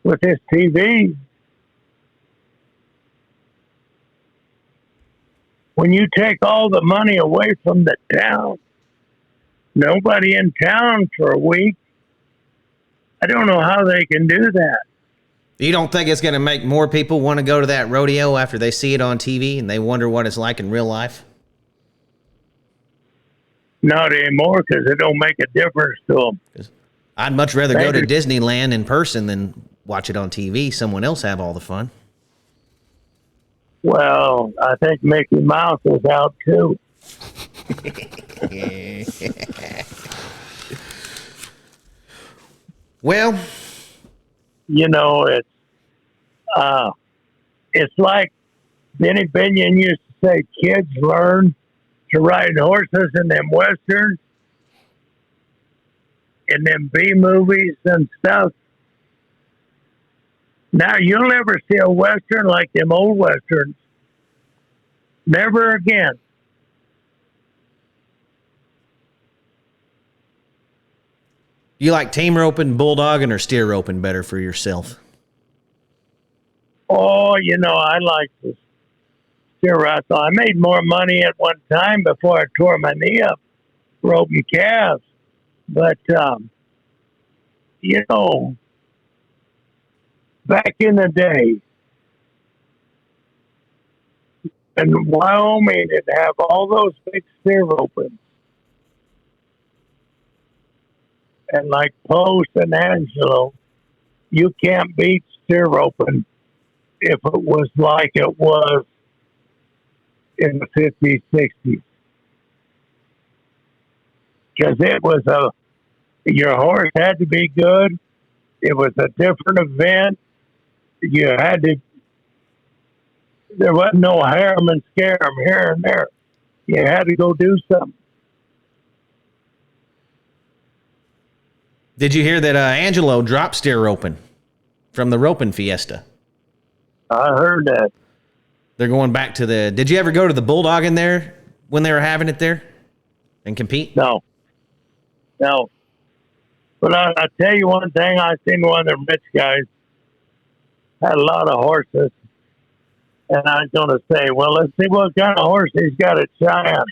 Speaker 4: with this TV. When you take all the money away from the town, nobody in town for a week, I don't know how they can do that.
Speaker 1: You don't think it's going to make more people want to go to that rodeo after they see it on TV and they wonder what it's like in real life?
Speaker 4: Not anymore, because it don't make a difference to them.
Speaker 1: I'd much rather go to Disneyland in person than watch it on TV. Someone else have all the fun.
Speaker 4: Well, I think Mickey Mouse is out too.
Speaker 1: Well,
Speaker 4: you know, it's like Benny Binion used to say, kids learn to ride horses in them westerns, in them B movies and stuff. Now you'll never see a western like them old westerns. Never again.
Speaker 1: you like team roping, bulldogging, or steer roping better for yourself?
Speaker 4: Oh, you know, I like to steer rifle. I made more money at one time before I tore my knee up roping calves. But, you know, back in the day, in Wyoming, it'd have all those big steer ropings. And like Post and Angelo, you can't beat steer roping if it was like it was in the 50s, 60s. Because it was your horse had to be good. It was a different event. You had to, there wasn't no harem and scare 'em here and there. You had to go do something.
Speaker 1: Did you hear that Angelo dropped steer roping from the roping fiesta?
Speaker 4: I heard that.
Speaker 1: They're going back to the... Did you ever go to the Bulldogging there when they were having it there and compete?
Speaker 4: No. But I tell you one thing. I seen one of the rich guys had a lot of horses. And I was going to say, well, let's see what kind of horse he's got at Cheyenne.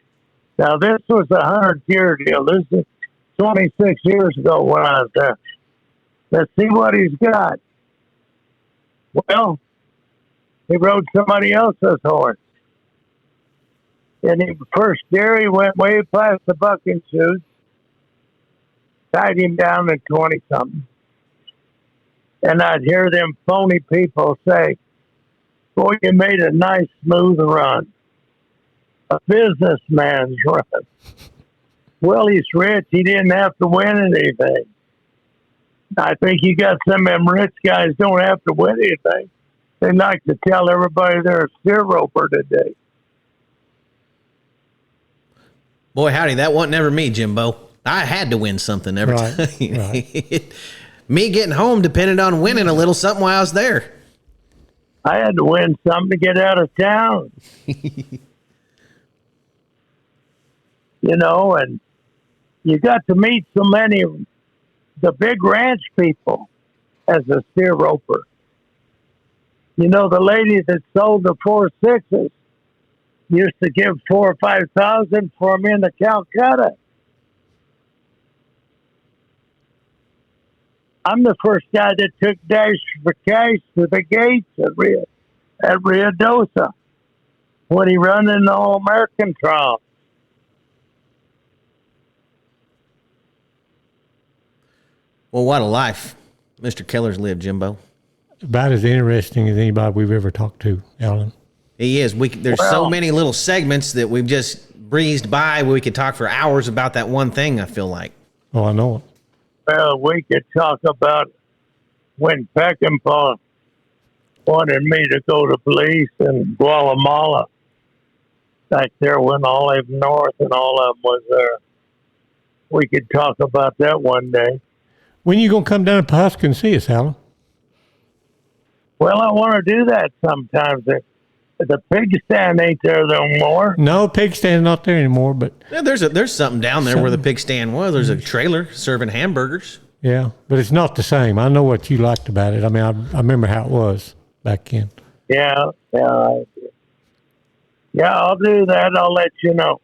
Speaker 4: Now, this was a 100-year deal. This is 26 years ago when I was there. Let's see what he's got. Well, he rode somebody else's horse. And the first year, he went way past the bucking chutes, tied him down at 20-something. And I'd hear them phony people say, boy, you made a nice, smooth run. A businessman's run. Well, he's rich. He didn't have to win anything. I think you got some of them rich guys don't have to win anything. They like to tell everybody they're a steer roper today.
Speaker 1: Boy, howdy, that wasn't ever me, Jimbo. I had to win something every time.
Speaker 2: Right.
Speaker 1: Me getting home depended on winning a little something while I was there.
Speaker 4: I had to win something to get out of town. And you got to meet so many of the big ranch people as a steer roper. The lady that sold the 4.6s used to give 4,000 or 5,000 for them into Calcutta. I'm the first guy that took dash for cash to the gates at Ruidosa when he run in the All-American trial.
Speaker 1: Well, what a life Mr. Keller's lived, Jimbo.
Speaker 2: About as interesting as anybody we've ever talked to, Alan.
Speaker 1: He is. There's so many little segments that we've just breezed by. We could talk for hours about that one thing, I feel like.
Speaker 2: Oh, I know it.
Speaker 4: Well, we could talk about when Peckinpah wanted me to go to police in Guatemala back there when Olive North and all of them was there. We could talk about that one day.
Speaker 2: When you going to come down to Pawhuska and see us, Alan?
Speaker 4: Well, I want to do that sometimes. The pig stand ain't there no more.
Speaker 2: No, pig stand's not there anymore, but...
Speaker 1: Yeah, there's something down there where the pig stand was. There's a trailer serving hamburgers.
Speaker 2: Yeah, but it's not the same. I know what you liked about it. I mean, I remember how it was back then.
Speaker 4: Yeah, I'll do that. I'll let you know.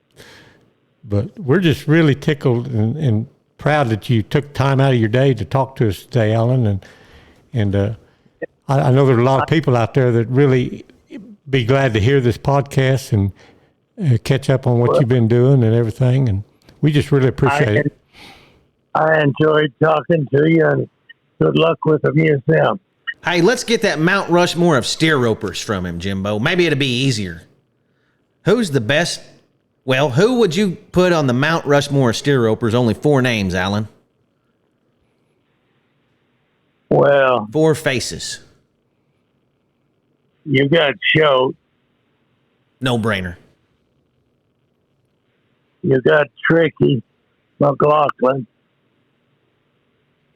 Speaker 2: But we're just really tickled and proud that you took time out of your day to talk to us today, Alan. And I know there are a lot of people out there that really be glad to hear this podcast and catch up on what you've been doing and everything. And we just really appreciate it.
Speaker 4: I enjoyed talking to you, and good luck with the museum.
Speaker 1: Hey, let's get that Mount Rushmore of steer ropers from him, Jimbo. Maybe it'll be easier. Who's the best? Well, who would you put on the Mount Rushmore of steer ropers? Only 4 names, Alan.
Speaker 4: Well,
Speaker 1: 4 faces.
Speaker 4: You got Choate.
Speaker 1: No brainer.
Speaker 4: You got Tricky McLaughlin.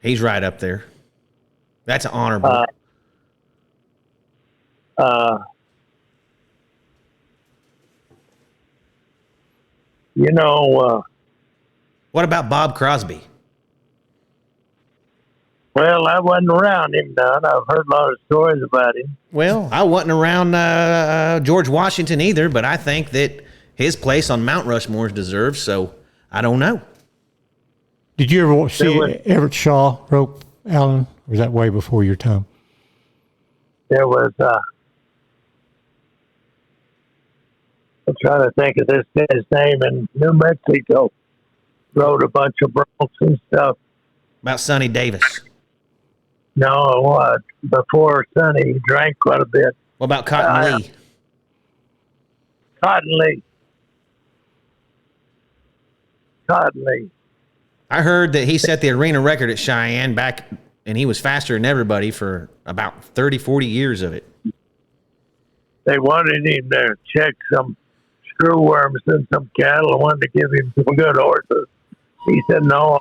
Speaker 1: He's right up there. That's honorable. What about Bob Crosby?
Speaker 4: Well, I wasn't around him none. I've heard a lot of stories about him.
Speaker 1: Well, I wasn't around George Washington either, but I think that his place on Mount Rushmore is deserved, so I don't know.
Speaker 2: Did you ever see Everett Shaw rope, Alan? Or was that way before your time?
Speaker 4: There was, I'm trying to think of this guy's name in New Mexico. Rode a bunch of broncs and stuff.
Speaker 1: About Sonny Davis.
Speaker 4: No, before Sonny, he drank quite a bit.
Speaker 1: What about Cotton Lee?
Speaker 4: Cotton Lee.
Speaker 1: I heard that he set the arena record at Cheyenne back, and he was faster than everybody for about 30, 40 years of it.
Speaker 4: They wanted him to check some screw worms in some cattle. Wanted to give him some good horses. He said, no, I'll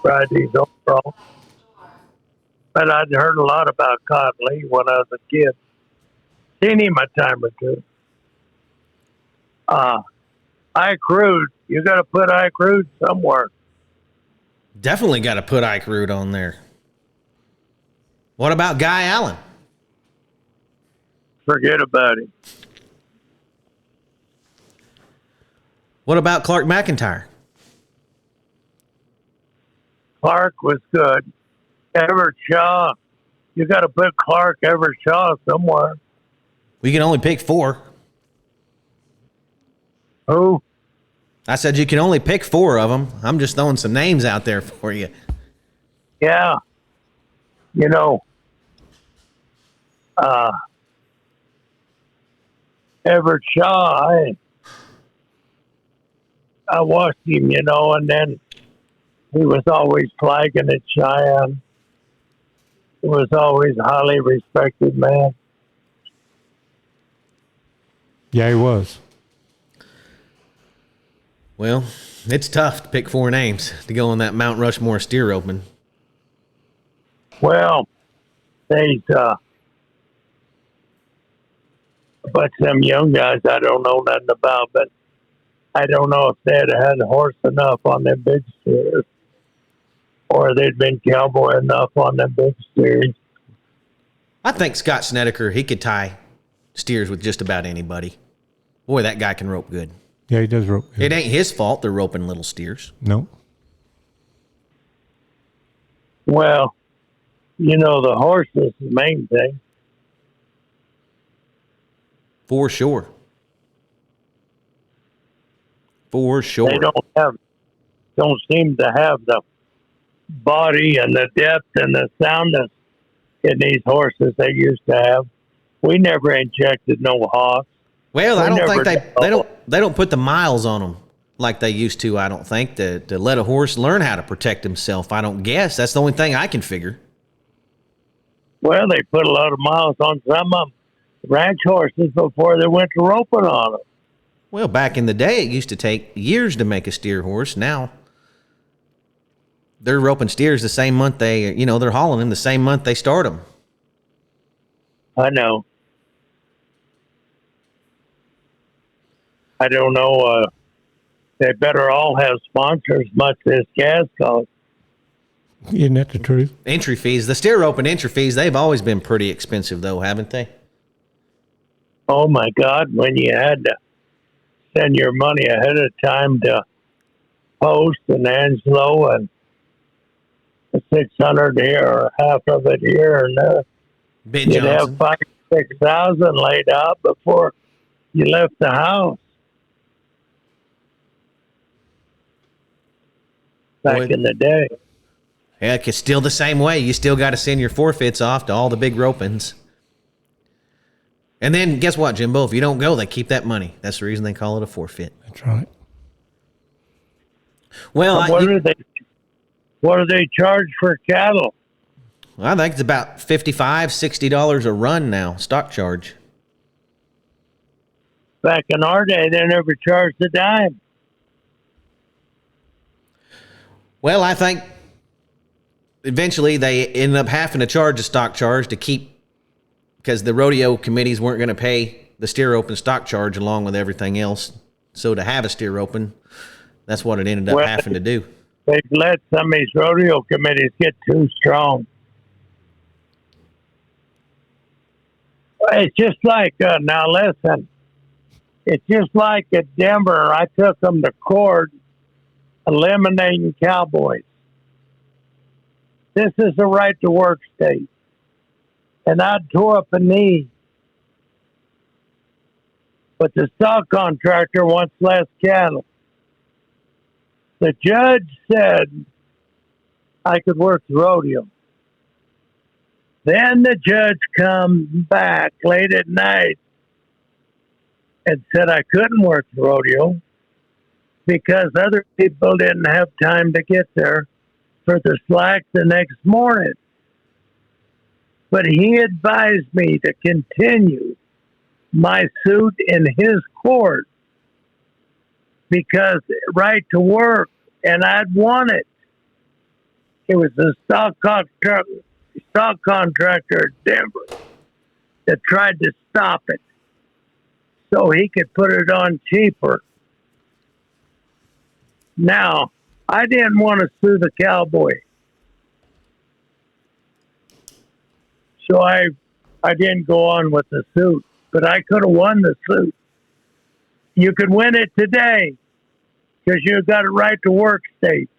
Speaker 4: ride these overall. But I'd heard a lot about Cotton Lee when I was a kid. Seen him a time or two. Ike Root. You got to put Ike Root somewhere.
Speaker 1: Definitely got to put Ike Root on there. What about Guy Allen?
Speaker 4: Forget about him.
Speaker 1: What about Clark McIntyre?
Speaker 4: Clark was good. Everett Shaw. You got to put Clark Everett Shaw somewhere.
Speaker 1: We can only pick 4.
Speaker 4: Who?
Speaker 1: I said you can only pick 4 of them. I'm just throwing some names out there for you.
Speaker 4: Yeah. Everett Shaw, I watched him, and then he was always flagging at Cheyenne. He was always a highly respected man.
Speaker 2: Yeah, he was.
Speaker 1: Well, it's tough to pick 4 names to go on that Mount Rushmore steer open.
Speaker 4: Well, there's but some young guys I don't know nothing about, but I don't know if they'd had horse enough on them big steers, or they'd been cowboy enough on them big steers.
Speaker 1: I think Scott Snedeker, he could tie steers with just about anybody. Boy, that guy can rope good.
Speaker 2: Yeah, he does rope good.
Speaker 1: It ain't his fault they're roping little steers.
Speaker 2: No.
Speaker 4: Well, you know, the horse is the main thing.
Speaker 1: For sure. For sure.
Speaker 4: They don't seem to have the body and the depth and the soundness in these horses they used to have. We never injected no hawks.
Speaker 1: Well, I don't think they don't put the miles on them like they used to. I don't think to let a horse learn how to protect himself. I don't guess that's the only thing I can figure.
Speaker 4: Well, they put a lot of miles on some of them ranch horses before they went to roping on them.
Speaker 1: Well, back in the day, it used to take years to make a steer horse. Now they're roping steers the same month they're hauling them the same month they start them.
Speaker 4: I know. I don't know. They better all have sponsors, much as gas costs.
Speaker 2: Isn't that the truth?
Speaker 1: Entry fees, the steer roping entry fees, they've always been pretty expensive, though, haven't they?
Speaker 4: Oh, my God, when you had to send your money ahead of time to Post and Angelo and 600 here or half of it here and there.
Speaker 1: Ben
Speaker 4: You'd
Speaker 1: Johnson.
Speaker 4: have 5,000-6,000 laid out before you left the house. Back in the day.
Speaker 1: Heck, it's still the same way. You still got to send your forfeits off to all the big ropings. And then guess what, Jimbo? If you don't go, they keep that money. That's the reason they call it a forfeit.
Speaker 2: That's right.
Speaker 1: Well,
Speaker 4: what do they charge for cattle?
Speaker 1: I think it's about $55, $60 a run now, stock charge.
Speaker 4: Back in our day, they never charged a dime.
Speaker 1: Well, I think eventually they ended up having to charge a stock charge to keep, because the rodeo committees weren't going to pay the steer open stock charge along with everything else. So to have a steer open, that's what it ended up having to do.
Speaker 4: They've let some of these rodeo committees get too strong. It's just like, now listen, it's just like at Denver, I took them to court eliminating cowboys. This is a right to work state. And I tore up a knee. But the stock contractor wants less cattle. The judge said I could work the rodeo. Then the judge come back late at night and said I couldn't work the rodeo because other people didn't have time to get there for the slack the next morning. But he advised me to continue my suit in his court because right to work, and I'd won it. It was the stock contractor at Denver that tried to stop it so he could put it on cheaper. Now, I didn't want to sue the cowboy. So I didn't go on with the suit, but I could have won the suit. You could win it today because you've got a right to work state.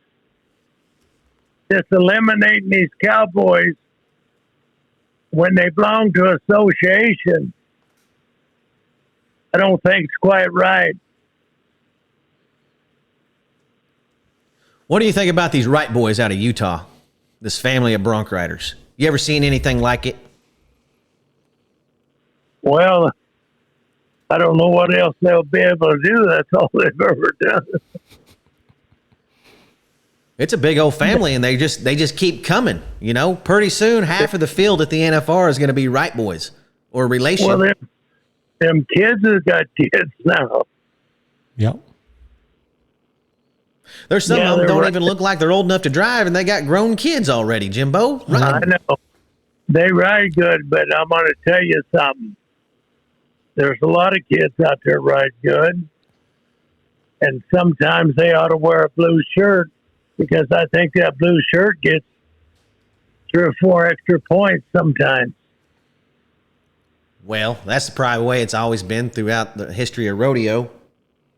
Speaker 4: Just eliminating these cowboys when they belong to association, I don't think it's quite right.
Speaker 1: What do you think about these right boys out of Utah? This family of bronc riders. You ever seen anything like it?
Speaker 4: Well, I don't know what else they'll be able to do. That's all they've ever done.
Speaker 1: It's a big old family, and they just keep coming. You know, pretty soon half of the field at the NFR is going to be right boys or relation.
Speaker 4: Well, them kids have got kids now.
Speaker 2: Yep.
Speaker 1: There's some
Speaker 4: Yeah,
Speaker 1: of them
Speaker 4: they're
Speaker 1: don't
Speaker 4: right.
Speaker 1: even look like they're old enough to drive, and they got grown kids already, Jimbo.
Speaker 4: I
Speaker 1: Right.
Speaker 4: know. They ride good, but I'm going to tell you something. There's a lot of kids out there ride good, and sometimes they ought to wear a blue shirt because I think that blue shirt gets 3 or 4 extra points sometimes.
Speaker 1: Well, that's the probably way it's always been throughout the history of rodeo.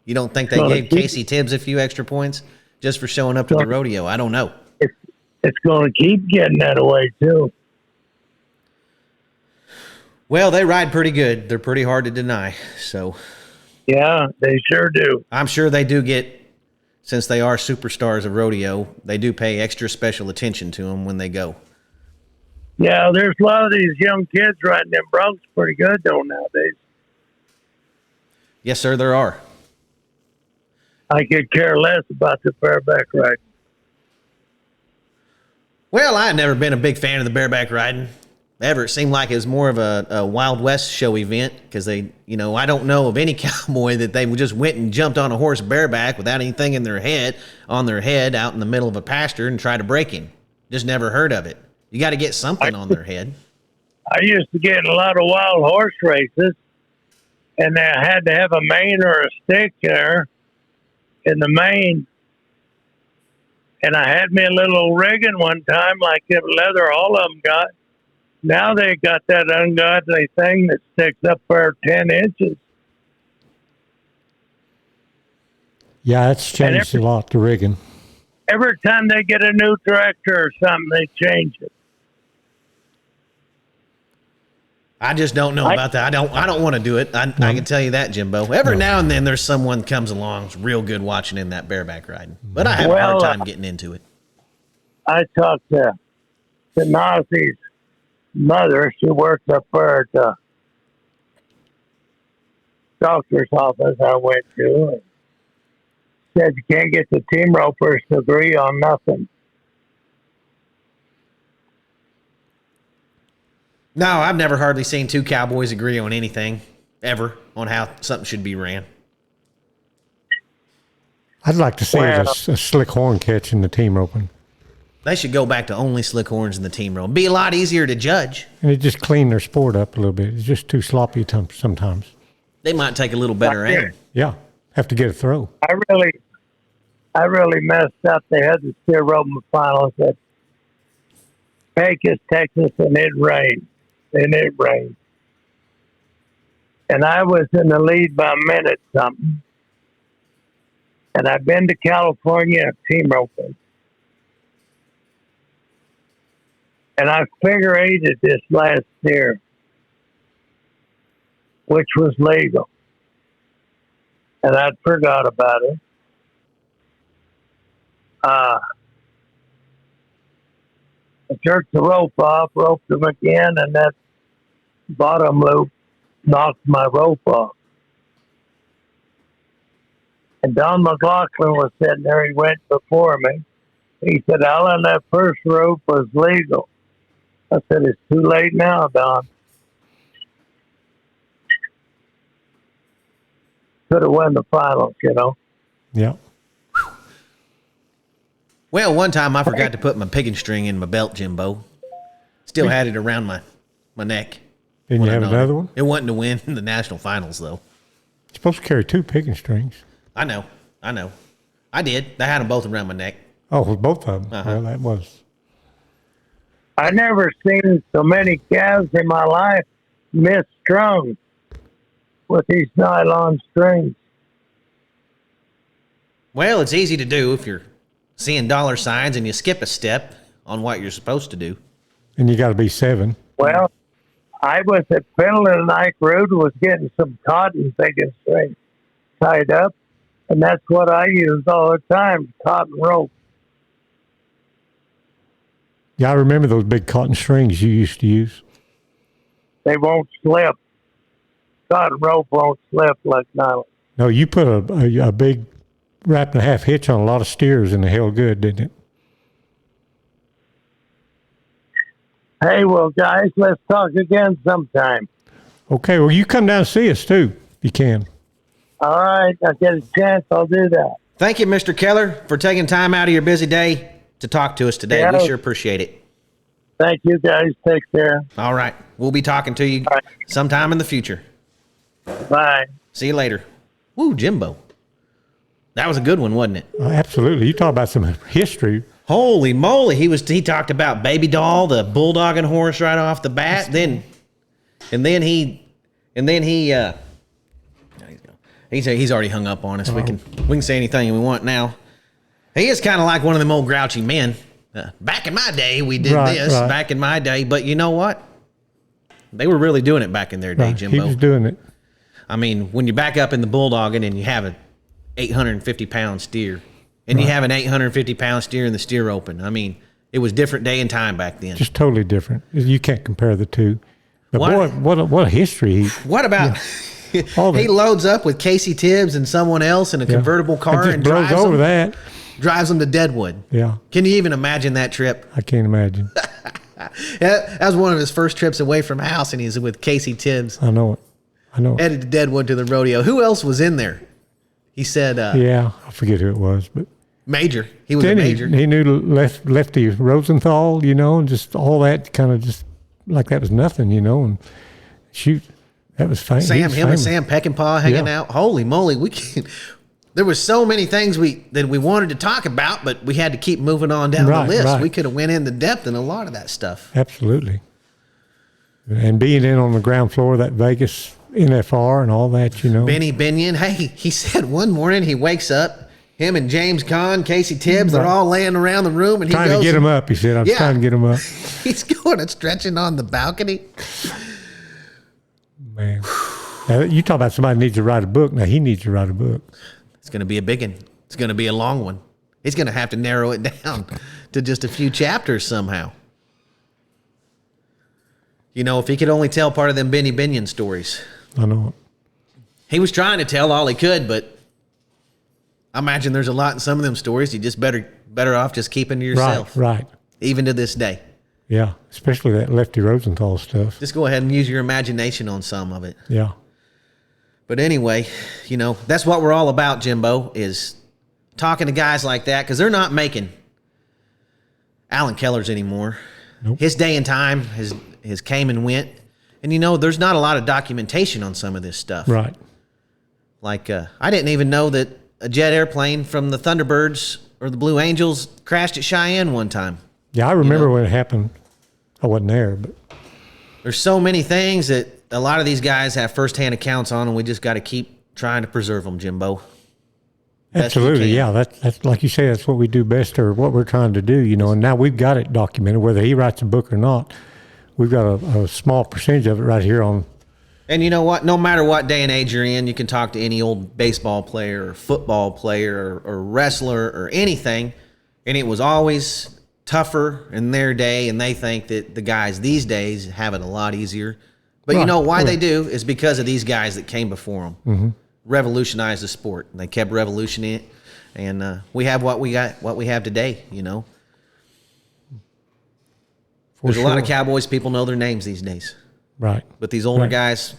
Speaker 1: You don't think they
Speaker 4: Well,
Speaker 1: gave Casey Tibbs a few extra points just for showing up to the rodeo? I don't know.
Speaker 4: It's going to keep getting that way, too.
Speaker 1: Well, they ride pretty good. They're pretty hard to deny. So
Speaker 4: Yeah, they sure do.
Speaker 1: I'm sure they do get, since they are superstars of rodeo, they do pay extra special attention to them when they go.
Speaker 4: Yeah, there's a lot of these young kids riding them broncs pretty good, though, nowadays.
Speaker 1: Yes, sir, there are.
Speaker 4: I could care less about the bareback riding.
Speaker 1: Well, I've never been a big fan of the bareback riding. Ever. It seemed like it was more of a Wild West show event because they, I don't know of any cowboy that they just went and jumped on a horse bareback without anything in their head, on their head out in the middle of a pasture and try to break him. Just never heard of it. You got to get something on their head.
Speaker 4: I used to get in a lot of wild horse races, and they had to have a mane or a stick there in the mane. And I had me a little rigging one time, like the leather all of them got. Now they got that ungodly thing that sticks up there 10 inches.
Speaker 2: Yeah, it's changed a lot, the rigging.
Speaker 4: Every time they get a new director or something, they change it.
Speaker 1: I just don't know about that. I don't want to do it. I can tell you that, Jimbo. Every now and then there's someone comes along who's real good watching in that bareback riding. But I have a hard time getting into it.
Speaker 4: I talked to Nazi's mother. She works up there at the doctor's office I went to. And said you can't get the team ropers to agree on nothing.
Speaker 1: No, I've never hardly seen two cowboys agree on anything, ever, on how something should be ran.
Speaker 2: I'd like to see a slick horn catch in the team roping.
Speaker 1: They should go back to only slick horns in the team rope. It'd be a lot easier to judge.
Speaker 2: And it just clean their sport up a little bit. It's just too sloppy sometimes.
Speaker 1: They might take a little better aim.
Speaker 2: Yeah, have to get a throw.
Speaker 4: I really messed up. They had the steer roping finals at Pecos, Texas, and it rained. And I was in the lead by a minute something. And I've been to California team roping. And I figure eighted this last year, which was legal. And I'd forgot about it. I jerked the rope off, roped him again, and that bottom loop knocked my rope off. And Don McLaughlin was sitting there. He went before me. He said, Alan, that first rope was legal. I said, it's too late now, Don. Could have won the finals,
Speaker 2: Yeah.
Speaker 1: Well, one time I forgot to put my picking string in my belt, Jimbo. Still had it around my neck.
Speaker 2: Didn't you have another one?
Speaker 1: It wasn't to win the national finals, though.
Speaker 2: You're supposed to carry 2 picking strings.
Speaker 1: I know. I did. I had them both around my neck.
Speaker 2: Oh, well, both of them.
Speaker 1: Uh-huh.
Speaker 2: Well, that was.
Speaker 4: I never seen so many calves in my life misstrung with these nylon strings.
Speaker 1: Well, it's easy to do if you're seeing dollar signs and you skip a step on what you're supposed to do.
Speaker 2: And you got to be 7.
Speaker 4: Well, I was at Finland Ike Road, was getting some cotton picking string tied up, and that's what I used all the time, cotton rope.
Speaker 2: Yeah, I remember those big cotton strings you used to use.
Speaker 4: They won't slip. Cotton rope won't slip like nylon.
Speaker 2: No, you put a big wrap and a half hitch on a lot of steers and it held good, didn't it?
Speaker 4: Hey, well, guys, let's talk again sometime.
Speaker 2: Okay, well, you come down and see us, too, if you can.
Speaker 4: All right, I get a chance, I'll do that.
Speaker 1: Thank you, Mr. Keller, for taking time out of your busy day to talk to us today.
Speaker 4: Yeah.
Speaker 1: We sure appreciate it.
Speaker 4: Thank you, guys. Take care.
Speaker 1: All right. We'll be talking to you sometime in the future.
Speaker 4: Bye.
Speaker 1: See you later. Woo, Jimbo. That was a good one, wasn't it?
Speaker 2: Absolutely. You talk about some history.
Speaker 1: Holy moly. He talked about Baby Doll, the bulldogging horse right off the bat. He's already hung up on us. We can say anything we want now. He is kind of like one of them old grouchy men. Back in my day, we did this.
Speaker 2: Right.
Speaker 1: Back in my day, but you know what? They were really doing it back in their day, Jimbo.
Speaker 2: He was doing it.
Speaker 1: I mean, when you back up in the bulldogging and you have an 850-pound steer, and you have an 850-pound steer in the steer open, I mean, it was different day and time back then.
Speaker 2: Just totally different. You can't compare the two. But
Speaker 1: What?
Speaker 2: what a history.
Speaker 1: What about he loads up with Casey Tibbs and someone else in a convertible car and
Speaker 2: blows over that.
Speaker 1: Drives them to Deadwood.
Speaker 2: Yeah.
Speaker 1: Can you even imagine that trip?
Speaker 2: I can't imagine.
Speaker 1: That was one of his first trips away from house, and he's with Casey Tibbs.
Speaker 2: I know it.
Speaker 1: Headed to Deadwood to the rodeo. Who else was in there? He said...
Speaker 2: yeah, I forget who it was, but...
Speaker 1: Major. He was a major.
Speaker 2: He knew Lefty Rosenthal, and just all that kind of just like that was nothing, and shoot, that was famous.
Speaker 1: Him and Sam Peckinpah hanging out. Holy moly, there was so many things that we wanted to talk about, but we had to keep moving on down the list. Right. We could have went into depth in a lot of that stuff.
Speaker 2: Absolutely. And being in on the ground floor of that Vegas NFR and all that,
Speaker 1: Binion. Hey, he said one morning he wakes up, him and James Caan, Casey Tibbs, they're all laying around the room, and
Speaker 2: trying to get him up. He said, "I'm trying to get him up."
Speaker 1: He's going and stretching on the balcony.
Speaker 2: Man, now, you talk about somebody needs to write a book. Now he needs to write a book.
Speaker 1: It's going to be a big one. It's going to be a long one. He's going to have to narrow it down to just a few chapters somehow. If he could only tell part of them Binion stories.
Speaker 2: I know it.
Speaker 1: He was trying to tell all he could, but I imagine there's a lot in some of them stories. You just better off just keeping to yourself.
Speaker 2: Right. Even
Speaker 1: to this day.
Speaker 2: Yeah, especially that Lefty Rosenthal stuff.
Speaker 1: Just go ahead and use your imagination on some of it.
Speaker 2: Yeah.
Speaker 1: But anyway, that's what we're all about, Jimbo, is talking to guys like that, because they're not making Alan Kellers anymore.
Speaker 2: Nope.
Speaker 1: His day and time has came and went. And, there's not a lot of documentation on some of this stuff.
Speaker 2: Right.
Speaker 1: Like, I didn't even know that a jet airplane from the Thunderbirds or the Blue Angels crashed at Cheyenne one time.
Speaker 2: Yeah, I remember when it happened. I wasn't there, but
Speaker 1: there's so many things that a lot of these guys have firsthand accounts on, and we just got to keep trying to preserve them, Jimbo.
Speaker 2: Absolutely, yeah. That's like you say, that's what we do best, or what we're trying to do, and now we've got it documented, whether he writes a book or not. We've got a small percentage of it right here on.
Speaker 1: And you know what? No matter what day and age you're in, you can talk to any old baseball player or football player or wrestler or anything, and it was always tougher in their day, and they think that the guys these days have it a lot easier. But why they do is because of these guys that came before them. Mm-hmm. Revolutionized the sport. They kept revolutioning it, and we have what we have today, There's a lot of Cowboys people know their names these days.
Speaker 2: Right.
Speaker 1: But these older guys,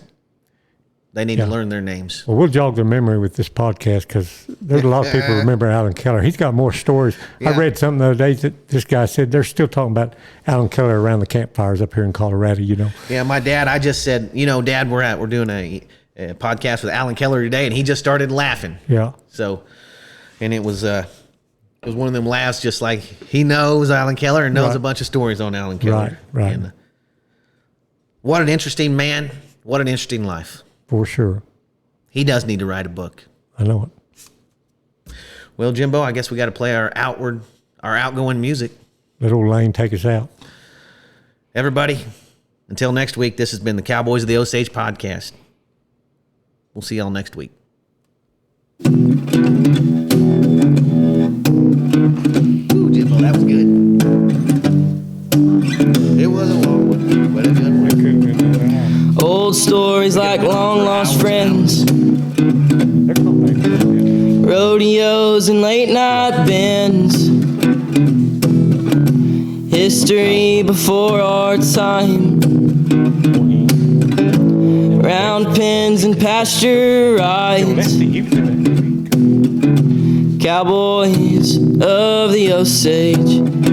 Speaker 1: they need to learn their names.
Speaker 2: Well, we'll jog their memory with this podcast, because there's a lot of people who remember Alan Keller. He's got more stories. Yeah. I read something the other day that this guy said they're still talking about Alan Keller around the campfires up here in Colorado,
Speaker 1: Yeah, my dad, I just said, Dad, we're doing a podcast with Alan Keller today, and he just started laughing.
Speaker 2: Yeah.
Speaker 1: So, and it was one of them laughs, just like he knows Alan Keller and knows a bunch of stories on Alan Keller.
Speaker 2: Right.
Speaker 1: And, what an interesting man. What an interesting life.
Speaker 2: For sure.
Speaker 1: He does need to write a book.
Speaker 2: I know it.
Speaker 1: Well, Jimbo, I guess we got to play our outgoing music.
Speaker 2: Let old Lane take us out.
Speaker 1: Everybody, until next week, this has been the Cowboys of the Osage podcast. We'll see y'all next week. Ooh, Jimbo, that was good. It was a long one, but a good one.
Speaker 3: Old stories like long lost friends, rodeos and late night bends, history before our time, round pens and pasture rides, Cowboys of the Osage.